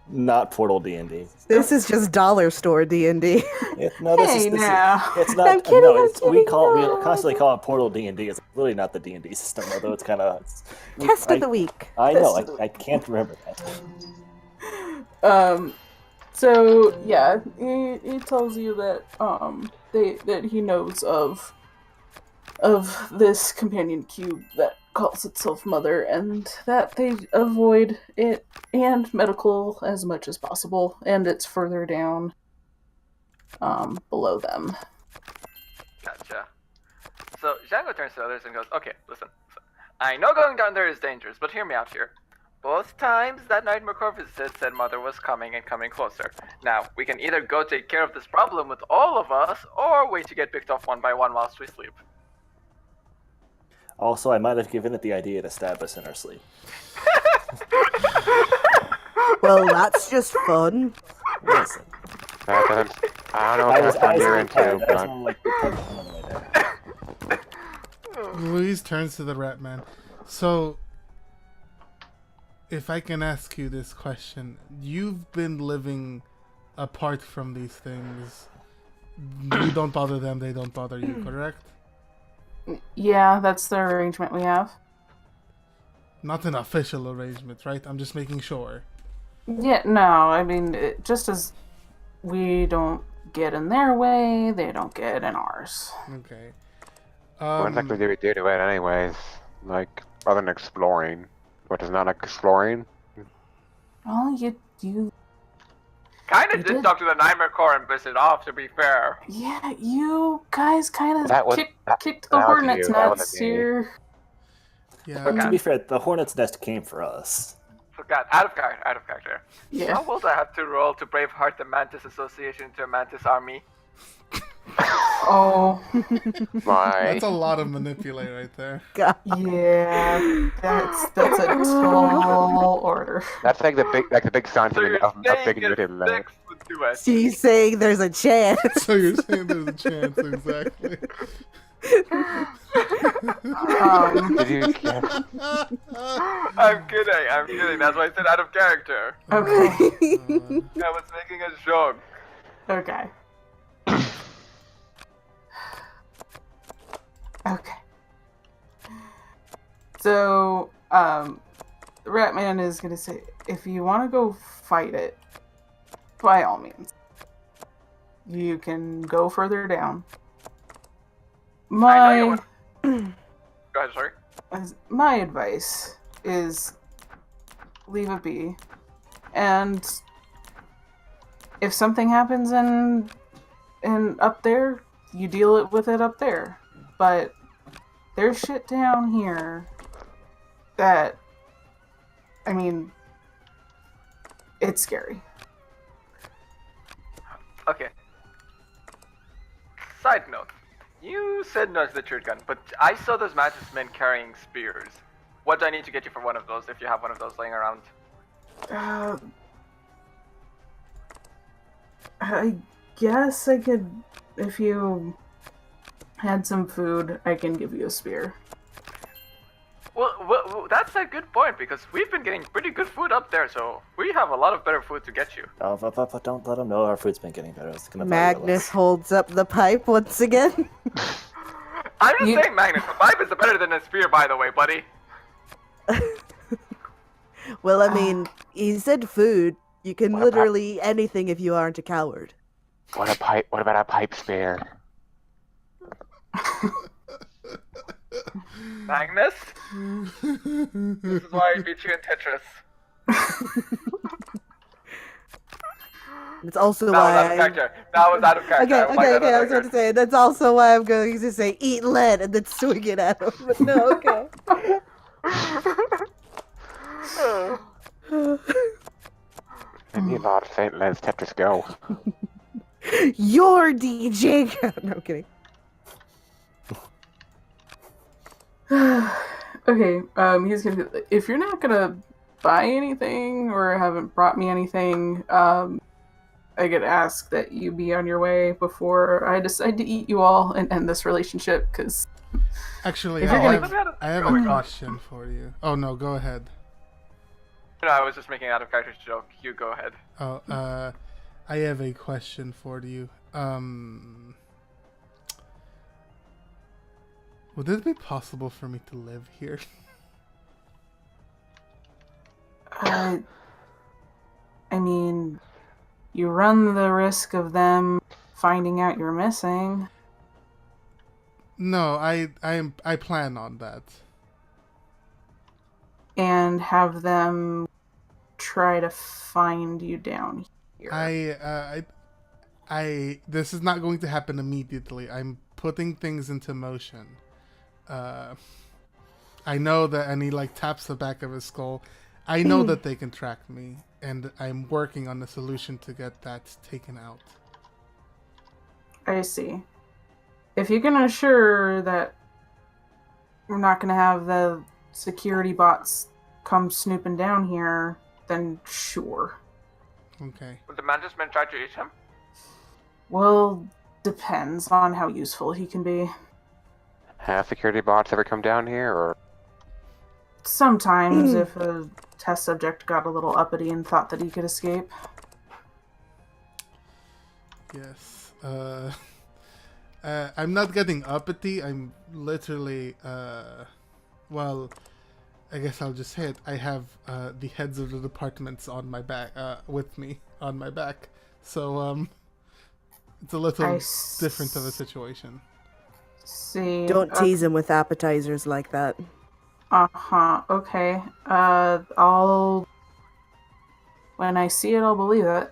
Not Portal D&D. This is just dollar store D&D. No, hey, now. It's not. I'm kidding, no, I'm it's, kidding, we no. constantly call it Portal D&D. It's really not the D&D system, although it's kind of. Test of the week. I know. I can't remember that. So yeah, he tells you that that he knows of this companion cube that calls itself Mother, and that they avoid it and medical as much as possible, and it's further down below them. Gotcha. So Django turns to the others and goes, "Okay, listen. I know going down there is dangerous, but hear me out here. Both times that Nightmare Core visited said Mother was coming and coming closer. Now, we can either go take care of this problem with all of us, or wait to get picked off one by one whilst we sleep." Also, I might have given it the idea to stab us in our sleep. Well, that's just fun. Listen, That doesn't, I don't know what kind of you're into, that's but more like the type of fun right there. Louise turns to the rat man. So, if I can ask you this question, you've been living apart from these things. You don't bother them, they don't bother you, correct? Yeah, that's the arrangement we have. Not an official arrangement, right? I'm just making sure. Yeah, no, I mean, just as we don't get in their way, they don't get in ours. Okay. what exactly do we do to it anyways? Like, other than exploring. What is not exploring? Well, you Kinda You did did. talk to the Nightmare Core and piss it off, to be fair. Yeah, you guys kind That of was- kicked the that was hornet's you, that nuts wasn't me. here. Yeah. But to be fair, the hornet's nest came for us. Forgot. Out of character. Yeah. How will I have to roll to Braveheart the Mantis Association into a Mantis army? Oh, My, That's a lot of manipulate right there. God. yeah. That's a tall order. that's like the big sign So to you're me of saying big it's initiative. six would do it. She's saying there's a chance. So you're saying there's a chance, exactly. Did you? I'm kidding. That's why I said out of character. Okay. I was making a joke. Okay. Okay. So, the Ratman is gonna say, if you want to go fight it, by all means, you can go further down. I know you Go ahead, sorry. My advice is leave it be, and if something happens in up there, you deal with it up there. But there's shit down here that, I mean, it's scary. Okay. Side note. You said no to the church gun, but I saw those Mantis men carrying spears. What do I need to get you for one of those if you have one of those laying around? I guess I could, if you had some food, I can give you a spear. Well, that's a good point, because we've been getting pretty good food up there, so we have a lot of better food to get you. Oh, but don't let them know our food's been getting better. It's gonna bother Magnus us. holds up the pipe once again. I'm just You- saying, Magnus, a vibe is better than a spear, by the way, buddy. Well, I mean, he said food. You can What about- literally eat anything if you aren't a coward. What about a pipe spear? Magnus? This is why I beat you in Tetris. It's also That was out why. of character. That was out of character. Okay, I will mark okay, that okay. out I of was about to character. say that's also why I'm going to say eat lead and then swing it at him. But no, okay. Maybe not St. Let's Tetris go. You're DJ. No, I'm kidding. Okay, he's gonna. If you're not gonna buy anything or haven't brought me anything, I could ask that you be on your way before I decide to eat you all and end this relationship. Because Actually, If I you're have, gonna- I have Oh a my God. question for you. Oh no, go ahead. No, I was just making an out of character joke. You go ahead. Oh, I have a question for you. Would it be possible for me to live here? I mean, you run the risk of them finding out you're missing. No, I plan on that. And have them try to find you down here. This is not going to happen immediately. I'm putting things into motion. I know that, and he like taps the back of his skull. I know that they can track me, and I'm working on a solution to get that taken out. I see. If you can assure that we're not going to have the security bots come snooping down here, then sure. Okay. Would the management try to eat him? Well, depends on how useful he can be. Have security bots ever come down here, or Sometimes, if a test subject got a little uppity and thought that he could escape. Yes. I'm not getting uppity. I'm literally, well, I guess I'll just say it. I have the heads of the departments on my back, with me on my back. So, it's a little different of a situation. See. Don't tease him with appetizers like that. Uh-huh. Okay. I'll... When I see it, I'll believe it.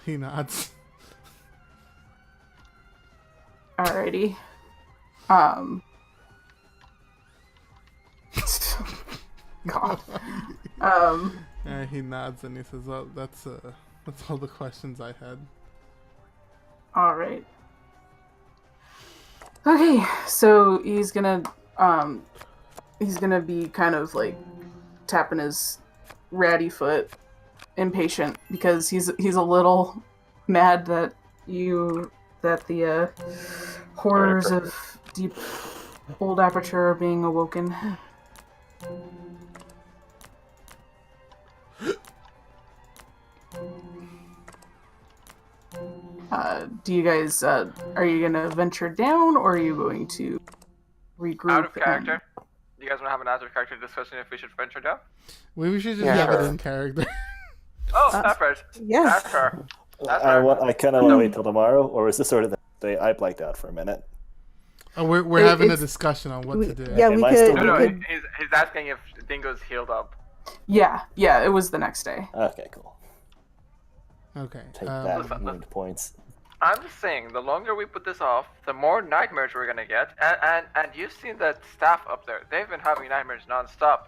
He nods. Alrighty. God. He nods and he says, "Well, that's all the questions I had." Alright. Okay, so he's gonna be kind of like tapping his ratty foot, impatient, because he's a little mad that the horrors of deep old aperture are being awoken. Do you guys, are you gonna venture down, or are you going to regroup? Out of and- character? You guys want to have an out of character discussion if we should venture down? We should just Yeah, have sure. it in character. Oh, that's fair. Yes. That's fair. That's I fair. kind of want to wait till tomorrow, or is this sort of the day I blacked out for a minute? We're It- having a it's- discussion on what to do. Yeah, Am we I could. still- No, We no, could he's asking if Dingo's healed up. Yeah, it was the next day. Okay, cool. Okay. Take um, that Listen, wound points. I'm just saying, the longer we put this off, the more nightmares we're gonna get. And you've seen that staff up there. They've been having nightmares nonstop.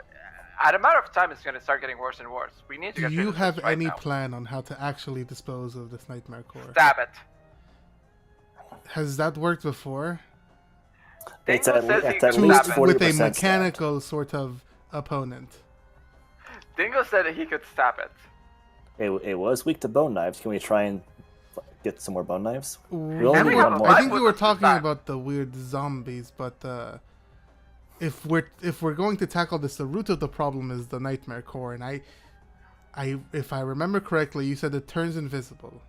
At a matter of time, it's gonna start getting worse and worse. We need to Do get rid you of have this right any now. plan on how to actually dispose of this nightmare core? Stab it. Has that worked before? It's Dingo at, says he it's could at stab least it. 40% With a stabbed. mechanical sort of opponent. Dingo said that he could stab it. It was weak to bone knives. Can we try and get some more bone knives? Ooh, We only we need have one a more. I fight think with you were the talking staff. about the weird zombies, but if we're going to tackle this, the root of the problem is the nightmare core, and I if I remember correctly, you said it turns invisible.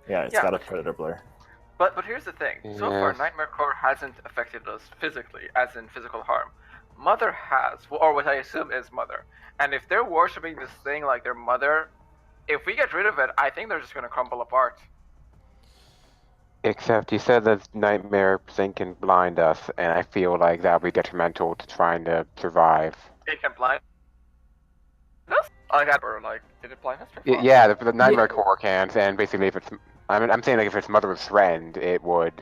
Yeah, it's Yeah. got a predator blur. But here's the thing. So far, Yes. Nightmare Core hasn't affected us physically, as in physical harm. Mother has, or what I assume is Mother. And if they're worshipping this thing like their mother, if we get rid of it, I think they're just gonna crumble apart. Except you said that Nightmare Thing can blind us, and I feel like that would be detrimental to trying to survive. It can blind us? Like, did it blind us before? Yeah, the Nightmare Core can, and basically if it's... I'm saying like if it's Mother's friend, it would...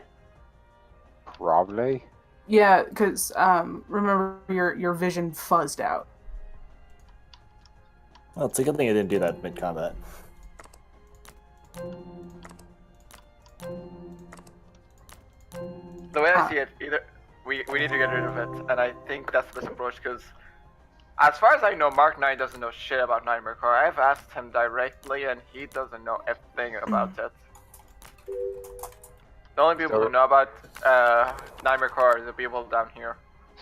Probably? Yeah, because remember your vision fuzzed out. Well, it's a good thing I didn't do that mid-combat. The way I see it, either we need to get rid of it, and I think that's the best approach, because as far as I know, Mark 9 doesn't know shit about Nightmare Core. I've asked him directly, and he doesn't know a thing about it. The only people who know about Nightmare Core are the people down here.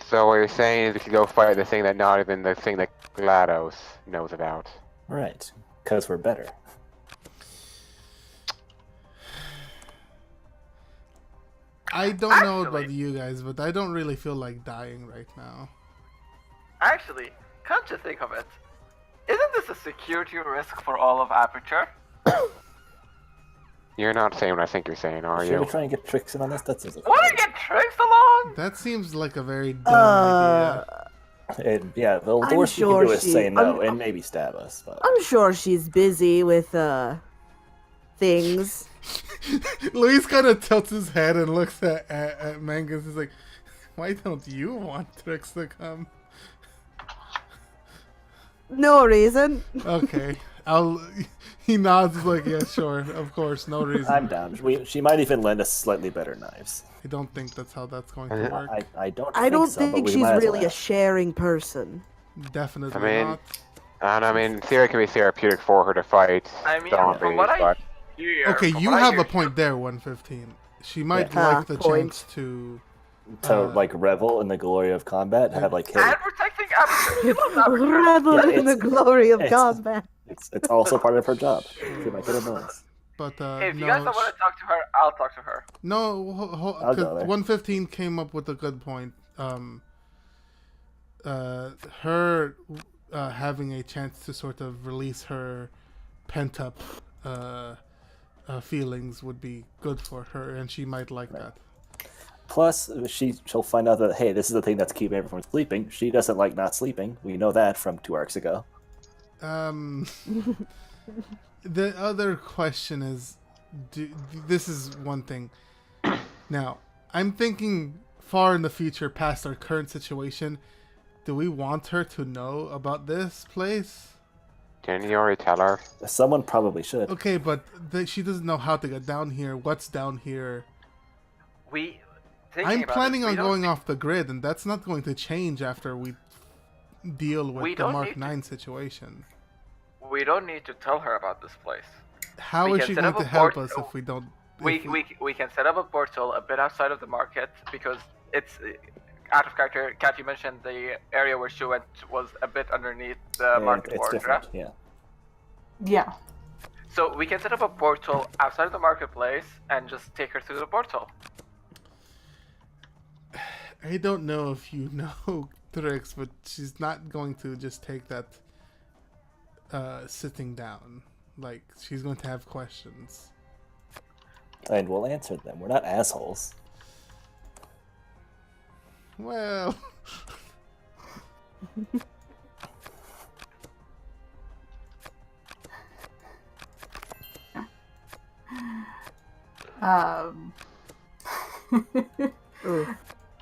So what you're saying is we should go fight the thing that not even the thing that GLaDOS knows about. Right, because we're better. I don't know about you guys, but I don't really feel like dying right now. Actually, come to think of it, isn't this a security risk for all of Aperture? You're not saying what I think you're saying, are Should we you? try and get Trix in on this? That seems like Want to get Trix along? That seems like a very dumb idea. yeah, the I'm worst you sure can do is she- say no I'm- and maybe stab us. But I'm sure she's busy with things. Luis kind of tilts his head and looks at Mangus. He's like, "Why don't you want Trix to come?" No reason. Okay, He nods. He's like, "Yeah, sure, of course, no reason." I'm down. She might even lend us slightly better knives. I don't think that's how that's going to work. I don't. I don't so, but think we she's might as really well. a sharing person. Definitely I mean, not. And I mean, theory can be therapeutic for her to fight I mean, zombies, from what I but hear... Okay, from you what I have hear, a point there, 115. She might Yeah. like the Point. chance to. to like revel in the glory of combat and have like hey, And protecting Aperture. She loves Aperture. Revel Yeah, in the it's- glory of it's- combat. it's also part of her job. She might get a bonus. But Hey, if you no, guys don't want to talk to her, I'll talk to her. no, I'll go 'cause there. 115 came up with a good point. Her having a chance to sort of release her pent up feelings would be good for her, and she might like that. Plus, she'll find out that hey, this is the thing that's keeping everyone from sleeping. She doesn't like not sleeping. We know that from 2 arcs ago. The other question is, this is one thing. Now, I'm thinking far in the future, past our current situation. Do we want her to know about this place? didn't you already tell her? Someone probably should. Okay, but she doesn't know how to get down here. What's down here? I'm planning on going off the grid, and that's not going to change after we deal with We the don't Mark need to- 9 situation. We don't need to tell her about this place. How We is can she set going up to a help portal. us if we don't? We can set up a portal a bit outside of the market because it's out of character. Kat, you mentioned the area where she went was a bit underneath the And market it's border. different. Yeah. Yeah. So we can set up a portal outside of the marketplace and just take her through the portal. I don't know if you know Trix, but she's not going to just take that sitting down. Like, she's going to have questions. And we'll answer them. We're not assholes. Well,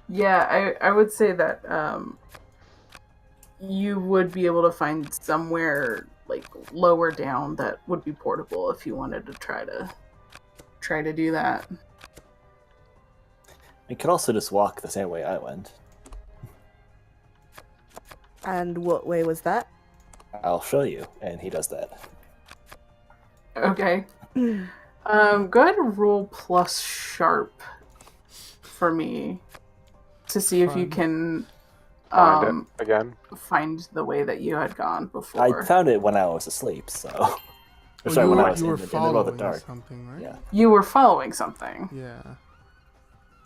Yeah, I would say that you would be able to find somewhere like lower down that would be portable if you wanted to try to do that. We could also just walk the same way I went. And what way was that? I'll show you, and he does that. Okay. Go ahead and roll plus sharp for me to see if you can Find it again. find the way that you had gone I before. found it when I was asleep, so Well, Sorry, you when I were, was you in were the middle of the following dark. something, right? Yeah. You were following something. Yeah.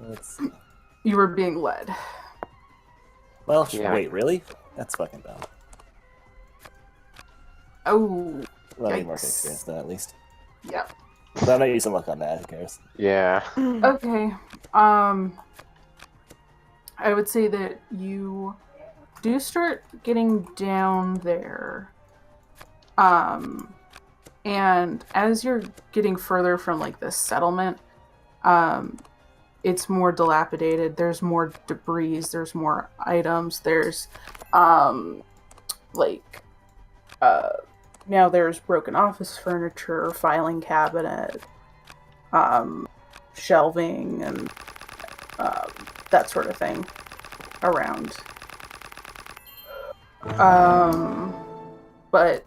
Let's... You were being led. Well, Yeah. wait, really? That's fucking dumb. Oh, Well, I need more Yikes. experience than at least. yep. But I'm not using luck on that. Who cares? Yeah. Okay. I would say that you do start getting down there. And as you're getting further from like this settlement, it's more dilapidated. There's more debris. There's more items. There's now there's broken office furniture, filing cabinet, shelving, and that sort of thing around. But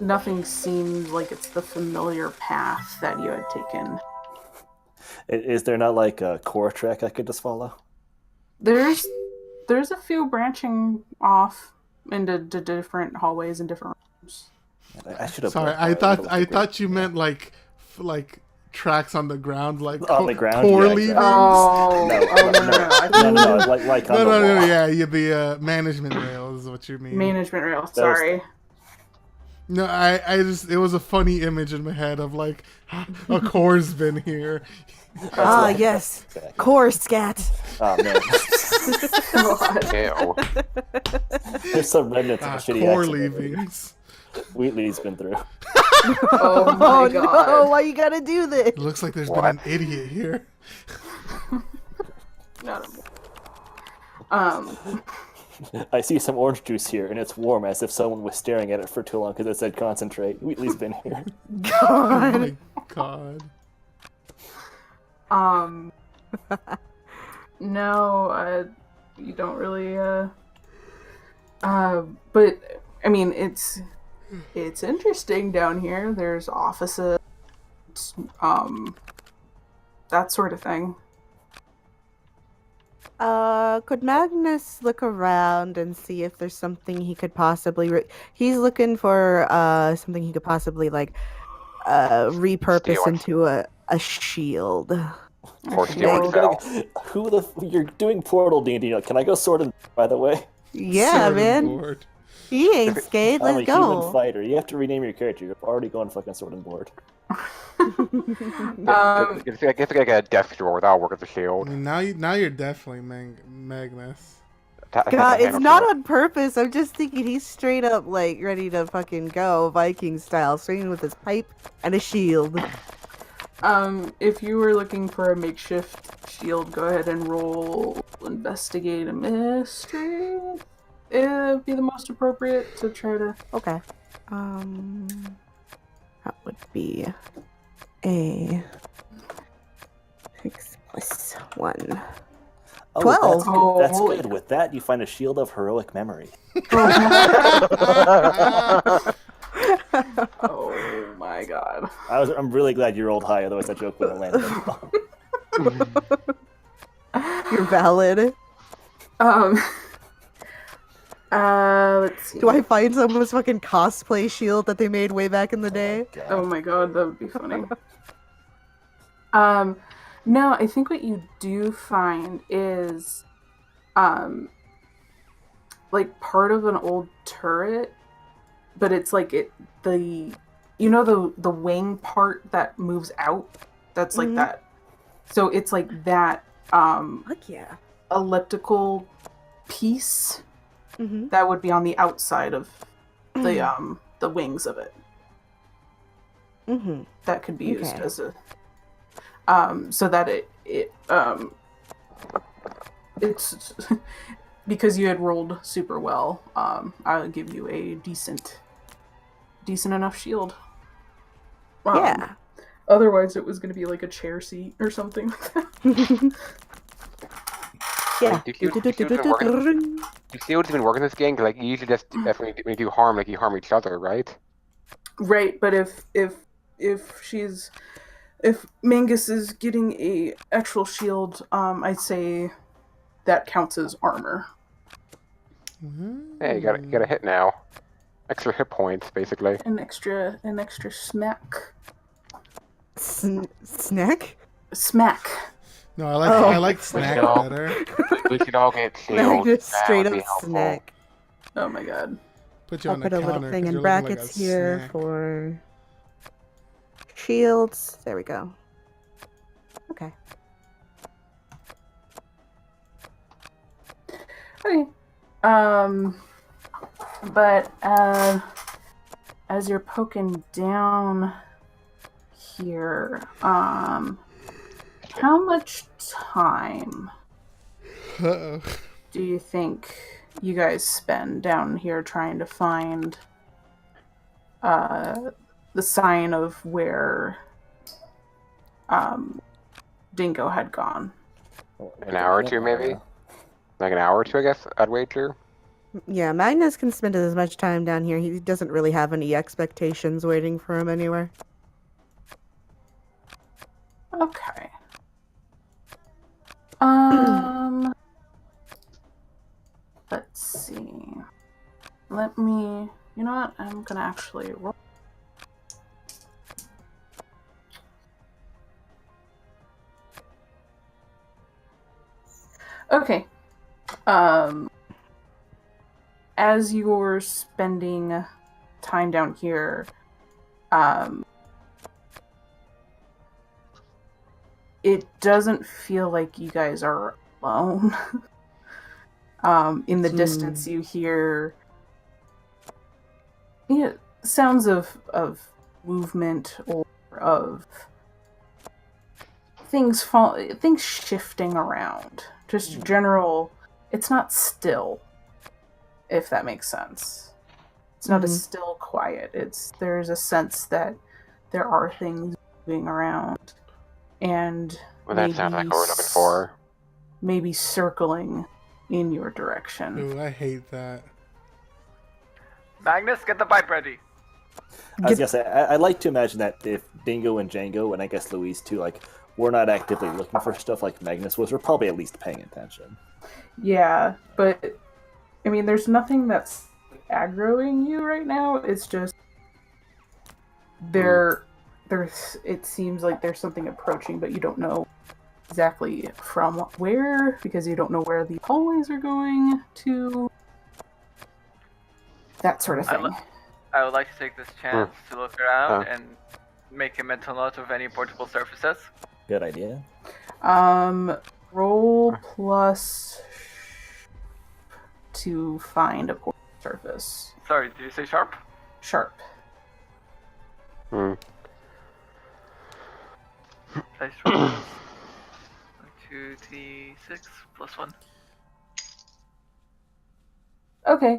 nothing seems like it's the familiar path that you had taken. Is there not like a core track I could just follow? There's a few branching off into different hallways and different rooms. I should have. Sorry, I thought you meant like tracks on the ground, like On the ground? core Yeah, leavings. exactly. No, No, like on the wall. Yeah, the management rail is what you mean. Management rail. Sorry. No, I just it was a funny image in my head of like a core's been here. Ah, right. yes. Exactly. Core scat. Oh man, Ew. there's some remnants of a shitty Core accident leavings. Wheatley's been through. Oh my Oh god. no, why you gotta do this? It looks like there's What? been an idiot here. Not I see some orange juice here, and it's warm, as if someone was staring at it for too long because it said concentrate. Wheatley's been here. Oh God. my god. No, you don't really, but, I mean, it's interesting down here. There's offices, that sort of thing. Could Magnus look around and see if there's something he could possibly he's looking for something he could possibly like repurpose Steal it. into a shield. Or Okay. steal We're gonna- itself. You're doing Portal D&D. Can I go sword and by the way? Yeah, Sword and man. board. He ain't scared. I'm a Let's human go. fighter. You have to rename your character. You're already going fucking sword and board. It's like a death drawer without work as a I shield. mean, now you're definitely Magnus. God, it's not on purpose. I'm just thinking he's straight up like ready to fucking go Viking style, swinging with his pipe and a shield. If you were looking for a makeshift shield, go ahead and roll investigate a mystery. It'd be the most appropriate to try to. Okay. That would be a 6 plus 1. Oh, 12. That's good. Oh, That's holy good. With that, you find a shield of heroic memory. Oh my god. I'm really glad you rolled high, otherwise that joke wouldn't have landed. You're valid. Let's see. Do I find someone's fucking cosplay shield that they made way back in the day? Oh my god, that would be funny. No, I think what you do find is, like part of an old turret, but it's like the wing part that moves out. That's like Mhm. that. So it's like that Fuck yeah. elliptical piece Mm-hmm. that would be on the outside of the wings of it. Mm-hmm. That could be used Okay. as a so that it's because you had rolled super well. I'll give you a decent enough shield. Yeah. Otherwise, it was going to be like a chair seat or something like that. Yeah. Do shields even work in this game? 'Cause, like, you usually just when you do harm, like you harm each other, right? Right, but if Mangus is getting a actual shield, I'd say that counts as armor. Hey, you got a hit now. Extra hit points, basically. An extra smack. Snack? Smack. No, I Oh. like snack No. better. We should all get Like shields. just That straight would up be helpful. snack. Oh my god. Put you I'll on put the a little counter thing 'cause in you're looking like brackets a here snack. for shields. There we go. Okay. Okay. But as you're poking down here, how much time Uh-oh. do you think you guys spend down here trying to find the sign of where Dingo had gone? An hour or two, maybe? Like an hour or two, I guess, I'd wager. Yeah, Magnus can spend as much time down here. He doesn't really have any expectations waiting for him anywhere. Okay. Let's see. Let me. You know what? I'm gonna actually roll. Okay. As you're spending time down here, it doesn't feel like you guys are alone. In the distance, you hear sounds of movement or of things shifting around. Just general. It's not still, if that makes sense. It's not a still quiet. There's a sense that there are things moving around, and Well, that sounds like what we're looking for. maybe circling in your direction. Ooh, I hate that. Magnus, get the pipe ready. I was gonna say, I like to imagine that if Dingo and Django, and I guess Louise too, like, we're not actively looking for stuff like Magnus was, we're probably at least paying attention. Yeah, but I mean, there's nothing that's aggroing you right now. It's just there's. It seems like there's something approaching, but you don't know exactly from where, because you don't know where the hallways are going to. That sort of thing. I would like to take this chance to look around and make a mental note of any portable surfaces. Good idea. Roll plus to find a portable surface. Sorry, did you say sharp? Sharp. Dice roll. 2d6 plus 1. Okay.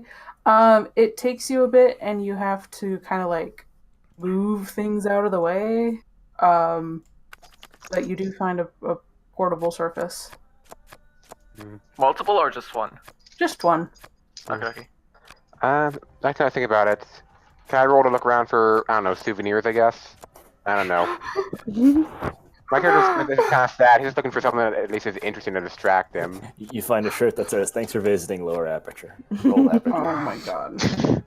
It takes you a bit, and you have to kind of like move things out of the way. But you do find a portable surface. Multiple or just one? Just one. Okay. Next time I think about it, can I roll to look around for, I don't know, souvenirs, I guess? I don't know. My character's kind of sad. He's just looking for something that at least is interesting to distract him. You find a shirt that says, "Thanks for visiting Lower Aperture." Roll Aperture. Oh my god. Can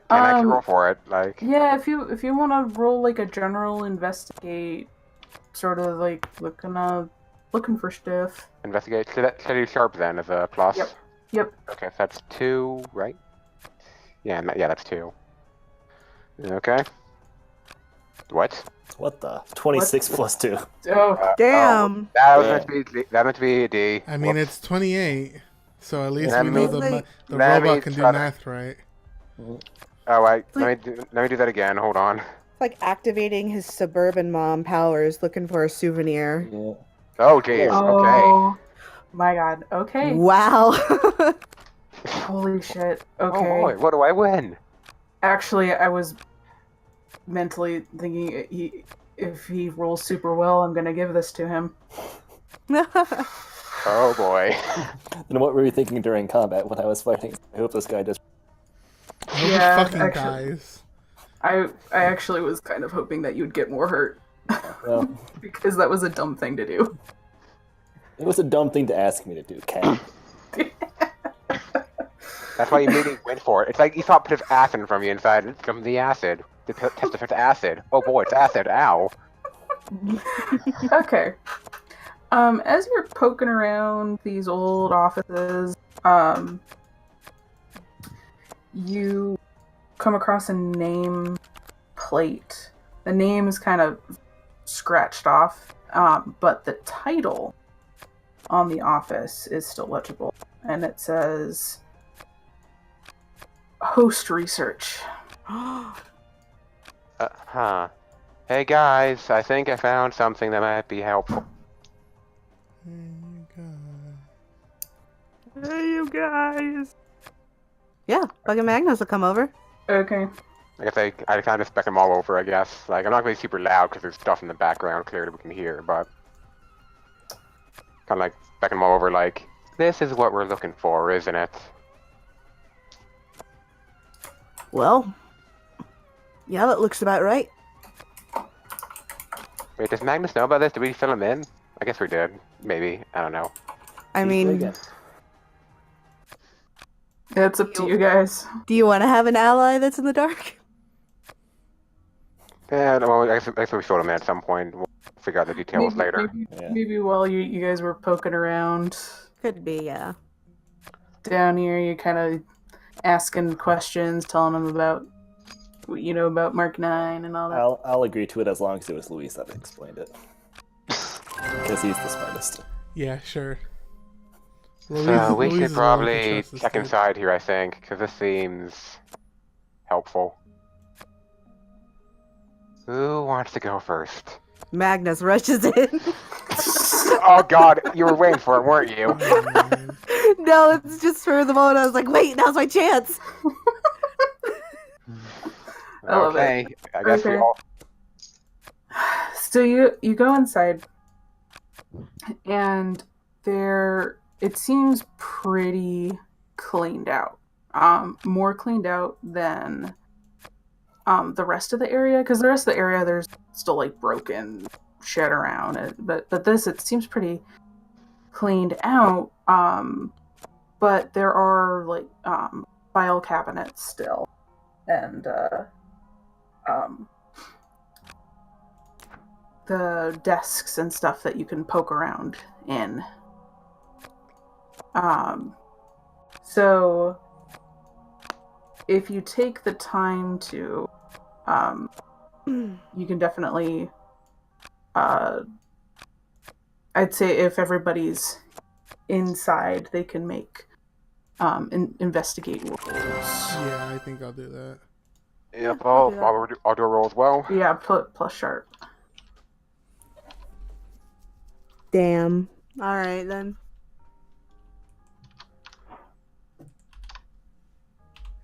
I actually roll for it? Like, Yeah, if you want to roll like a general investigate, sort of like looking for stuff. investigate. Should I do sharp then as a plus? Yep. Okay, so that's 2, right? Yeah, that's 2. Okay. What? What the? 26 plus 2. Oh, Damn. That was meant to be a D. I mean, Whoops. it's 28, so at least That we know means, the that robot means can do try to- math right. Oh, wait. Let me do that again. Hold on. Like activating his suburban mom powers, looking for a souvenir. Yeah. Oh, geez. Okay. oh my god. Okay. Wow. Holy shit. Oh Okay. boy, what do I win? Actually, I was mentally thinking if he rolls super well, I'm gonna give this to him. Oh boy. And what were you thinking during combat when I was fighting? I hope this guy does. I hope Yeah, he fucking actually- dies. I actually was kind of hoping that you'd get more hurt Well, because that was a dumb thing to do. it was a dumb thing to ask me to do, Cat. That's why you immediately went for it. It's like you saw a bit of acid from the inside. It's from the acid. The test if it's acid. Oh boy, it's acid. Ow. Okay. As you're poking around these old offices, you come across a name plate. The name is kind of scratched off, but the title on the office is still legible, and it says Host Research. Hey guys, I think I found something that might be helpful. Hey, you guys. Yeah, fucking Magnus will come over. Okay. I guess I kind of spec them all over, I guess. Like, I'm not going to be super loud because there's stuff in the background clear that we can hear, but... kind of like spec them all over like, this is what we're looking for, isn't it? Well, yeah, that looks about right. Wait, does Magnus know about this? Did we fill him in? I guess we did. Maybe. I don't know. I mean, Yeah, it's up to you guys. do you want to have an ally that's in the dark? Yeah, well, I guess we filled him in at some point. We'll figure out the details later. Maybe while you guys were poking around Could be, yeah. down here, you kind of asking questions, telling them about what you know about Mark 9 and all that. I'll agree to it as long as it was Luis that explained it. Because he's the smartest. Yeah, sure. So we Louise should is the one probably who trusts check us, inside here, I think, because this seems helpful. Who wants to go first? Magnus rushes in. Oh god, you were waiting for it, weren't you? No, it's just for the moment I was like, wait, now's my chance. I love Okay, I guess we Okay. all... So you go inside, and it seems pretty cleaned out. More cleaned out than the rest of the area, because the rest of the area there's still like broken shit around it. But this, it seems pretty cleaned out. But there are like file cabinets still, and the desks and stuff that you can poke around in. So if you take the time to, you can definitely, I'd say if everybody's inside, they can make investigate rolls. Yeah, I think I'll do that. Yep, I'll do that. I'll do a roll as well. Yeah, plus sharp. Damn. Alright, then.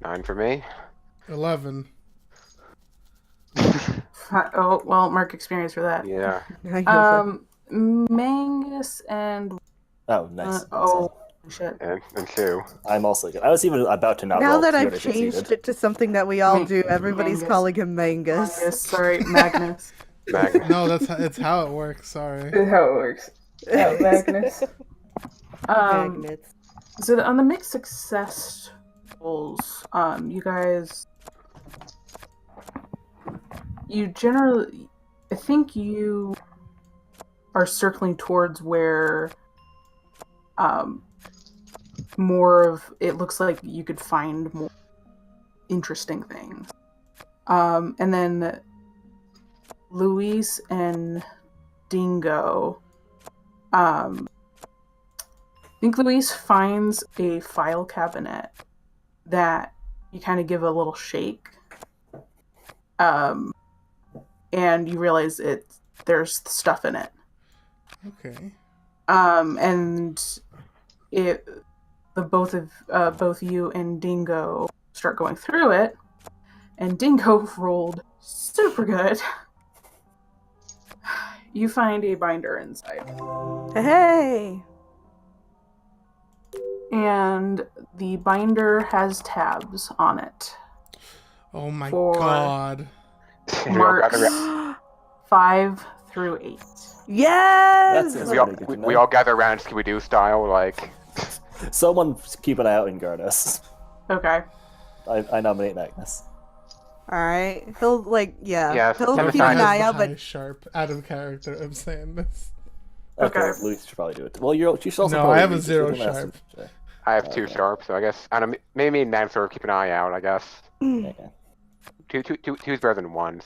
9 for me. 11. Oh, well, mark experience for that. Yeah. Mangus and Oh, nice. oh shit. And 2. I'm also good. I was even about to not Now roll that to I've I changed succeeded. it to something that we all do, everybody's Mangus. calling him Mangus. Mangus, sorry, Magnus. Magnus. No, it's how it works. Sorry. That's how it works. Oh, Magnus. Magnets. So on the mixed success rolls, you guys, you generally, I think you are circling towards where more of it looks like you could find more interesting things. And then Luis and Dingo, I think Luis finds a file cabinet that you kind of give a little shake, and you realize there's stuff in it. Okay. And both you and Dingo start going through it, and Dingo rolled super good. You find a binder inside. Hey! And the binder has tabs on it. Oh my For- god. Marks 5 through 8. Yes! That's We all, really good to we know. all gather around Scooby-Doo style, like... Someone keep an eye out and guard us. Okay. I nominate Magnus. All right, he'll Yeah, he'll Tim keep an Stein is eye the out, but highest sharp out of character of saying this. Okay, Okay. Luis should probably do it. Well, you should also No, probably I have a read the 0 master sharp. check. I have 2 sharp, so I guess I don't know, maybe Nan sort of keep an eye out. I guess Okay. two's better than 1.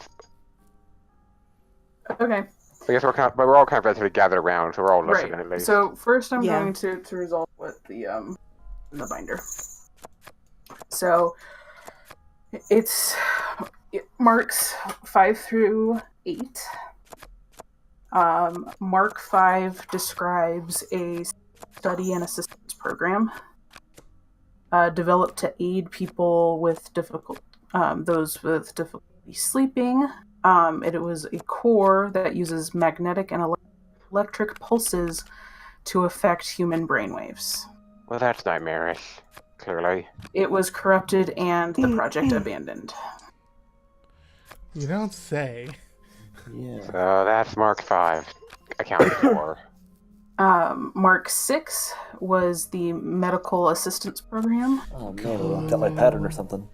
Okay. I guess we're all kind of relatively gathered around, so we're all listening Right. at least. So first, I'm Yeah. going to resolve with the binder. So it marks 5 through 8. Mark 5 describes a study and assistance program developed to aid people with those with difficulty sleeping. It was a core that uses magnetic and electric pulses to affect human brainwaves. Well, that's nightmarish. Clearly. It was corrupted and the project abandoned. You don't say. Yeah. So that's Mark 5 accounted for. Mark 6 was the medical assistance program. Oh no, got my pattern or something.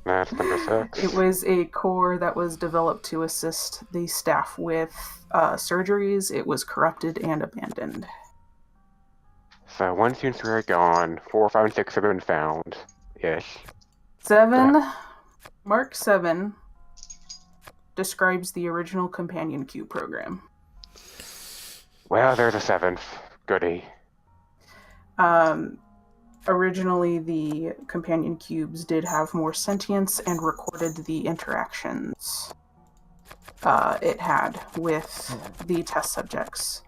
That's number 6. It was a core that was developed to assist the staff with surgeries. It was corrupted and abandoned. So 1, 2, and 3 are gone. 4, 5, and 6 have been found. Ish. 7, Mark 7 describes the original Companion Cube program. Well, there's a 7th. Goody. Originally, the Companion Cubes did have more sentience and recorded the interactions it had with the test subjects.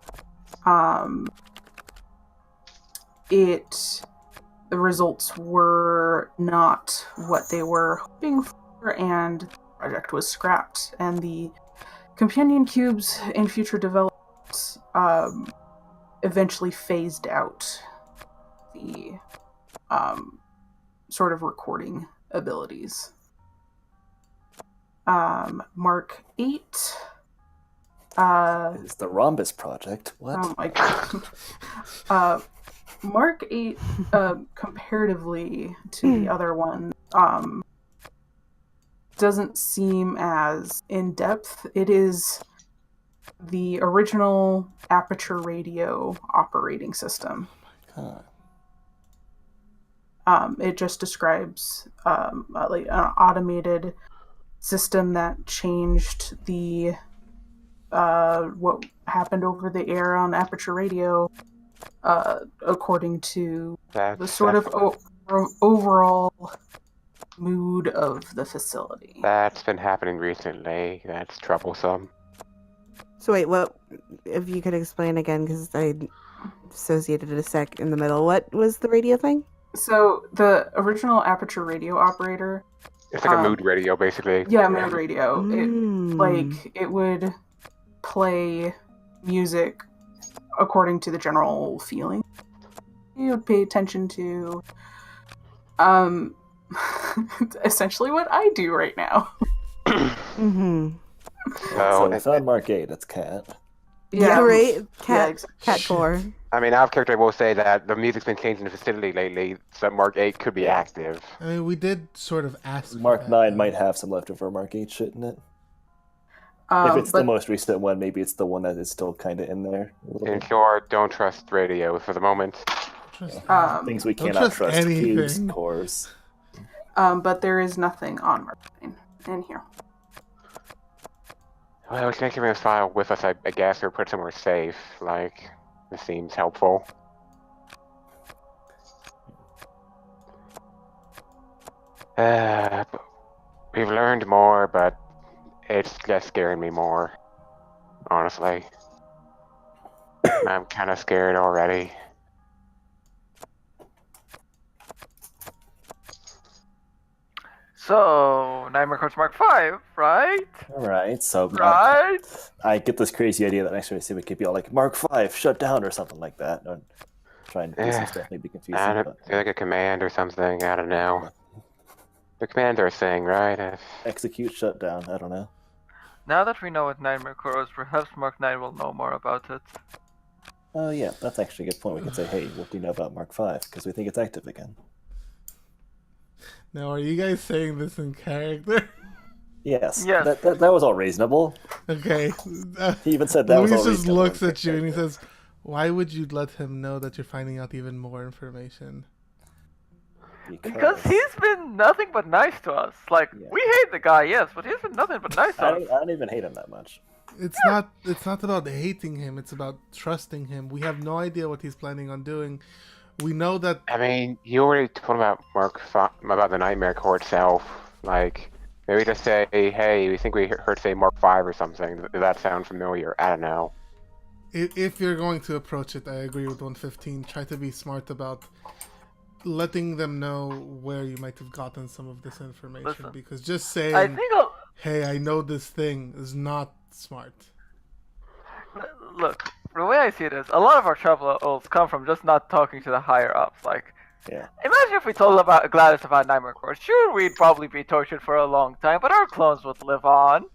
The results were not what they were hoping for, and the project was scrapped. And the Companion Cubes in future developments eventually phased out the sort of recording abilities. Mark 8. It's the Rhombus Project. What? Oh my god. Mark 8, comparatively to the other one, doesn't seem as in-depth. It is the original Aperture Radio operating system. Huh. It just describes like an automated system that changed the what happened over the air on Aperture Radio according to the sort of overall mood of the facility. That's been happening recently. That's troublesome. So wait, what? If you could explain again, because I dissociated a sec in the middle. What was the radio thing? So the original Aperture Radio operator, It's like a mood radio, basically. yeah, mood radio. Mm. It would play music according to the general feeling. You would pay attention to essentially what I do right now. Mm-hmm. So it's on Mark 8, it's Cat. Yeah, right. Cat, exactly. cat core. I mean, out of character, I will say that the music's been changed in the facility lately, so Mark 8 could be active. I mean, we did sort of ask. for Mark that, 9 though. might have some leftover Mark 8 shit in it. If it's the But most recent one, maybe it's the one that is still kind of in there. A little In bit. short, don't trust radio for the moment. Trust- Things we Don't cannot trust trust. Cubes, anything. cores. but there is nothing on Mark 9 in here. Well, we can make this file with us, I guess, or put somewhere safe. Like, this seems helpful. We've learned more, but it's just scaring me more. Honestly. I'm kind of scared already. So, Nightmare Coach Mark 5, right? Alright, so Right? I get this crazy idea that next time I see we could be all like, Mark 5, shut down, or something like that. And try and do some Yeah. stuff, maybe confusing. I But don't, like a command or something, I don't know. The commander is saying, right? execute, shut down, I don't know. Now that we know what Nightmare Core is, perhaps Mark 9 will know more about it. Oh yeah, that's actually a good point. We can say, hey, what do you know about Mark V? Because we think it's active again. Now, are you guys saying this in character? Yes, Yes. that was all reasonable. Okay. He even said that was Luis all just reasonable. looks at you and he says, "Why would you let him know that you're finding out even more information?" Because he's been nothing but nice to us. Like, Yeah. we hate the guy, yes, but he's been nothing but nice to I us. don't even hate him that much. It's not about hating him. It's about trusting him. We have no idea what he's planning on doing. We know that I mean, you already told about about the Nightmare Core itself. Like, maybe just say, hey, we think we heard say Mark V or something. Does that sound familiar? I don't know. if you're going to approach it, I agree with 115. Try to be smart about letting them know where you might have gotten some of this information. Listen, Because just saying, I think I'll... hey, I know this thing is not smart. Look, the way I see it is, a lot of our troubles come from just not talking to the higher ups. Like, Yeah. imagine if we told about Gladys about Nightmare Core. Sure, we'd probably be tortured for a long time, but our clones would live on.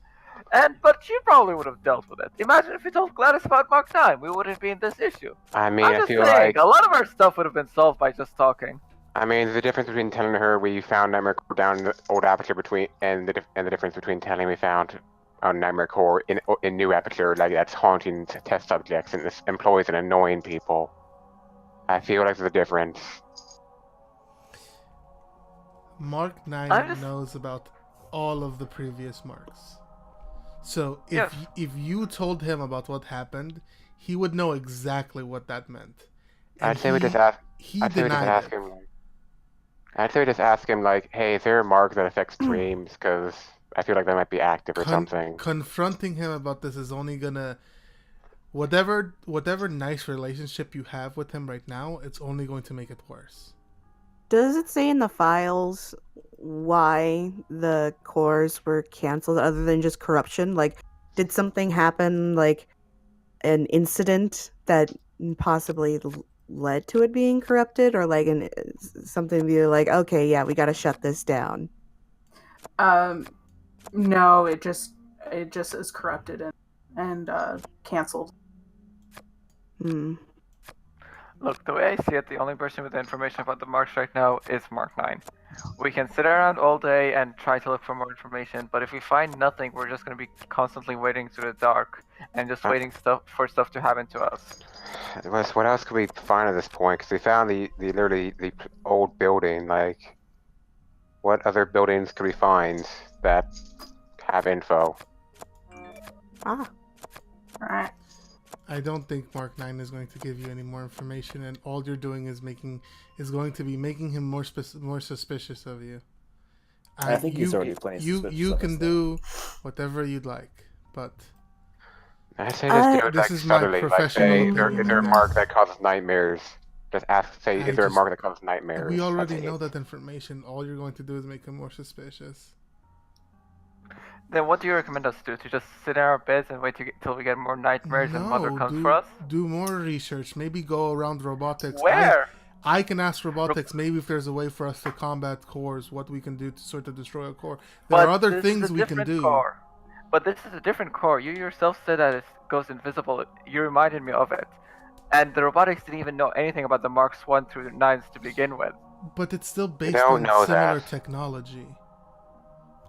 But she probably would have dealt with it. Imagine if we told Gladys about Mark 9, we wouldn't be in this issue. I mean, I'm I just feel saying, like a lot of our stuff would have been solved by just talking. I mean, the difference between telling her we found Nightmare Core down in the old Aperture and the difference between telling we found on Nightmare Core in new Aperture, like that's haunting test subjects and this employees and annoying people. I feel like there's a difference. Mark 9 I'm just- knows about all of the previous marks. So Yes. if you told him about what happened, he would know exactly what that meant. And I'd say we just ask. He I'd say we just denied ask it. him. I'd say we just ask him like, hey, is there a mark that affects dreams? Because I feel like that might be active or something. Confronting him about this is only gonna whatever nice relationship you have with him right now, it's only going to make it worse. Does it say in the files why the cores were canceled other than just corruption? Like, did something happen, like an incident that possibly led to it being corrupted, or like something to be like, okay, yeah, we got to shut this down? No, it just is corrupted and canceled. Hmm. Look, the way I see it, the only person with the information about the marks right now is Mark 9. We can sit around all day and try to look for more information, but if we find nothing, we're just going to be constantly waiting through the dark and just waiting for stuff to happen to us. Wes, what else could we find at this point? Because we found the old building. Like, what other buildings could we find that have info? Ah. Alright. I don't think Mark 9 is going to give you any more information, and all you're doing is going to be making him more suspicious of you. I think he's already playing suspicious You of can us, do whatever you'd like, but I say just do it This like is my subtly. Like, professional say, opinion is there a on mark this. that causes nightmares? Just ask, say, I is there a just- mark that causes nightmares? we already That's know it. that information. All you're going to do is make him more suspicious. Then what do you recommend us do? To just sit in our beds and wait till we get more nightmares and Mother comes for us? Do more research. Maybe go around robotics. Where? I can ask robotics maybe if there's a way for us to combat cores, what we can do to sort of destroy a core. There are other this is things a we can different do. Core. But this is a different core. You yourself said that it goes invisible. You reminded me of it. And the robotics didn't even know anything about the Marks 1 through 9s to begin with. But it's still based don't on know similar that. technology.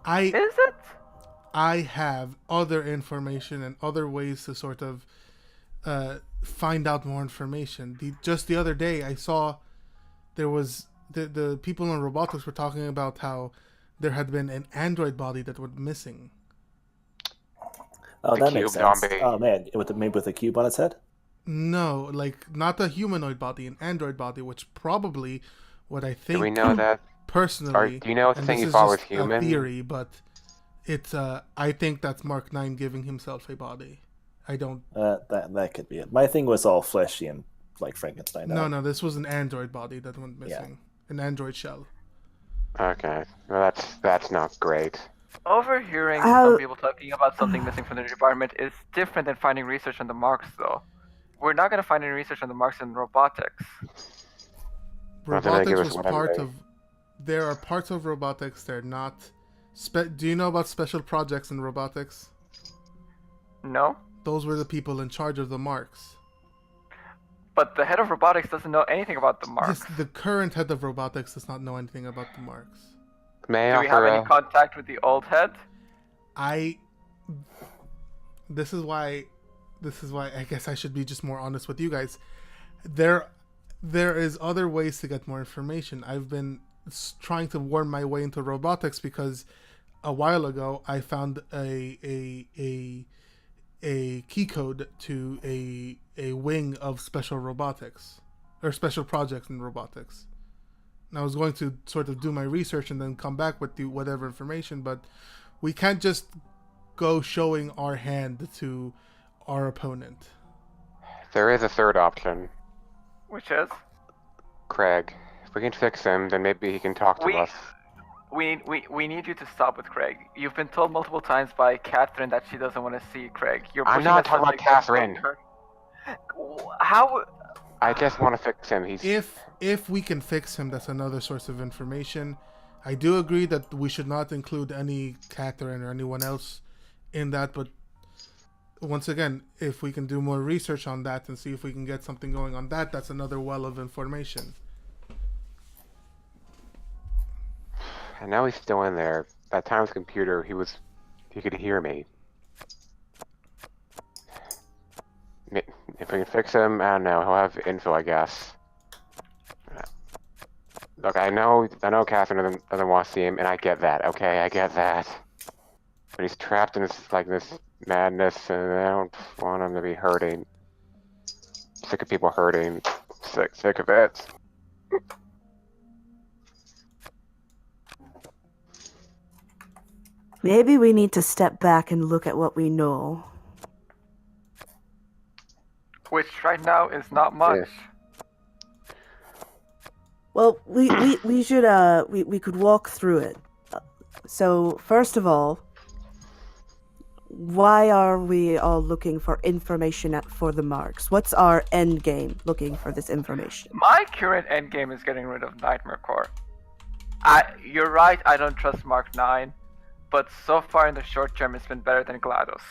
Is it? I have other information and other ways to sort of find out more information. Just the other day, I saw there was the people in robotics were talking about how there had been an android body that went missing. Oh, The that makes cube sense. zombie. Oh man, maybe with a cube on its head. No, like not a humanoid body, an android body, which probably what I think Do we know that? personally. Do you know if the and thing this you is thought was just human? a theory, but it's I think that's Mark 9 giving himself a body. I don't. That could be it. My thing was all fleshy and like Frankenstein. No, this was an android body that went missing. An android shell. Okay, well, that's not great. Overhearing How- some people talking about something missing from their department is different than finding research on the Marks, though. We're not going to find any research on the Marks in robotics. Well, then they give Robotics us was whatever part they- of. There are parts of robotics that are not. Do you know about special projects in robotics? No? Those were the people in charge of the marks. But the head of robotics doesn't know anything about the marks. Yes, the current head of robotics does not know anything about the marks. May Do I we have offer any contact with the old head? This is why I guess I should be just more honest with you guys. There is other ways to get more information. I've been trying to worm my way into robotics because a while ago I found a key code to a wing of special robotics or special projects in robotics. And I was going to sort of do my research and then come back with whatever information, but we can't just go showing our hand to our opponent. There is a third option. Which is? Craig. If we can fix him, then maybe he can talk to us. We need you to stop with Craig. You've been told multiple times by Catherine that she doesn't want to see Craig. I'm not talking about Catherine. How? I just want to fix him. If we can fix him, that's another source of information. I do agree that we should not include any Catherine or anyone else in that, but once again, if we can do more research on that and see if we can get something going on that, that's another well of information. And now he's still in there. That time with the computer, he could hear me. If we can fix him, I don't know, he'll have info, I guess. Look, I know Catherine doesn't want to see him, and I get that, okay? I get that. But he's trapped in this madness, and I don't want him to be hurting. Sick of people hurting. Sick of it. Maybe we need to step back and look at what we know. Which right now is not much. Yeah. Well, we should we could walk through it. So first of all, why are we all looking for information for the marks? What's our end game looking for this information? My current end game is getting rid of Nightmare Core. You're right, I don't trust Mark 9, but so far in the short term it's been better than GLaDOS.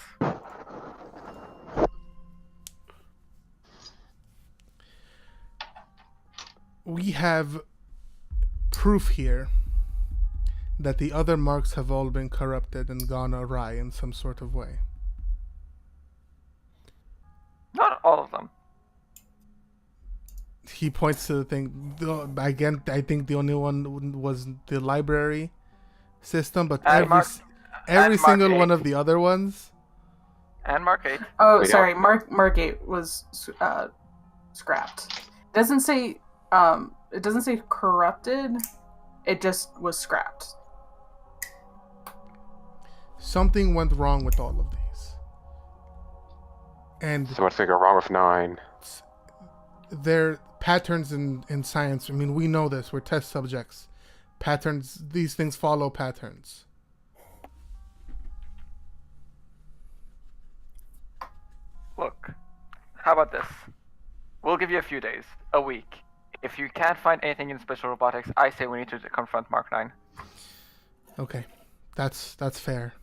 We have proof here that the other marks have all been corrupted and gone awry in some sort of way. Not all of them. He points to the thing. Again, I think the only one was the library system, but every single Mark one 8. of the other ones. And Mark 8. Oh, We sorry. Mark 8 was scrapped. It doesn't say corrupted. It just was scrapped. Something went wrong with all of these. And So what's going to go wrong with 9? their patterns in science. I mean, we know this. We're test subjects. Patterns, these things follow patterns. Look, how about this? We'll give you a few days, a week. If you can't find anything in special robotics, I say we need to confront Mark 9. Okay, that's fair.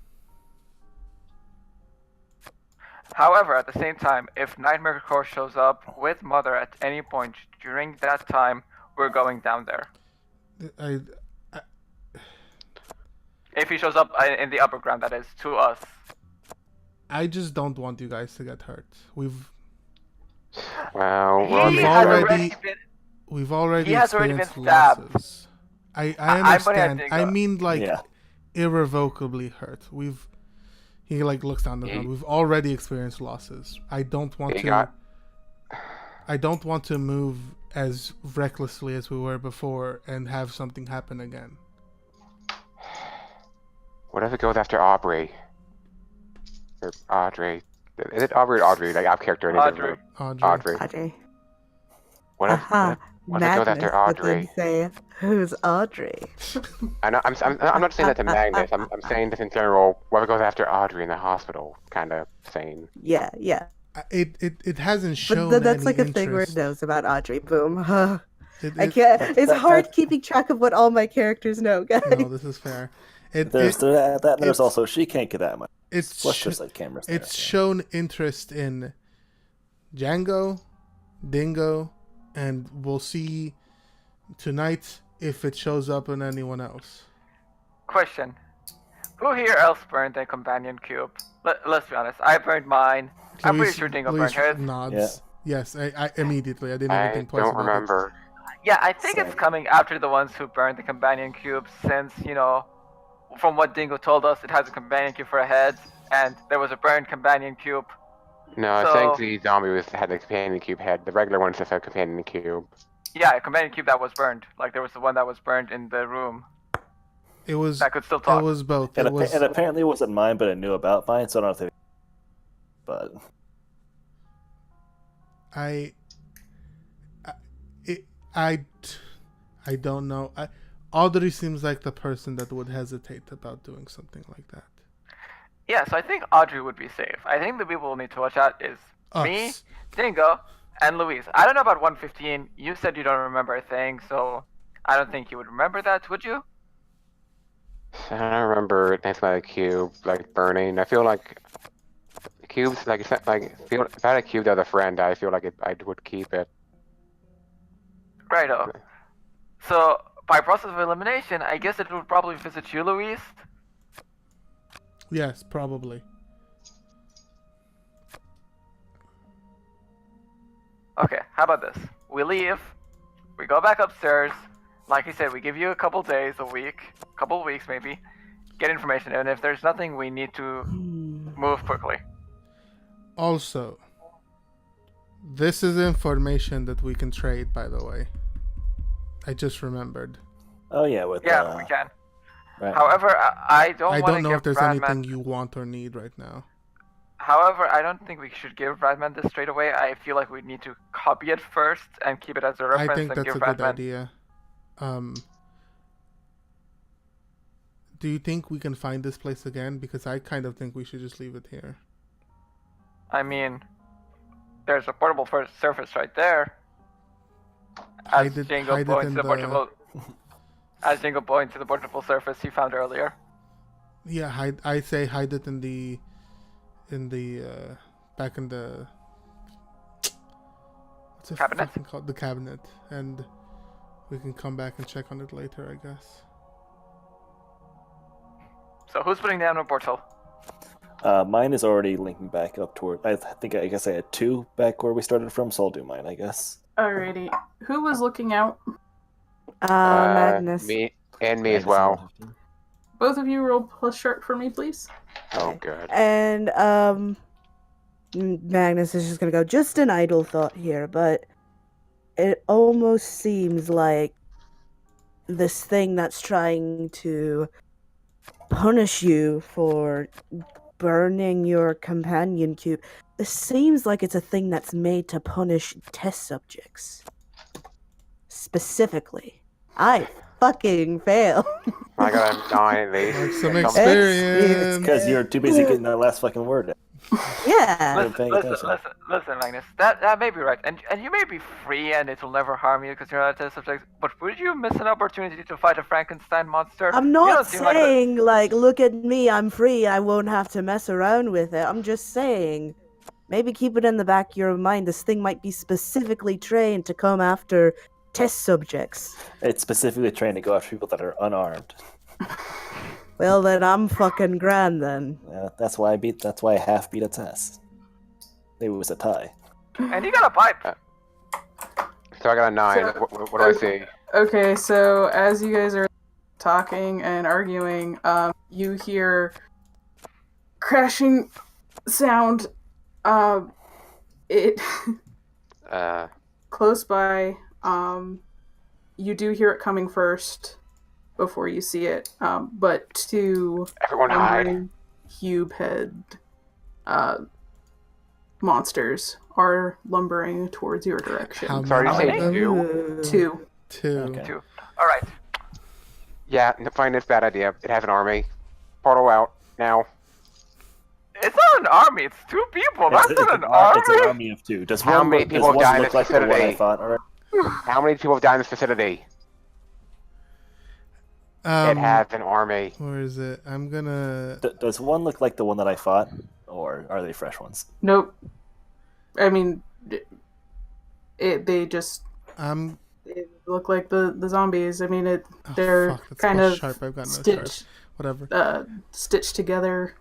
However, at the same time, if Nightmare Core shows up with Mother at any point during that time, we're going down there. If he shows up in the upper ground, that is, to us. I just don't want you guys to get hurt. We've Well, He We've has already- been... already He has already been experienced stabbed. losses. I I'm understand. think I mean, like, Yeah. irrevocably hurt. He like looks down the ground. We've already experienced losses. I don't want He to. got- I don't want to move as recklessly as we were before and have something happen again. What if it goes after Aubrey? Or Audrey? Is it Aubrey or Audrey? Like, out character name. Audrey. Audrey. Audrey. What if? Aha. What if it goes Magnus after would then Audrey? say, "Who's Audrey?" I'm not saying that to Magnus. I'm saying this in general. What if it goes after Audrey in the hospital? Kind of saying. Yeah. It hasn't shown. But that's any like a thing where it interest. knows about Audrey. Boom. It- I it- can't. It's that- hard that- keeping track of what all my characters know, guys. No, this is fair. There's that. There's it's- also she can't get that much. It's Plus, sh- there's like cameras. There, it's so. shown interest in Django, Dingo, and we'll see tonight if it shows up in anyone else. Question. Who here else burned a companion cube? Let's be honest. I burned mine. I'm pretty sure Dingo burned his. Nods. Yeah. Yes, I immediately. I didn't even I think twice don't about remember. Yeah, I think it's Same. coming after the ones who burned the companion cube, since, from what Dingo told us, it has a companion cube for a head, and there was a burned companion cube. No, I So- think the zombie had the companion cube head. The regular ones just had companion cube. Yeah, a companion cube that was burned. Like, there was the one that was burned in the room it. It was. that could still talk. It was both. And, It was. and apparently it wasn't mine, but it knew about mine, so I don't know if they... But I don't know. Audrey seems like the person that would hesitate about doing something like that. Yeah, so I think Audrey would be safe. I think the people who need to watch out is me, Us. Dingo, and Louise. I don't know about 115. You said you don't remember a thing, so I don't think you would remember that, would you? I don't remember anything about a cube, like burning. I feel like cubes, like if I had a cube that was a friend, I feel like I would keep it. Righto. So, by process of elimination, I guess it would probably visit you, Louise. Yes, probably. Okay, how about this? We leave, we go back upstairs. Like I said, we give you a couple days, a week, couple weeks maybe, get information, and if there's nothing, we need to move quickly. Also, this is information that we can trade, by the way. I just remembered. oh yeah, with Yeah, we can. right. However, I don't I want to don't know give if there's Bradman... anything you want or need right now. However, I don't think we should give Bradman this straight away. I feel like we need to copy it first and keep it as a reference I think and that's give a good Bradman... idea. Do you think we can find this place again? Because I kind of think we should just leave it here. I mean, there's a portable surface right there. Hide As it- Django hide it points in to the the- portable... As Django points to the portable surface he found earlier. Yeah, I say hide it in the back in the what's it Cabinet? fucking called? The cabinet, and we can come back and check on it later, I guess. So who's putting down a portal? Mine is already linking back up toward. I guess I had 2 back where we started from, so I'll do mine, I guess. Alrighty. Who was looking out? Magnus. Me as well. Both of you roll plus sharp for me, please. Oh, good. And Magnus is just gonna go, just an idle thought here, but it almost seems like this thing that's trying to punish you for burning your companion cube, it seems like it's a thing that's made to punish test subjects. Specifically. I fucking fail. I got a 9 at least. Like some Something- experience. Because you're too busy getting that last fucking word. Yeah. Listen, paying attention. Listen, Magnus. That may be right, and you may be free, and it will never harm you because you're not a test subject. But would you miss an opportunity to fight a Frankenstein monster? I'm You not don't seem like the- saying, like, look at me, I'm free, I won't have to mess around with it. I'm just saying, maybe keep it in the back of your mind. This thing might be specifically trained to come after test subjects. It's specifically trained to go after people that are unarmed. Well, then I'm fucking grand then. That's why I half beat its ass. It was a tie. And you got a pipe. So I got a 9. So- What do I see? Okay, so as you guys are talking and arguing, you hear crashing sound. It close by. You do hear it coming first before you see it. But 2 Everyone hide. lumbering cube head monsters are lumbering towards your direction. How Sorry, you many say of them? you? 2. 2. Okay. 2. All right. Yeah, fine, it's a bad idea. It has an army. Portal out now. It's not an army. It's 2 people. That's not an army. It's an army of 2. Does How one many look, people does one died in look this like the one I vicinity? fought? All right. How many people have died in this vicinity? It has an army. Where is it? I'm gonna. Does one look like the one that I fought, or are they fresh ones? Nope. I mean, they just I'm. it look like the zombies. I mean, Oh, they're fuck, that's kind so of sharp. I've got no sharp. Whatever. stitched together.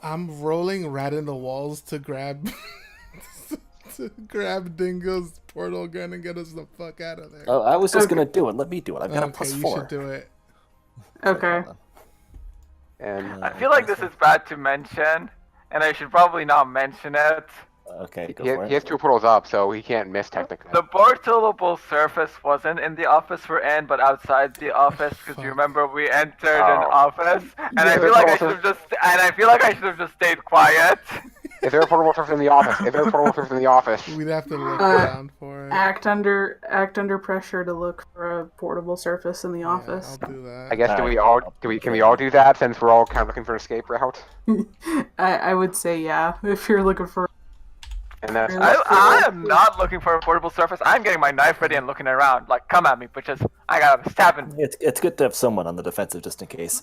I'm rolling rat in the walls to grab to grab Dingo's portal gun and get us the fuck out of there. Oh, I was just Okay. gonna do it. Let me do it. I've got a Okay, +4. you should do it. Okay. Hold on. And I feel like this is bad to mention, and I should probably not mention it. Okay, go he, for he it. has 2 portals up, so he can't miss technically. The portalable surface wasn't in the office we're in, but outside the office, because Fuck. you remember we entered an Oh. office, and I Yeah. feel like I should have just stayed quiet. Is there a portable surface in the office? Is there a portable surface in the office? We'd have to look Uh, around for it. Act under pressure to look for a portable surface in the office. Yeah, I'll do that. I guess Alright. can we all do that since we're all kind of looking for an escape route? I would say yeah, if you're looking for. And that's I am not looking for a portable surface. I'm getting my knife ready and looking around. Like, come at me, bitches. I got a stabbing. It's good to have someone on the defensive just in case.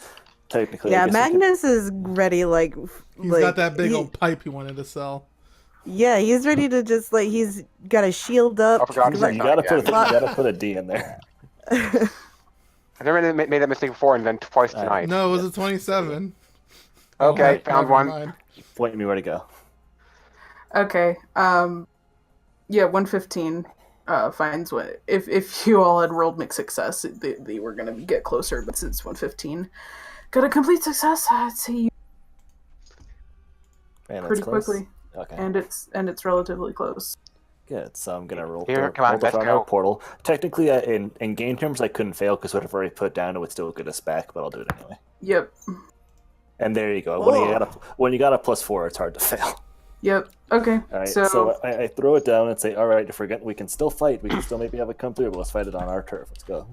Technically, I Yeah, guess we could- Magnus is ready. Like, He's got that big old pipe he wanted to sell. Yeah, he's ready to just like he's got a shield up. I forgot to You say gotta put yeah. you gotta put a D in there. I've never made that mistake before and then twice tonight. No, it was a 27. Okay, Alright, found never one. mind. Point me where to go. Okay. Yeah, 115 finds what if you all had rolled mixed success, they were gonna get closer, but since 115 got a complete success, I'd say you Man, that's pretty close. quickly, Okay, and it's relatively close. good. So I'm gonna roll. Here, roll come on, the let's front go. row portal. Technically, in game terms, I couldn't fail because whatever I put down, it would still get us back. But I'll do it anyway. Yep. And there you go. Whoa. When you got a +4, it's hard to fail. Yep. Okay. All right, So, so I throw it down and say, all right, we can still fight. We can still maybe have it come through, but let's fight it on our turf. Let's go.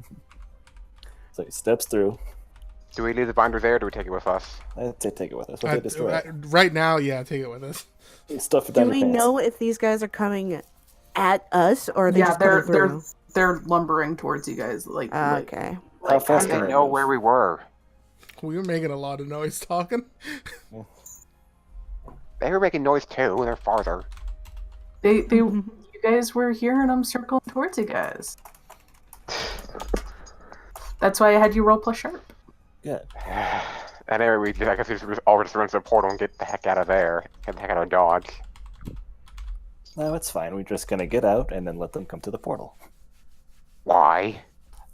So he steps through. Do we leave the binder there or do we take it with us? I'd say take it with us. We'll destroy it. Right now, yeah, take it with us. Stuff it Do down your we pants. know if these guys are coming at us or are they yeah, just coming they're through? they're lumbering towards you guys like Okay. How like, fast I can didn't they know move? where we were. We were making a lot of noise talking. They were making noise too. They're farther. they you guys were here and I'm circling towards you guys. That's why I had you roll plus sharp. Good. And anyway, I guess we just all just run to the portal and get the heck out of there. Get the heck out of Dodge. No, it's fine. We're just gonna get out and then let them come to the portal. Why?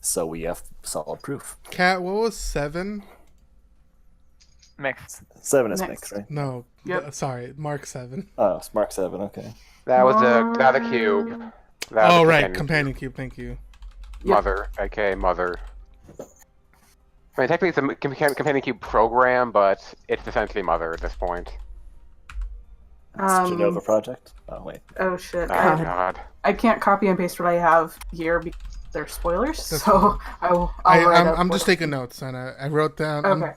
So we have solid proof. Cat, what was 7? Mixed. 7 is Next. mixed, right? No, Yep. Sorry, Mark 7. Oh, it's Mark 7. Okay. That was the cube. That was Oh, the right, companion cube, thank you. Mother, aka Mother. I mean, technically it's a companion cube program, but it's essentially Mother at this point. It's Genova Project. Oh wait. Oh shit. Oh I, god. I can't copy and paste what I have here because they're spoilers. That's So I'll write up I'm what- just taking notes, and I wrote down Okay.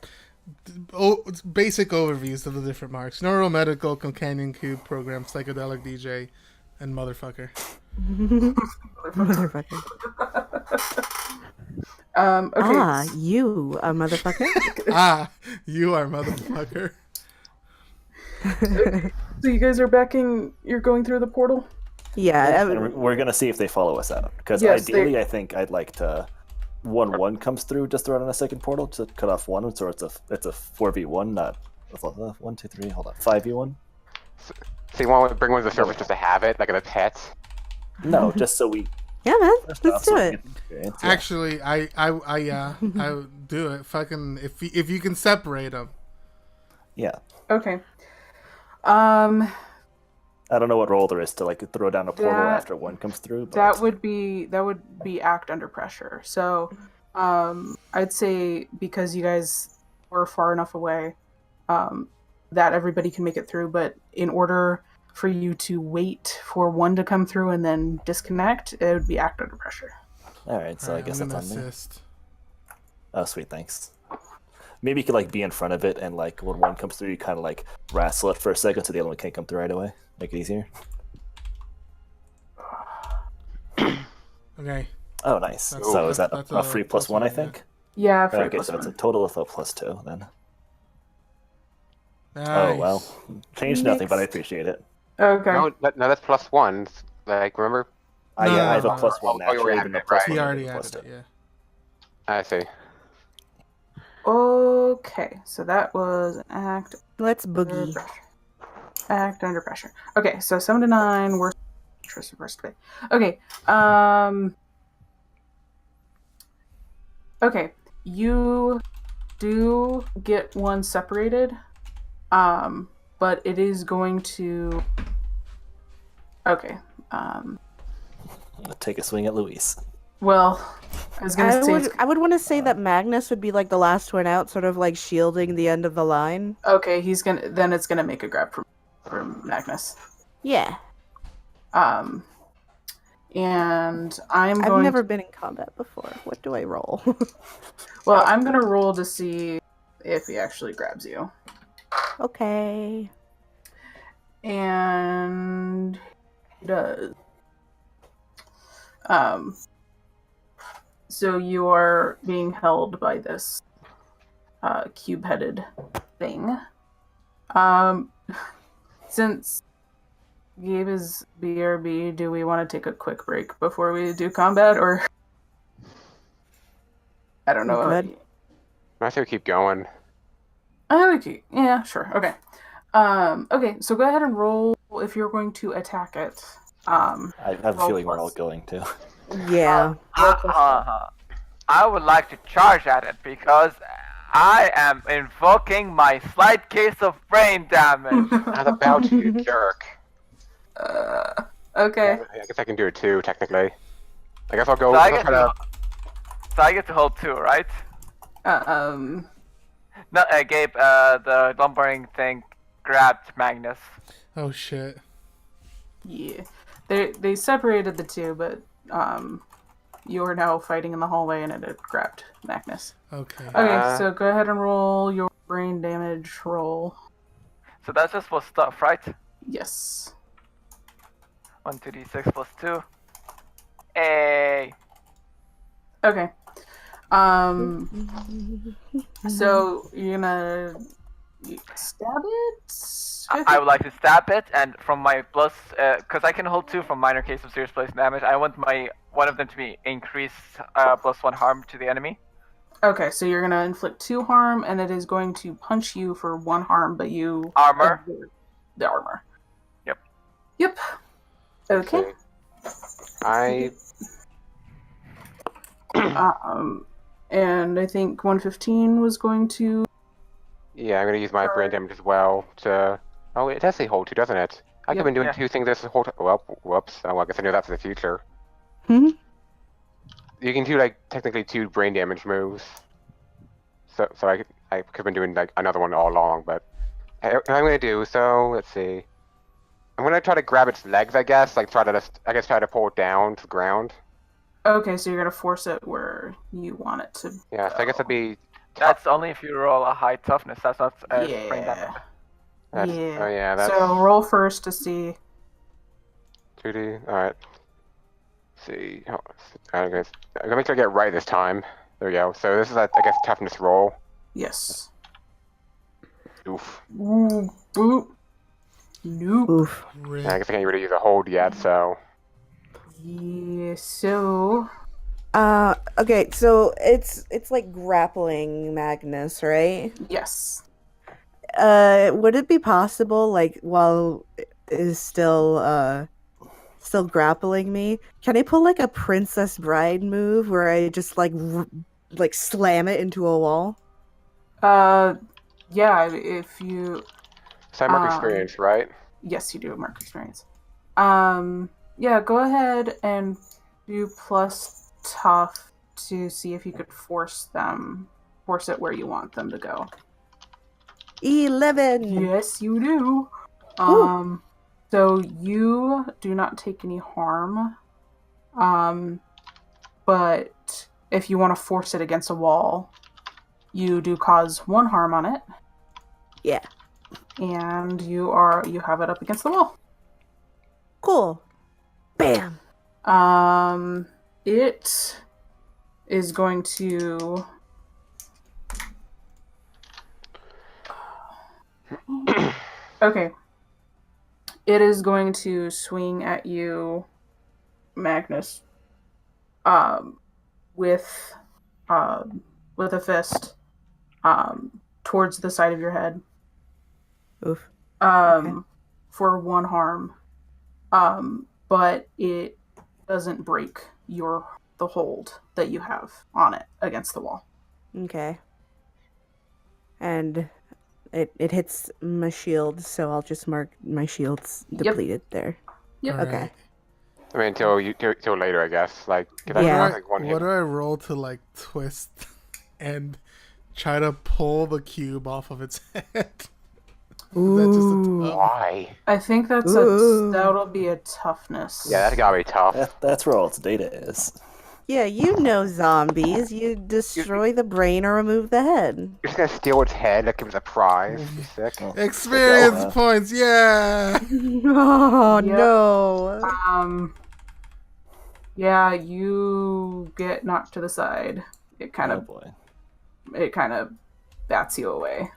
it's basic overviews of the different marks: neuromedical, companion cube, program, psychedelic DJ, and motherfucker. Motherfucker. Okay. Ah, you a motherfucker? Ah, you are motherfucker. So you guys are backing. You're going through the portal. Yeah. And we're gonna see if they follow us out. Because Yes, ideally, they- I think I'd like to. 1-1 comes through just to run on a second portal to cut off one, so it's a 4v1, not 1, 2, 3. Hold on, 5v1. So you want to bring one to the surface just to have it, like a pet? No, just so we. Yeah, man. first Let's off, so do we it. get experience, yeah. Actually, I would do it. Fucking if you can separate them. Yeah. Okay. I don't know what role there is to like throw down a portal That- after one comes through. But That would be act under pressure. So, I'd say because you guys were far enough away, that everybody can make it through. But in order for you to wait for one to come through and then disconnect, it would be act under pressure. all right, so I Alright, guess I'm that's gonna on me. assist. Oh, sweet, thanks. Maybe you could like be in front of it, and like when one comes through, you kind of like wrestle it for a second, so the other one can't come through right away. Make it easier. Okay. Oh, nice. That's- So is that that's a free plus one? I yeah. think. Yeah. For Okay, so it's a total of a +2 then. Nice. Oh well, changed nothing, but I appreciate it. Okay. No, that's +1. Like, remember? I have a No. +1 Oh, you naturally, already even though added it, right? +1 He already would be added +2. it, yeah. I see. Okay, so that was an act Let's under boogie. pressure. Act under pressure. Okay, so 7 to 9, worst way. Okay, okay, you do get one separated, but it is going to. Okay, Take a swing at Luis. well, I was gonna say. I would want to say that Magnus would be like the last one out, sort of like shielding the end of the line. Okay, he's gonna. Then it's gonna make a grab from Magnus. Yeah. And I'm I've going. never been in combat before. What do I roll? Well, I'm gonna roll to see if he actually grabs you. Okay. And he does. So you are being held by this cube-headed thing. Since Gabe is BRB, do we want to take a quick break before we do combat, or I don't know. Good. I say we keep going. Okay. Yeah, sure. Okay. Okay, so go ahead and roll if you're going to attack it. I have a Roll feeling we're plus. all going to. Yeah. I would like to charge at it because I am invoking my slight case of brain damage. How's about you, jerk? Okay. I guess I can do it too, technically. I guess I'll go. So I, I'll get try to. so I get to hold 2, right? No, Gabe, the lumbering thing grabbed Magnus. Oh shit. Yeah. They separated the two, but you are now fighting in the hallway and it had grabbed Magnus. Okay. Okay, so go ahead and roll your brain damage roll. So that's just for stuff, right? Yes. 1 2d6 plus 2. Hey. Okay. So you're gonna stab it? I would like to stab it, and from my plus, because I can hold 2 from minor case of serious place damage, I want one of them to be increased +1 harm to the enemy. Okay, so you're gonna inflict 2 harm, and it is going to punch you for 1 harm, but you Armor? the armor. Yep. Yep. Okay. I And I think 115 was going to. yeah, I'm gonna use my brain damage as well to. Oh, it does say hold 2, doesn't it? I could have been doing Yeah. 2 things this whole time. Well, whoops. Oh, I guess I knew that for the future. Hmm? You can do like technically 2 brain damage moves. So I could have been doing like another one all along, but I'm gonna do so. Let's see. I'm gonna try to grab its legs, I guess. Like try to pull it down to the ground. Okay, so you're gonna force it where you want it to. Yeah, so I guess that'd be. That's only if you roll a high toughness. That's not brain damage. Yeah. That's, Yeah. Oh yeah, that's So roll first to see. 2D. All right. Let's see. Oh, I'm gonna make sure I get it right this time. There we go. So this is I guess toughness roll. Yes. Oof. Ooh. Ooh. Nope. Oof. Rip. Yeah, I guess I can't really use a hold yet. So Yeah. So. Okay, so it's like grappling Magnus, right? Yes. Would it be possible, like, while it is still grappling me, can I pull like a Princess Bride move where I just like slam it into a wall? Yeah. If you. so I mark experience, right? Yes, you do have mark experience. Yeah. Go ahead and do plus tough to see if you could force it where you want them to go. 11. Yes, you do. So you do not take any harm. But if you want to force it against a wall, you do cause 1 harm on it. Yeah. And you have it up against the wall. Cool. Bam. It is going to. Okay. It is going to swing at you Magnus with a fist towards the side of your head. Oof. For 1 harm. But it doesn't break the hold that you have on it against the wall. Okay. And it hits my shield, so I'll just mark my shield's depleted there. Yep. All Okay. right. I mean, till later, I guess. Like, 'cause I Yeah. have, like, one What hit. do I roll to like twist and try to pull the cube off of its head? Is that just Ooh. a tough? Why? I think Ooh. that'll be a toughness. Yeah, that's gotta be tough. That's where all its data is. Yeah, you know zombies. You destroy the brain or remove the head. You're just gonna steal its head, like, give it a prize. You sick? Oh. Experience Yeah. points, yeah. Oh, Yep. no. Yeah, you get knocked to the side. It kind Oh of boy. bats you away.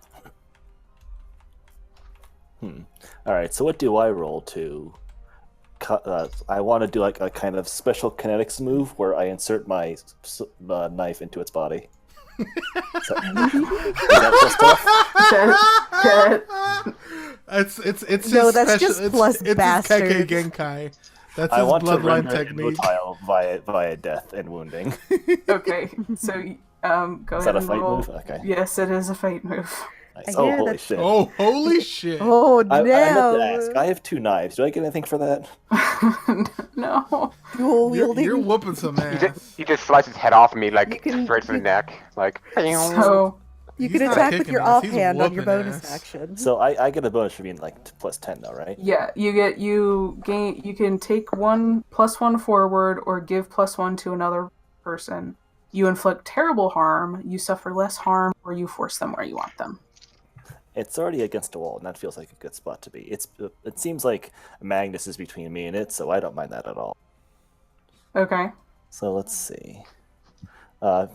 All right. So what do I roll to? I want to do like a kind of special kinetics move where I insert my knife into its body. Is that just tough? It's No, his that's special, just plus it's his Kekkei bastards. Genkai. That's I his want to bloodline render it technique. immotile via death and wounding. Okay, so go Is ahead that a and fight roll. move? Okay. Yes, it is a fight move. Nice. I Oh, hear holy that- shit. Oh, holy shit! Oh, I meant to no. ask. I have 2 knives. Do I get anything for that? No. Dual You're, wielding. you're whooping some ass. You just slice its head off me, like, You can- straight to the neck. Like, So You He's can not attack with kicking your ass, he's offhand on your whooping bonus ass. action. So I get a bonus for being like plus 10 though, right? yeah, you can take 1 plus 1 forward or give plus 1 to another person. You inflict terrible harm, you suffer less harm, or you force them where you want them. It's already against a wall, and that feels like a good spot to be. It seems like Magnus is between me and it, so I don't mind that at all. Okay. So let's see. I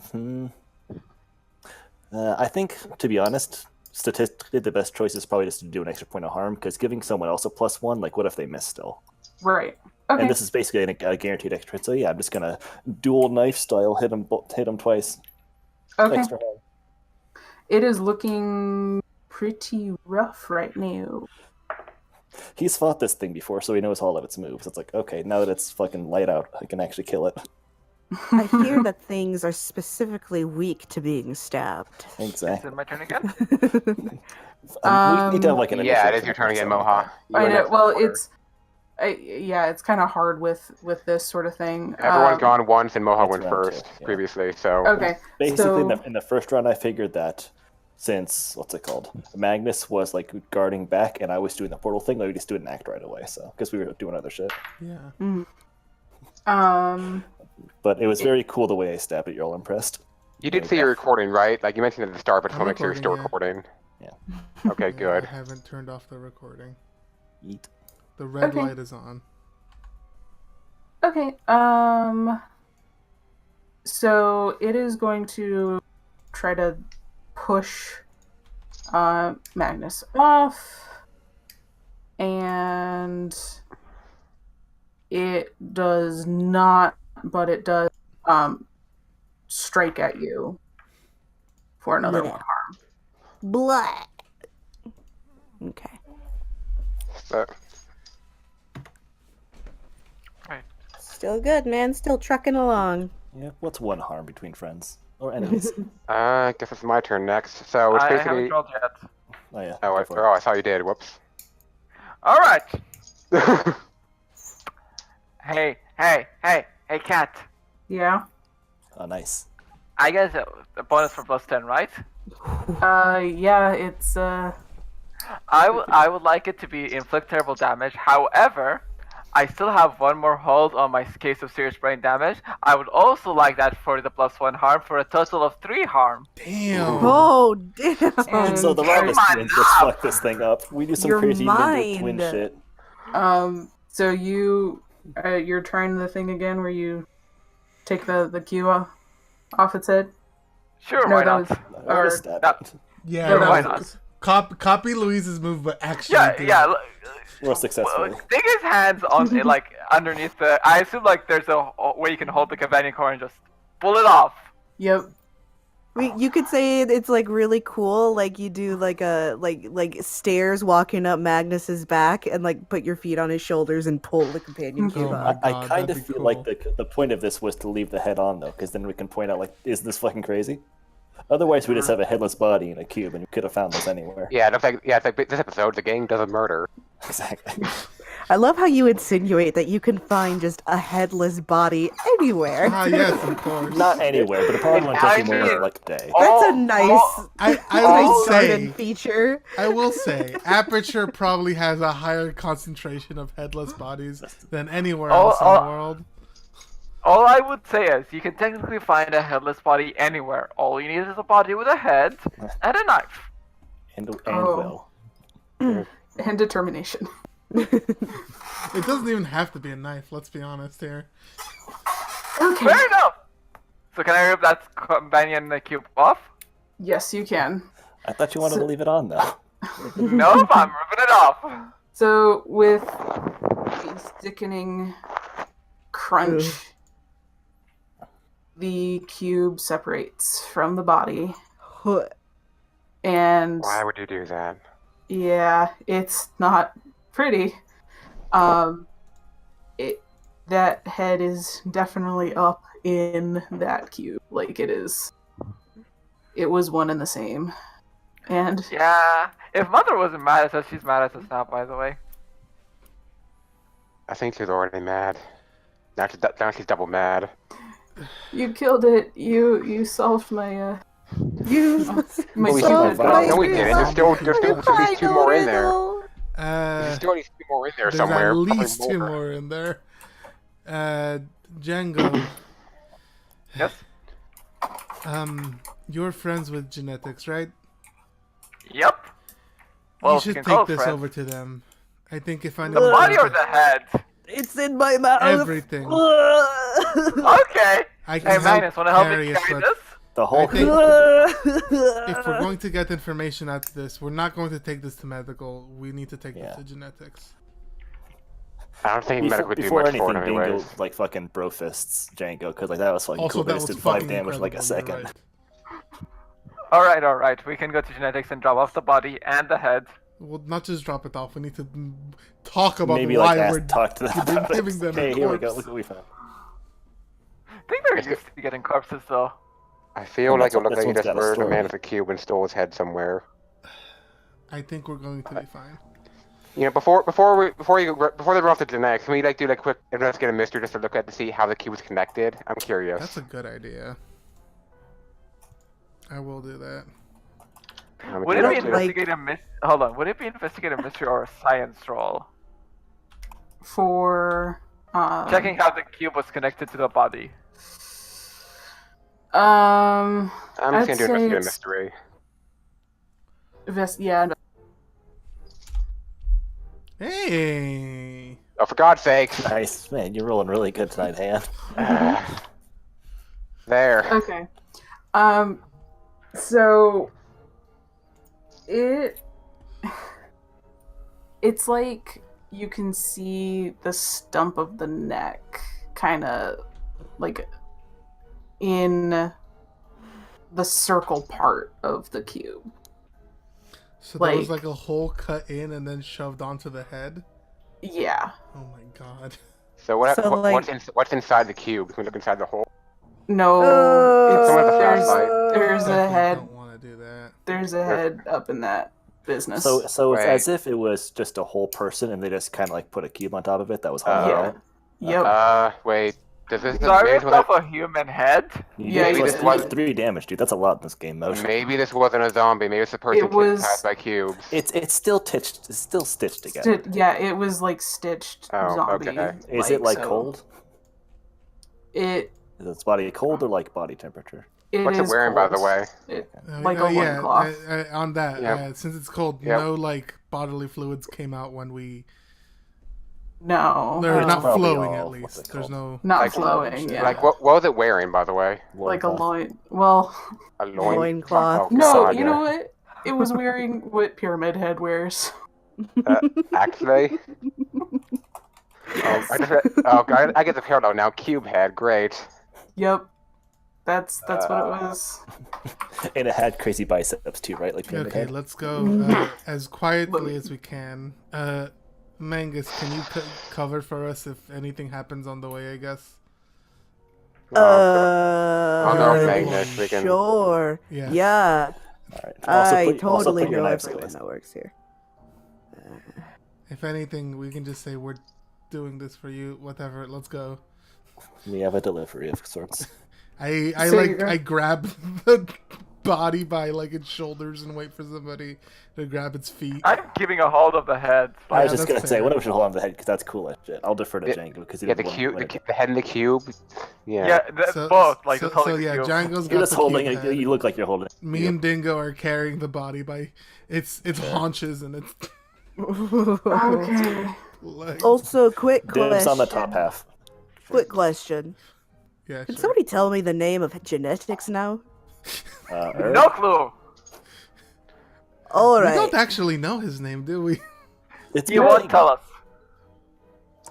think, to be honest, statistically, the best choice is probably just to do an extra point of harm, because giving someone else a plus 1, like, what if they miss still? Right. Okay. And this is basically a guaranteed extra hit, so yeah, I'm just gonna dual knife style hit him twice. Okay. Extra harm. It is looking pretty rough right now. He's fought this thing before, so he knows all of its moves. It's like, okay, now that it's fucking light out, I can actually kill it. I hear that things are specifically weak to being stabbed. Is Exactly. it my turn again? We need to have like an yeah, it initiative is your check or turn again, something Moha. like You I and know. that Well, order. it's kind of hard with this sort of thing. Everyone's gone once, and Moha It's went round first 2, yeah. previously, so... Okay. that. Basically, So, in the first round, I figured that since, what's it called? Magnus was like guarding back, and I was doing the portal thing, I would just do an act right away, so, because we were doing other shit. Yeah. But it was very cool the way I stabbed it, you're all impressed. You did say you're recording, right? Like, you mentioned at the start, but just I'm want to make sure you're still recording, recording. Okay, Yeah, good. I haven't turned off the recording. Eat. The red Okay. light is on. okay. So it is going to try to push Magnus off, and it does not, but it does strike at you for another Yeah. 1 harm. Blah. Okay. So, Still good, man. Still trucking along. Yeah, what's 1 harm between friends? Or enemies? I guess it's my turn next. So, it's I basically... haven't rolled yet. Oh yeah. Oh, go for it. I saw you did. Whoops. All right. Hey, cat. Yeah. Oh, nice. I guess a bonus for plus 10, right? Yeah, it's I would like it to be inflict terrible damage. However, I still have 1 more hold on my case of serious brain damage. I would also like that for the plus 1 harm for a total of 3 harm. Damn. Oh, damn. And- So the Rabbit Come on students, let's now. fuck this thing up. We do some Your crazy ninja mind. twin shit. So you're trying the thing again where you take the cue off its head. Sure, No, why that not? was- I wanna Or- stab that- it. Yeah, No, no, why that not? was- copy Louise's move, but actually Yeah, do yeah. it. More successfully. Stick his hands on it, like underneath the. I assume like there's a way you can hold the companion core and just pull it off. Yep. You could say it's like really cool, like you do like a like stairs walking up Magnus's back and like put your feet on his shoulders and pull the companion cube Oh up. my I God, kind that'd of be feel cool. like the point of this was to leave the head on though, because then we can point out like, is this fucking crazy? Otherwise, we just have a headless body in a cube, and you could have found this anywhere. Yeah, it looks like it's like this episode. The gang does a murder. Exactly. I love how you insinuate that you can find just a headless body anywhere. Ah, yes, of course. Not anywhere, but it probably won't take you more I than like a day. That's a Oh, nice, I Oh, will garden say, feature. I will say, Aperture probably has a higher concentration of headless bodies than anywhere else in the world. All I would say is you can technically find a headless body anywhere. All you need is a body with a head and a knife. And Oh. will. And determination. It doesn't even have to be a knife. Let's be honest here. Okay. Fair enough. So can I rip that companion cube off? Yes, you can. I thought you wanted to leave it on though. Nope, I'm ripping it off. So with a sickening crunch, the cube separates from the body, and Why would you do that? yeah, it's not pretty. That head is definitely up in that cube, like it is. It was one and the same, and Yeah, if Mother wasn't mad at us, she's mad at us now, by the way. I think she's already mad. Now she's double mad. you killed it. You solved my You my we stupid didn't. problem. No, we didn't. There's still at least two more in there. Uh, There's still at least two more in there there's somewhere. at probably least two more in there. Django, Yes? you're friends with genetics, right? Yep. Well, You if should can take call us this friends. over to them. I think if I The know body or the head? It's in my mouth. everything, Okay. I can Hey, help Magnus, wanna help carry me it, carry but this? The I whole think if if we're going to get information out of this, we're not going to take this to medical. We need to take Yeah. this to genetics. I don't think medical would do before much anything, for it Bingo anyways. like fucking bro fists Django because like that was fucking Also, cool. They that just was did 5 fucking damage in like a incredible, you're second. right. Alright. We can go to genetics and drop off the body and the head. We'll not just drop it off. We need to talk about Maybe why like we're talk to them about giving it. them Hey, a here we go. corpse. Look what we found. I think they're used to getting corpses, though. I feel And like that's it looked what- like you that's just what's got a murdered a man story. with a cube and stole his head somewhere. I think we're going to be fine. You know, before they run off to the next, can we like do like quick investigate a mystery just to look at to see how the cube was connected? I'm curious. That's a good idea. I will do that. Would it be like- investigate a Hold on. Would it be investigate a mystery or a science roll? For Checking how the cube was connected to the body. I'm I'm just I'd gonna do say investigate a it's- mystery. yeah. Hey, Oh, for God's sakes! Nice, man. You're rolling really good tonight, Han. There. Okay. So it's like you can see the stump of the neck kind of like in the circle part of the cube. so there was Like- like a hole cut in and then shoved onto the head. Yeah. Oh my god. So So, like- what's inside the cube? Can we look inside the hole? No, Someone with a flashlight. there's a Definitely head. don't want to do that. There's a head up in that business. So it's Right. as if it was just a whole person, and they just kind of like put a cube on top of it that was hollowed yeah. out. Yep. Wait. Does this So I maybe, ripped this off wasn't, a human head. You Yeah, did you plus did. wasn't- 3 damage, dude. That's a lot in this game mode. maybe this wasn't a zombie? Maybe it's a person It was- kidnapped by cubes. It's still stitched. It's still stitched together. Yeah, it was like stitched Oh, zombie. okay. Is it like so cold? It Is its body cold or like body temperature? What's it is wearing, by the cold. way? Like a loincloth. On that, Yep. since it's cold, Yep. no like bodily fluids came out when we. No, They're That's not probably flowing all at what least. they're There's called. no. not Like- flowing. Yeah, Like what was it wearing, by the way? like a Loincloth. loin. Well, A loin. Loincloth. Oh, no, God, you yeah. know what? it was wearing what Pyramid Head wears. Actually. I get the parallel now. Cube head, great. Yep. That's what it was. And it had crazy biceps too, right? Like Pyramid Okay, Head. let's go as quietly as we can. Mangus, can you cover for us if anything happens on the way, I guess? Oh no, Magnus, we can. Sure. Yeah. Yeah. All right. I Also totally put your know knives everyone away. that works here. If anything, we can just say we're doing this for you. Whatever. Let's go. We have a delivery of sorts. I grab the body by like its shoulders and wait for somebody to grab its feet. I'm keeping a hold of the head. I was Yeah, just that's gonna say, fair. one of us should hold on to the head because that's cool as shit. I'll defer to Yeah, Django because he Yeah, the doesn't cube, want the head in the cube. Yeah. Yeah, both. Like, so, just holding so the yeah, cube. Django's got You're just the holding cube it. head. You look like you're holding it. Me and Dingo are carrying the body by its haunches and its Okay. legs. Also, quick Dibs question. on the top half. Quick question. Yeah, Can sure. somebody tell me the name of genetics now? Herb? No clue. All We right. don't actually know his name, do we? It's You won't Meg. tell us.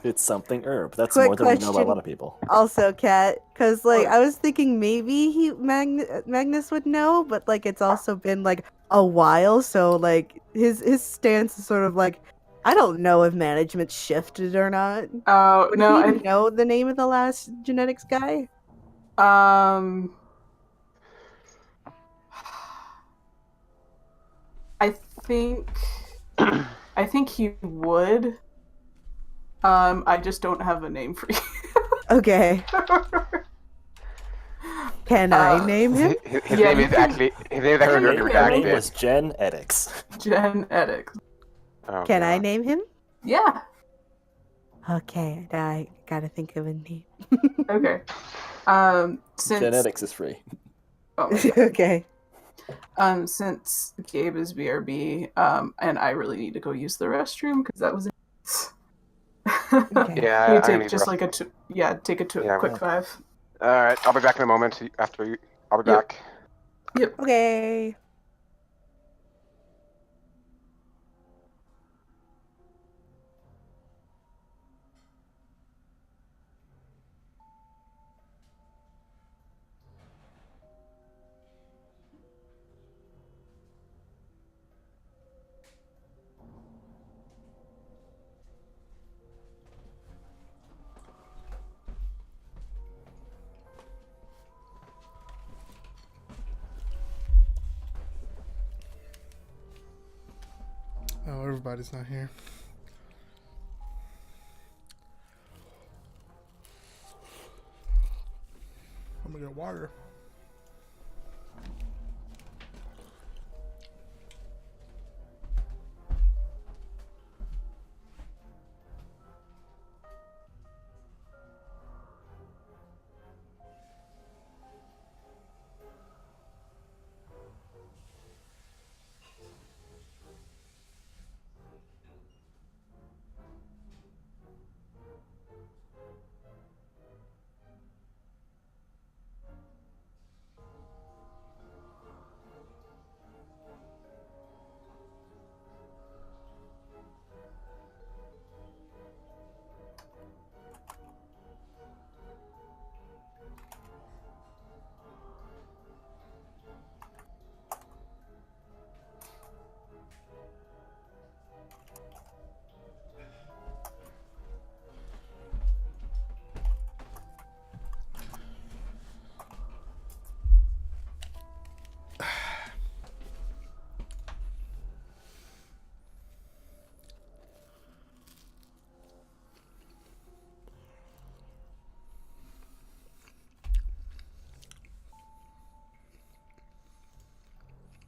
It's something herb. That's Quick more than we know about a question. lot of people. Also, Kat, because like I was thinking maybe Magnus would know, but like it's also been like a while, so like his stance is sort of like I don't know if management shifted or not. Oh Would no, he know the name of the last genetics guy? I think he would. I just don't have a name for you. Okay. Can I name him? His Yeah, name you is can- actually Her name redacted. was Jen Edix. Genetics. Oh, Can I God. name him? Yeah. Okay, I gotta think of a name. Okay. Since Genetics is free. oh my God. Okay. Since Gabe is BRB, and I really need to go use the restroom because that was. Okay. Yeah, You I take need just to- like take a Yeah, quick well. 5. All right, I'll be back in a moment. After you, I'll be Yep. back. Okay. Oh, everybody's not here. I'm gonna get water.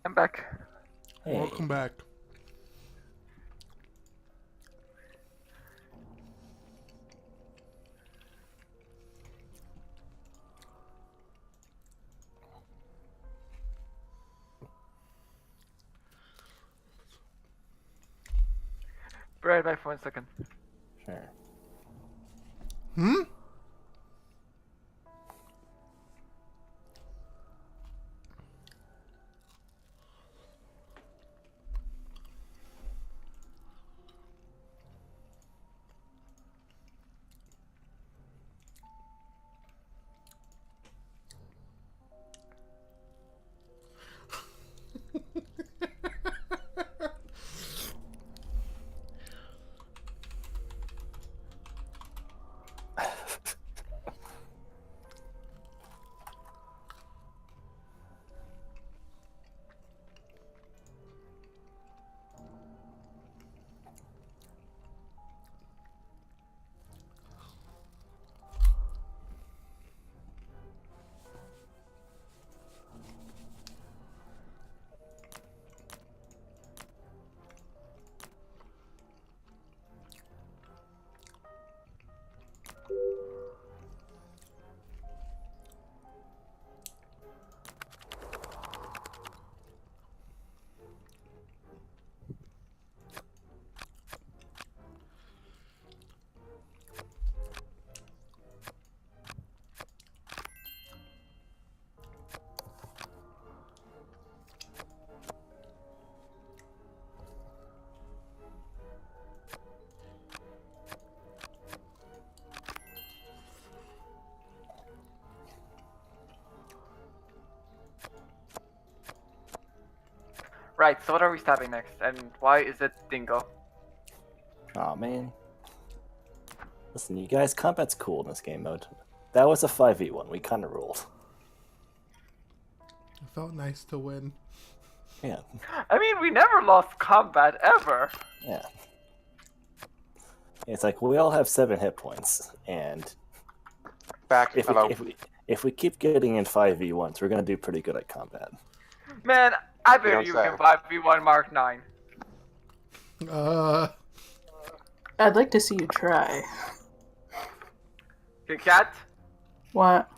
I'm back. Hey. Welcome back. Be right back for 1 second. Sure. Hmm? Right, so what are we stabbing next? And why is it Dingo? Oh man. Listen, you guys, combat's cool in this game mode. That was a 5v1. We kind of ruled. It felt nice to win. Yeah. I mean, we never lost combat ever. Yeah. It's like we all have 7 hit points, and Back. if Hello. if we keep getting in 5v1s, we're gonna do pretty good at combat. Man, I bet don't you say. can 5v1 Mark 9. I'd like to see you try. Okay, Cat, What?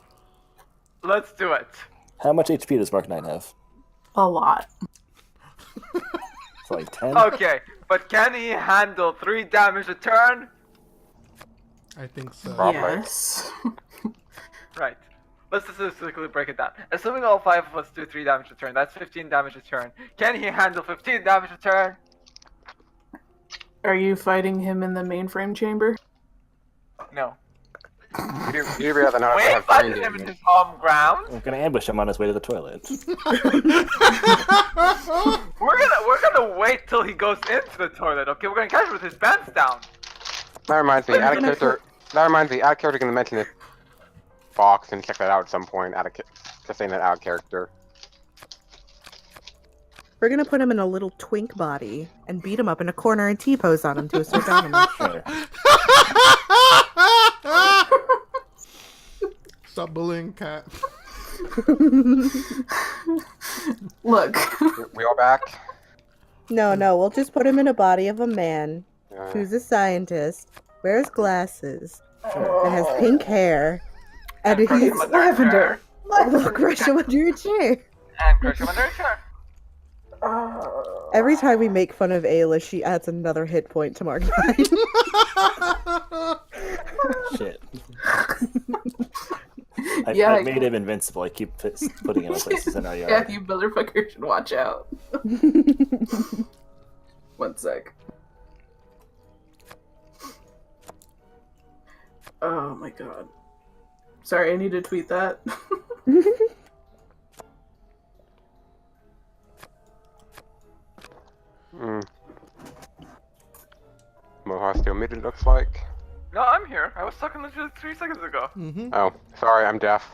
let's do it. How much HP does Mark 9 have? A lot. It's like 10? Okay, but can he handle 3 damage a turn? I think so. Probably. Yes. Right. Let's statistically break it down. Assuming all 5 of us do 3 damage a turn, that's 15 damage a turn. Can he handle 15 damage a turn? Are you fighting him in the mainframe chamber? No. You'd rather not We have fighting brain him in damage. his home ground. We're gonna ambush him on his way to the toilet. We're gonna wait till he goes into the toilet, okay? We're gonna catch him with his pants down. That reminds me, out of character. That reminds me, out of character, gonna mention this box and check that out at some point. Just saying that out of character. We're gonna put him in a little twink body and beat him up in a corner and T-pose on him to assert dominance. Sure. Stop bullying Cat. Look. We all back? No, we'll just put him in a body of a man Uh, who's a scientist, wears glasses, Sure. and has pink hair, and crush he's him under a chair. We'll crush him under a chair. And crush him under a chair. Every time we make fun of Ayla, she adds another hit point to Mark 9. Shit. Yeah, I made him invincible. I keep putting him in places in our yard. Yeah, you motherfucker should watch out. 1 sec. Oh my god. Sorry, I need to tweet that. Moha still muted, looks like. No, I'm here. I was talking legit 3 seconds ago. Mm-hmm. Oh, sorry, I'm deaf.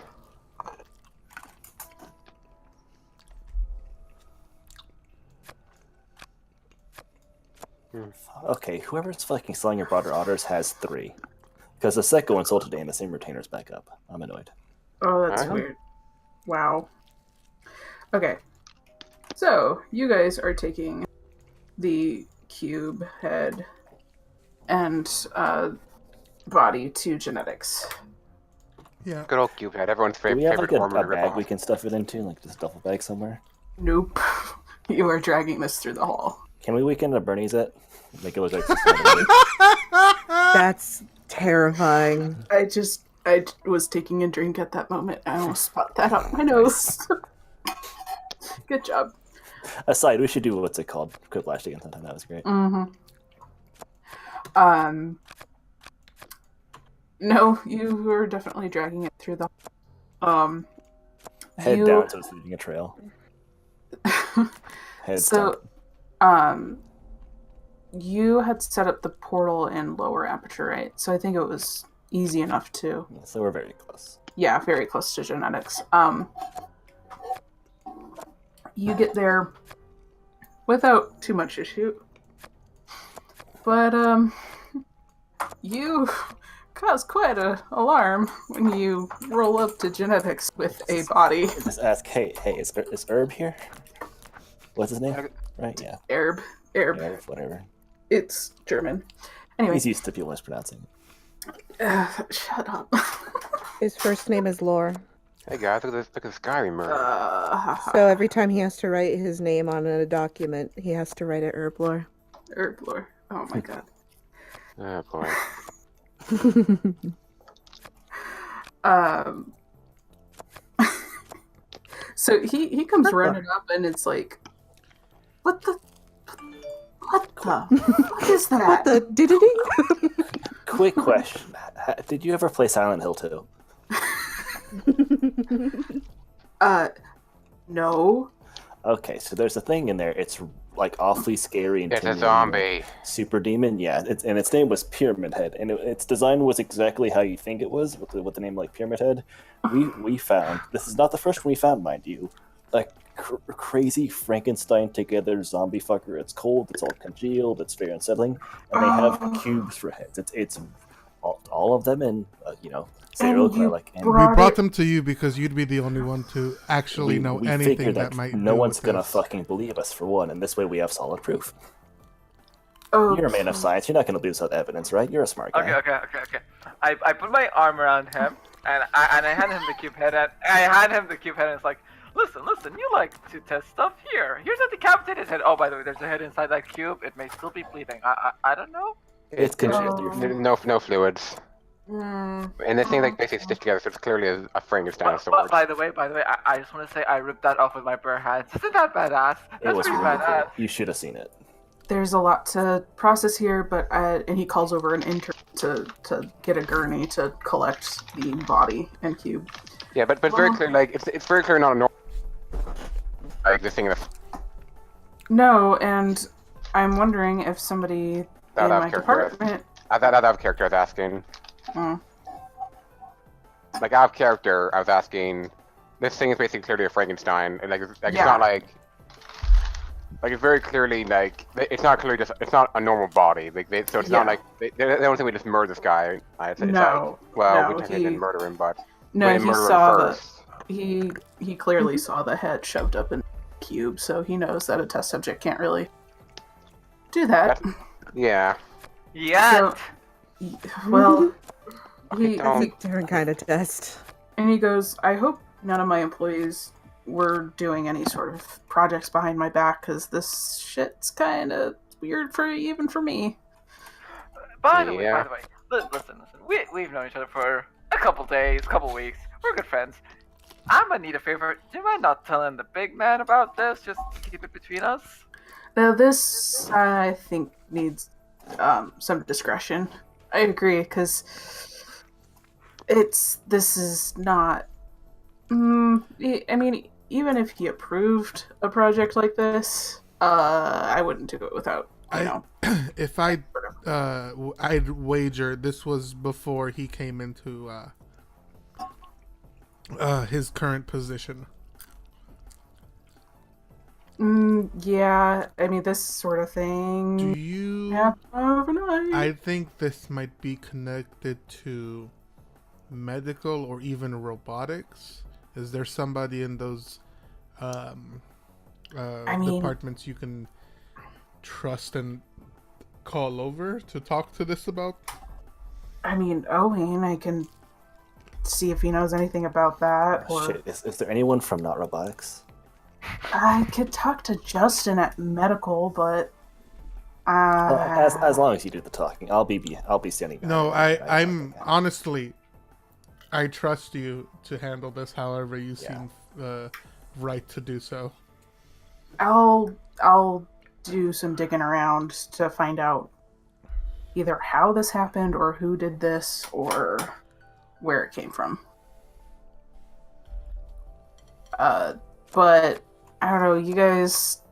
Okay, whoever's fucking selling your broader otters has 3. Because the second one sold today and the same retainer's back up. I'm annoyed. Oh, that's Uh-huh. weird. Wow. Okay. So, you guys are taking the cube head and body to genetics. Yeah. Good old cube head, everyone's Do favorite, we have favorite like form a of bag ripoff. we can stuff it into? Like just a duffel bag somewhere? Nope. You are dragging this through the hall. Can we weekend at Bernie's it? Make it look like That's terrifying. I was taking a drink at that moment. I almost spot that up my nose. Good job. Aside, we should do what's it called? Quiplash again sometime. That was great. Mm-hmm. No, you were definitely dragging it through the Head you- down so it's leaving a trail. Head So, down. you had set up the portal in lower aperture, right? So I think it was easy enough to, So we're very close. yeah, very close to genetics. You get there without too much issue, but you cause quite a alarm when you roll up to genetics with a body. Just ask, hey, is Herb here? What's his name? Right? Yeah. Arab. Herb, whatever. It's German. Anyway, He's used to people mispronouncing it. shut up. His first name is Lore. Hey guys, look at this Skyrim murder. So every time he has to write his name on a document, he has to write it Herblore. Herblore. Oh my god. Oh boy. So he comes running up and it's like, what is that? What the ding? Quick question. Did you ever play Silent Hill 2? No. Okay, so there's a thing in there. It's like awfully scary and It's a intimidating. zombie. Super demon, yeah. And its name was Pyramid Head, and its design was exactly how you think it was, with the name like Pyramid Head. We found, this is not the first one we found, mind you, a crazy Frankenstein together zombie fucker. It's cold, it's all congealed, it's very unsettling, and they have cubes for heads. It's all of them, and serial killer like. And We Brought brought it- them to you because you'd be the only one to actually know we anything figured that might. no do one's with gonna this. fucking believe us for one, and this way we have solid proof. Oh, You're a man of science. You're not gonna lose that evidence, right? You're a smart guy. Okay. I put my arm around him, and I hand him the cube head, and it's like, listen, you like to test stuff here. Here's a decapitated head. Oh, by the way, there's a head inside that cube. It may still be bleeding. I don't know. It's congealed. Oh. You're No fluids. Mm. And this thing like basically stitched together, so it's clearly a Frankenstein of But sorts. by the way, I just want to say I ripped that off with my bare hands. Isn't that badass? It That's was pretty really badass. cool. You should have seen it. There's a lot to process here, but and he calls over an intern to get a gurney to collect the body and cube. Yeah, but very clear, like it's very clear not a normal like this thing in the No, and I'm wondering if somebody That in out of my character. department. That out of character I was asking. Mm. Like out of character, I was asking. This thing is basically clearly a Frankenstein, and it's Yeah. not like it's very clearly like it's not clearly just it's not a normal body. So it's Yeah. not like they don't think we just murder this guy. It's No, like, well, no, we technically didn't murder him, but we No, didn't he murder him saw the first. he clearly saw the head shoved up in the cube, so he knows that a test subject can't really do that. Yeah. Yeah. Well, he don't- It's a different kind of test. and he goes, I hope none of my employees were doing any sort of projects behind my back, because this shit's kind of weird even for me. By the way, Yeah. listen. We've known each other for a couple days, couple weeks. We're good friends. I'm gonna need a favor. Do you mind not telling the big man about this? Just keep it between us. Now this, I think, needs some discretion. I agree, because this is not. I mean, even if he approved a project like this, I wouldn't do it without, If I'd wager this was before he came into his current position. Yeah, I mean, this sort of thing Do you? happened overnight. I think this might be connected to medical or even robotics. Is there somebody in those mean- departments you can trust and call over to talk to this about? I mean, Owen, I can see if he knows anything about that, or Shit, is there anyone from Not Robotics? I could talk to Justin at medical, but As long as you do the talking, I'll be standing behind No, you. I'm honestly, I trust you to handle this however you seem right to do so. I'll do some digging around to find out either how this happened or who did this or where it came from. But I don't know, you guys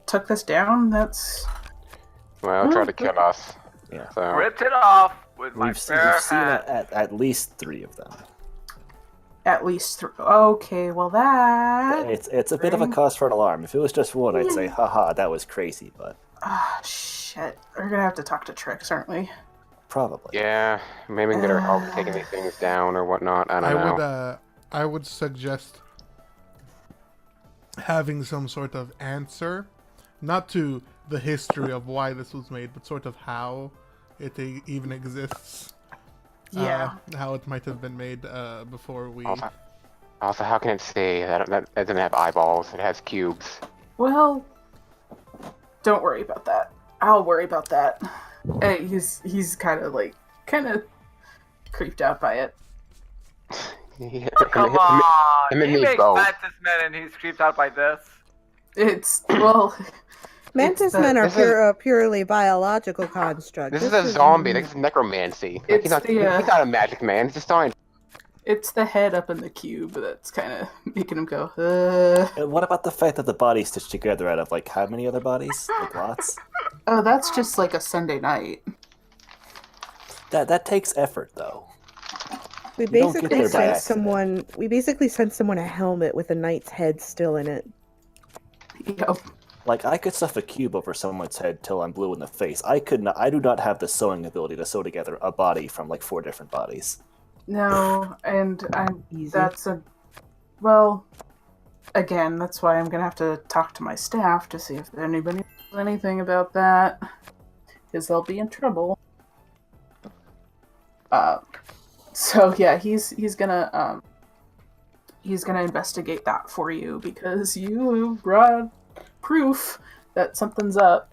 took this down? That's Well, try to kill us. Yeah. So Ripped it off with my We've seen bare hands. at least 3 of them. at least okay, well that It's a bit of a cause for an alarm. If it was just one, I'd say, haha, that was crazy, but shit. We're gonna have to talk to Trix, aren't we? probably. yeah, maybe we can get our help taking these things down or whatnot. I don't know. I would suggest having some sort of answer, not to the history of why this was made, but sort of how it even exists. Yeah. How it might have been made before we. Also, how can it see? That doesn't have eyeballs. It has cubes. Well, don't worry about that. I'll worry about that. He's kind of creeped out by it. Come on, him and he me makes both. Mantis Men and he's creeped out by this. It's well. Mantis the- men are this is- a purely biological construct. This is a zombie. This is necromancy. Like, It's he's not the, a magic man. He's just science. It's the head up in the cube that's kind of making him go, And what about the fact that the body's stitched together out of, like, how many other bodies? Like, lots? Oh, that's just like a Sunday night. That takes effort, though. We You don't get basically there by sent accident. someone. We basically sent someone a helmet with a knight's head still in it. Yep. Like, I could stuff a cube over someone's head till I'm blue in the face. I do not have the sewing ability to sew together a body from, like, 4 different bodies. No, and Easy. well, again, that's why I'm gonna have to talk to my staff to see if anybody knows anything about that, because they'll be in trouble. So yeah, he's gonna investigate that for you because you brought proof that something's up.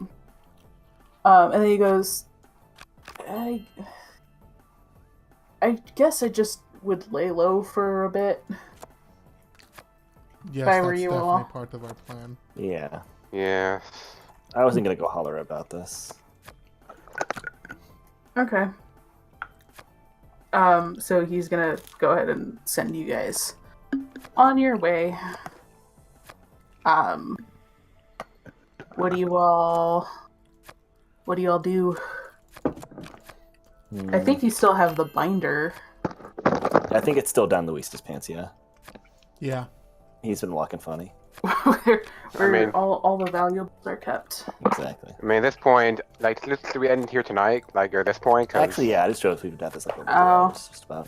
And then he goes, I guess I just would lay low for a bit. Yes, I were that's you definitely all. part of our plan. Yeah. Yes. I wasn't gonna go holler about this. Okay. So he's gonna go ahead and send you guys on your way. What do you all do? I think you still have the binder. I think it's still down Luis's pants, yeah. Yeah. He's been walking funny. where mean- all the valuables are kept. Exactly. I mean, at this point, like, should we end here tonight? Like, or at this point? 'Cause, Actually, yeah, I just drove through to death this like over 2 Oh. hours, just about.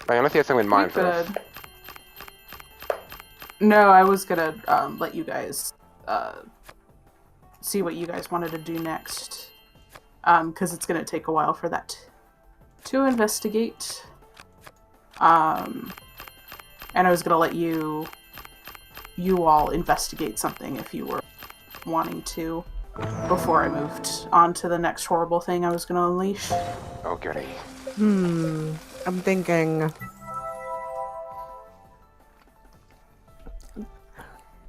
like, unless you have something in We mind first. could. No, I was gonna let you guys see what you guys wanted to do next. Because it's gonna take a while for that to investigate. And I was gonna let you all investigate something if you were wanting to before I moved on to the next horrible thing I was gonna unleash. Oh, goody. I'm thinking.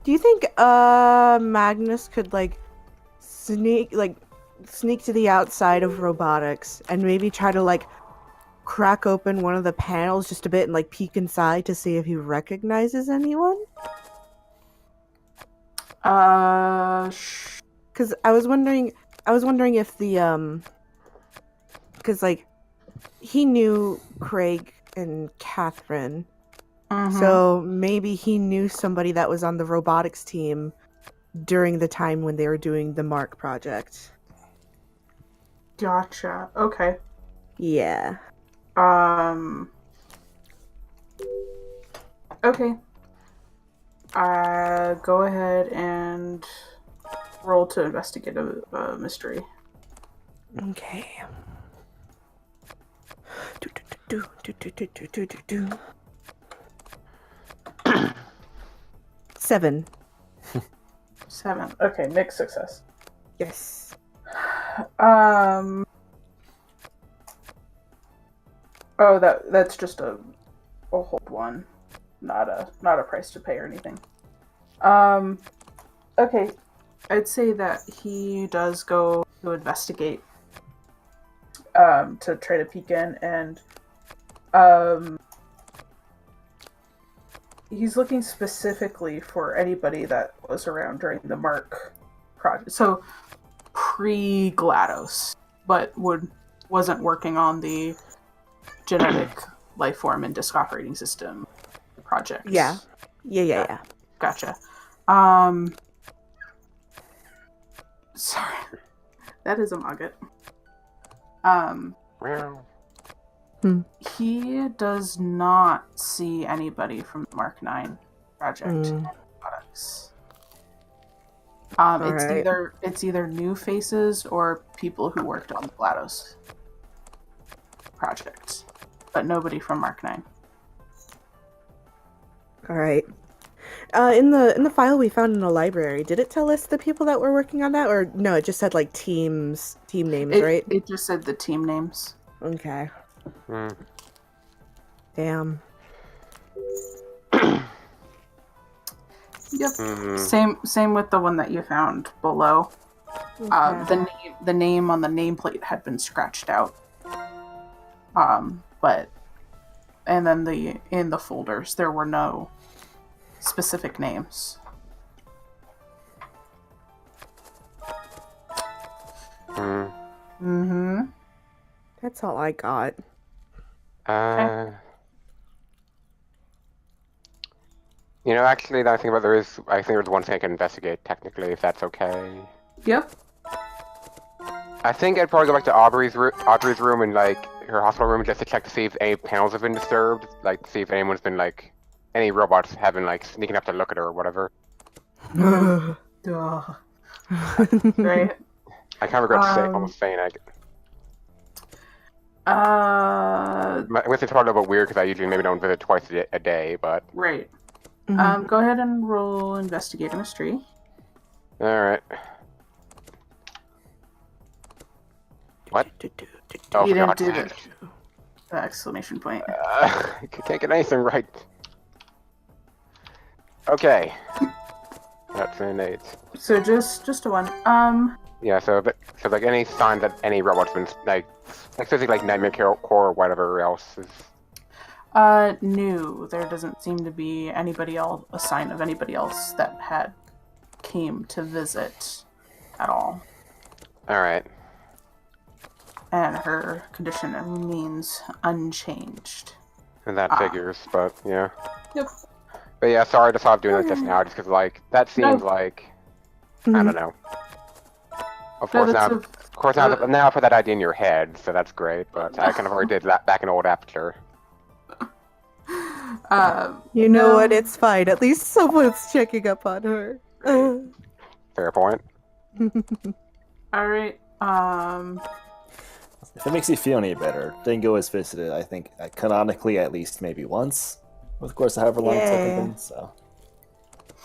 Do you think Magnus could sneak to the outside of robotics and maybe try to crack open one of the panels just a bit and peek inside to see if he recognizes anyone? Because I was wondering if the because he knew Craig and Catherine, so maybe he knew somebody that was on the robotics team during the time when they were doing the Mark project. Gotcha. Okay. Yeah. Okay. Go ahead and roll to investigate a mystery. Okay. 7. 7. Okay, mixed success. Yes. Oh, that's just a hold one, not a price to pay or anything. Okay, I'd say that he does go to investigate, to try to peek in, and he's looking specifically for anybody that was around during the Mark project. So pre-GLaDOS, but wasn't working on the genetic life form and disk operating system project. Yeah. Yeah. Gotcha. Sorry. That is a Mogget. Meow. He does not see anybody from the Mark 9 project products. Alright. It's either new faces or people who worked on the GLaDOS project, but nobody from Mark 9. All right. In the file we found in the library, did it tell us the people that were working on that, or no? It just said team names, right? It just said the team names. Okay. Mm. Damn. Yep. Mhm. Same with the one that you found below. Okay. The name on the nameplate had been scratched out. But and then in the folders there were no specific names. Hmm. Mm-hmm. That's all I got. You know, actually, now I think about I think there's one thing I can investigate technically, if that's okay. Yep. I think I'd probably go back to Aubrey's room and like her hospital room just to check to see if any panels have been disturbed, like to see if anyone's been like any robots have been like sneaking up to look at her or whatever. Duh. Right. I kind of regret almost saying it. I guess it's probably a little bit weird because I usually maybe don't visit twice a day, but Right. Mhm. Go ahead and roll investigate a mystery. all right. What? Oh, You God. didn't do it. Exclamation point. Can't get anything right. Okay. That's an 8. So just a 1. Yeah, so like any sign that any robot's been like physically like Nightmare Core or whatever else is. No, there doesn't seem to be a sign of anybody else that had came to visit at all. All right. And her condition remains unchanged. And that figures, but yeah. Yep. But yeah, sorry to stop doing that just now, just because like that seems like I don't know. Of course now I put that idea in your head, so that's great. But I kind of already did that back in old Aperture. You know what? It's fine. At least someone's checking up on her. Fair point. All right. If it makes you feel any better, Dingo has visited, I think, canonically at least maybe once. Of course, however long it's been, so.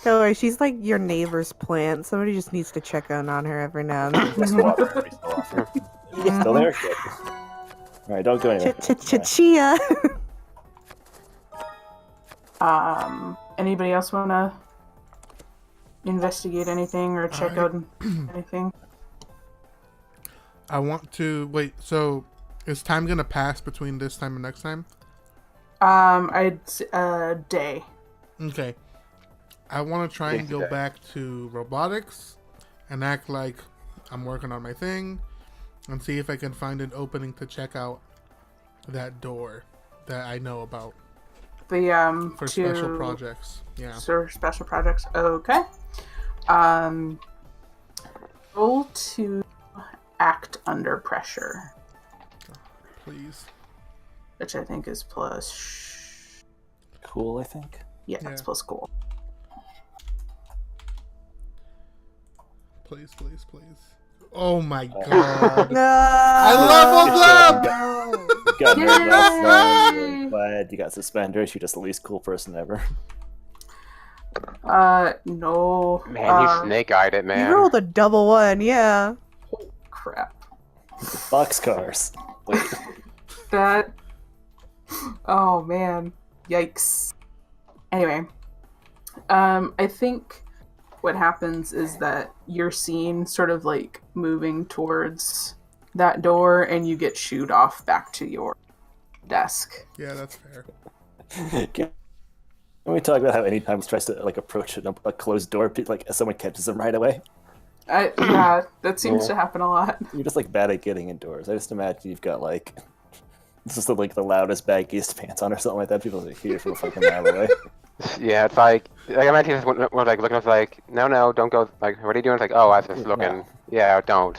Don't worry, she's like your neighbor's plant. Somebody just needs to check in on her every now and then. Just water every so often. You still there? Good. Alright, don't go anywhere. Chia. Anybody else want to investigate anything or check out anything? I want to wait. So, is time gonna pass between this time and next time? I'd say a day. Okay. I want to try and go back to robotics and act like I'm working on my thing and see if I can find an opening to check out that door that I know about for special projects. Yeah. For special projects. Okay. Roll to act under pressure, Please. which I think is plus. Cool, I think. Yeah, it's plus cool. Please. Oh my god. No. I leveled up! You got nerd last night. Really glad you got suspenders. You're just the least cool person ever. No. Man, you snake-eyed it, man. You rolled a double 1, yeah. Holy crap. Boxcars. Wait. That. Oh man. Yikes. Anyway. I think what happens is that you're seen sort of like moving towards that door and you get shooed off back to your desk. Yeah, that's fair. Can we talk about how anytime he tries to like approach a closed door, like someone catches him right away? Yeah, that seems to happen a lot. You're just like bad at getting indoors. I just imagine you've got like just like the loudest, baggiest pants on or something like that. People like, hear you from a fucking mile away. Yeah, it's like I imagine this one like looking up like, no, don't go. Like, what are you doing? It's like, oh, I was just looking. Yeah, don't.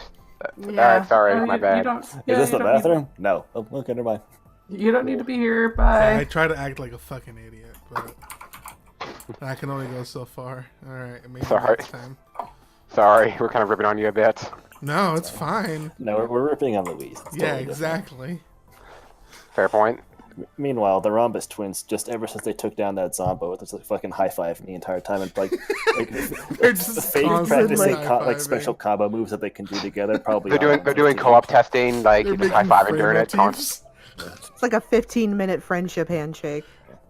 Alright, sorry, my bad. Is this the bathroom? No. Oh, okay, never mind. You don't need to be here. Bye. I try to act like a fucking idiot, but I can only go so far. Alright, maybe next time. Sorry, we're kind of ripping on you a bit. No, it's fine. No, we're ripping on Louise. It's Yeah, totally different. exactly. Fair point. Meanwhile, the Rhombus twins, just ever since they took down that Zombo, it's like fucking high-fiving the entire time and like They're just fake constantly practicing high-fiving. like special combo moves that they can do together. Probably They're doing co-op testing, like They're just high making fiving during it. frame motifs. It's like a 15-minute friendship handshake.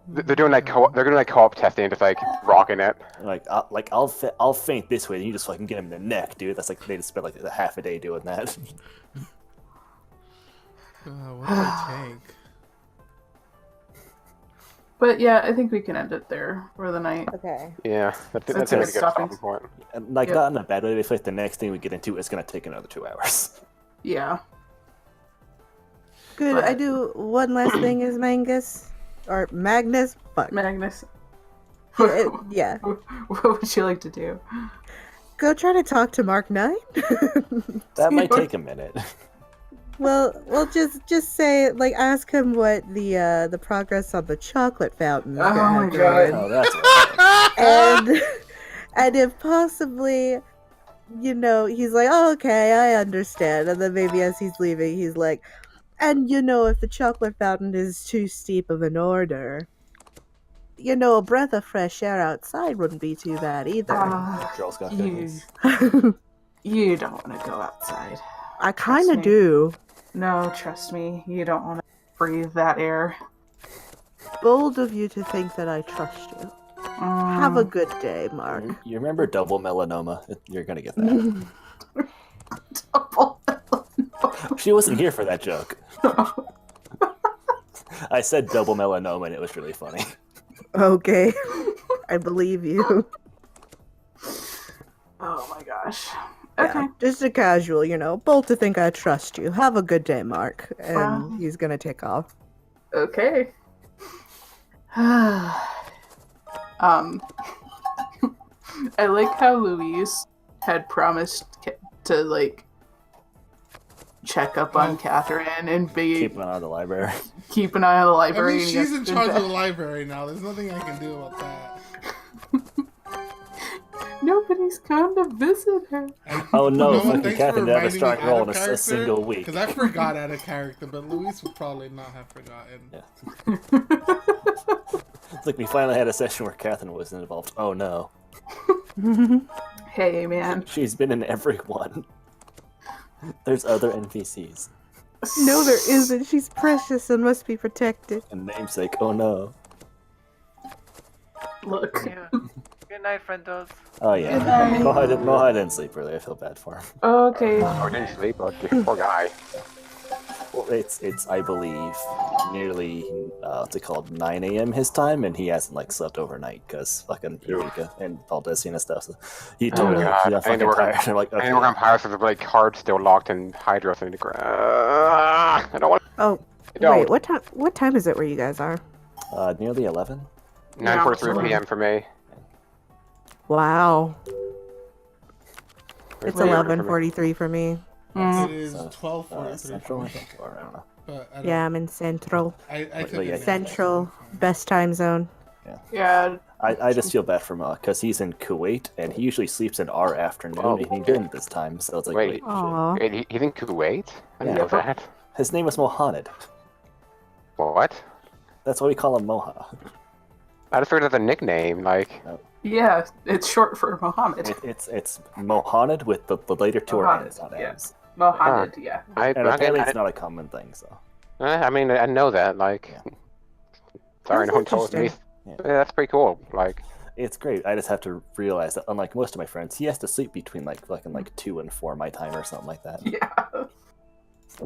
They're doing like co-op testing, just like rocking it. Like I'll faint this way, and you just fucking get him in the neck, dude. That's like they just spent like a half a day doing that. What do I take? But yeah, I think we can end it there for the night. Okay. Yeah, that's That's a a good stopping stopping point. And, like, Yep. not in a bad way. It's like the next thing we get into is going to take another 2 hours. Yeah. Good. But- I do one last thing is Mangus or Magnus. Fuck. Magnus. Yeah. What would you like to do? Go try to talk to Mark 9. That might take a minute. Well, just say like ask him what the progress on the chocolate fountain. Oh my God. Oh, that's right. And if possibly, he's like, oh, okay, I understand. And then maybe as he's leaving, he's like, and if the chocolate fountain is too steep of an order, a breath of fresh air outside wouldn't be too bad either. Girl Scout you, cookies. you don't want to go outside. I kind me. of do. No, trust me, you don't want to breathe that air. Bold of you to think that I trust you. Have a good day, Mark. You remember double melanoma? You're going to get that. Double. She wasn't here for that joke. I said double melanoma and it was really funny. Okay. I believe you. Oh my gosh. Yeah, Okay. just a casual, bold to think I trust you. Have a good day, Mark. And Wow. he's gonna take off. Okay. I like how Louise had promised to like check up on Catherine and Keep an eye on the library. keep an eye on the I library. mean, and she's get in charge of bed. the library now. There's nothing I can do about that. Nobody's come to visit her. Oh no, fucking thanks Catherine for did have a reminding me strike out roll of in a character, single week. Because I forgot out of character, but Luis would probably not have forgotten. Yeah. It's like we finally had a session where Catherine wasn't involved. Oh no. Hey, man. She's been in every one. There's other NPCs. No, there isn't. She's precious and must be protected. And namesake, oh no. Look. Yeah. Good night, friendos. Oh yeah. Mohai didn't sleep earlier. I feel bad for him. Okay. Oh, didn't sleep? Oh, poor guy. Well, it's I believe nearly what's it called 9 a.m. his time, and he hasn't like slept overnight because fucking Eureka and Baldessian and stuff. So he told me God. he's I fucking need to work on- tired. I'm like, I okay. need to work on Pirates of the Blade card still locked in Hydros in the ground. I don't want. Oh, I don't. wait. What time is it where you guys are? Nearly 11. 9:43 p.m. for me. Wow. It's Where's my 11:43 for me. It is So, 12:43. Central, I think, or I don't know. But I don't, Yeah, I'm in Central. I took yeah. it Central, best time zone. Yeah. I just feel bad for him because he's in Kuwait and he usually sleeps in our afternoon Oh. and he didn't this time. So it's like, Wait. wait, shit. Aw. Wait, he's in Kuwait? I didn't Yeah. know that. His name was Mohammed. What? That's why we call him Moha. I just figured out the nickname. Like, Yeah, it's short for Mohammed. It's Mohammed with the later two are Mohammed, N's, not yeah. M's. Mohammed, yeah. And apparently it's not a common thing. So I mean, I know that. Like, sorry, That's no one told me. interesting. Yeah. Yeah, that's pretty cool. Like, it's great. I just have to realize that unlike most of my friends, he has to sleep between like 2 and 4 my time or something like that. Yeah.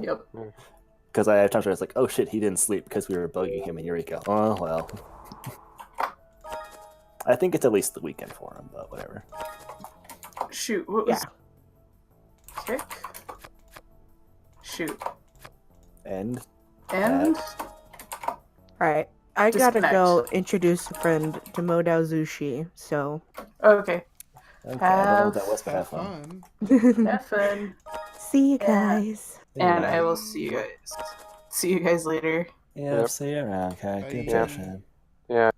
Yep. Because I have times where it's like, oh shit, he didn't sleep because we were bugging him in Eureka. Oh well. I think it's at least the weekend for him, but whatever. Shoot, what was kick? Shoot. And And Alright. I gotta Disconnect. go introduce a friend to Modao Zushi, so. okay. okay, I don't know what that was, but have have fun. fun. Have fun. See you guys. And I will see you guys. See you guys later. Yeah, Yep. see you around. Okay, good Yeah. session. yeah.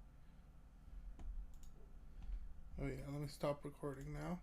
Oh yeah, let me stop recording now.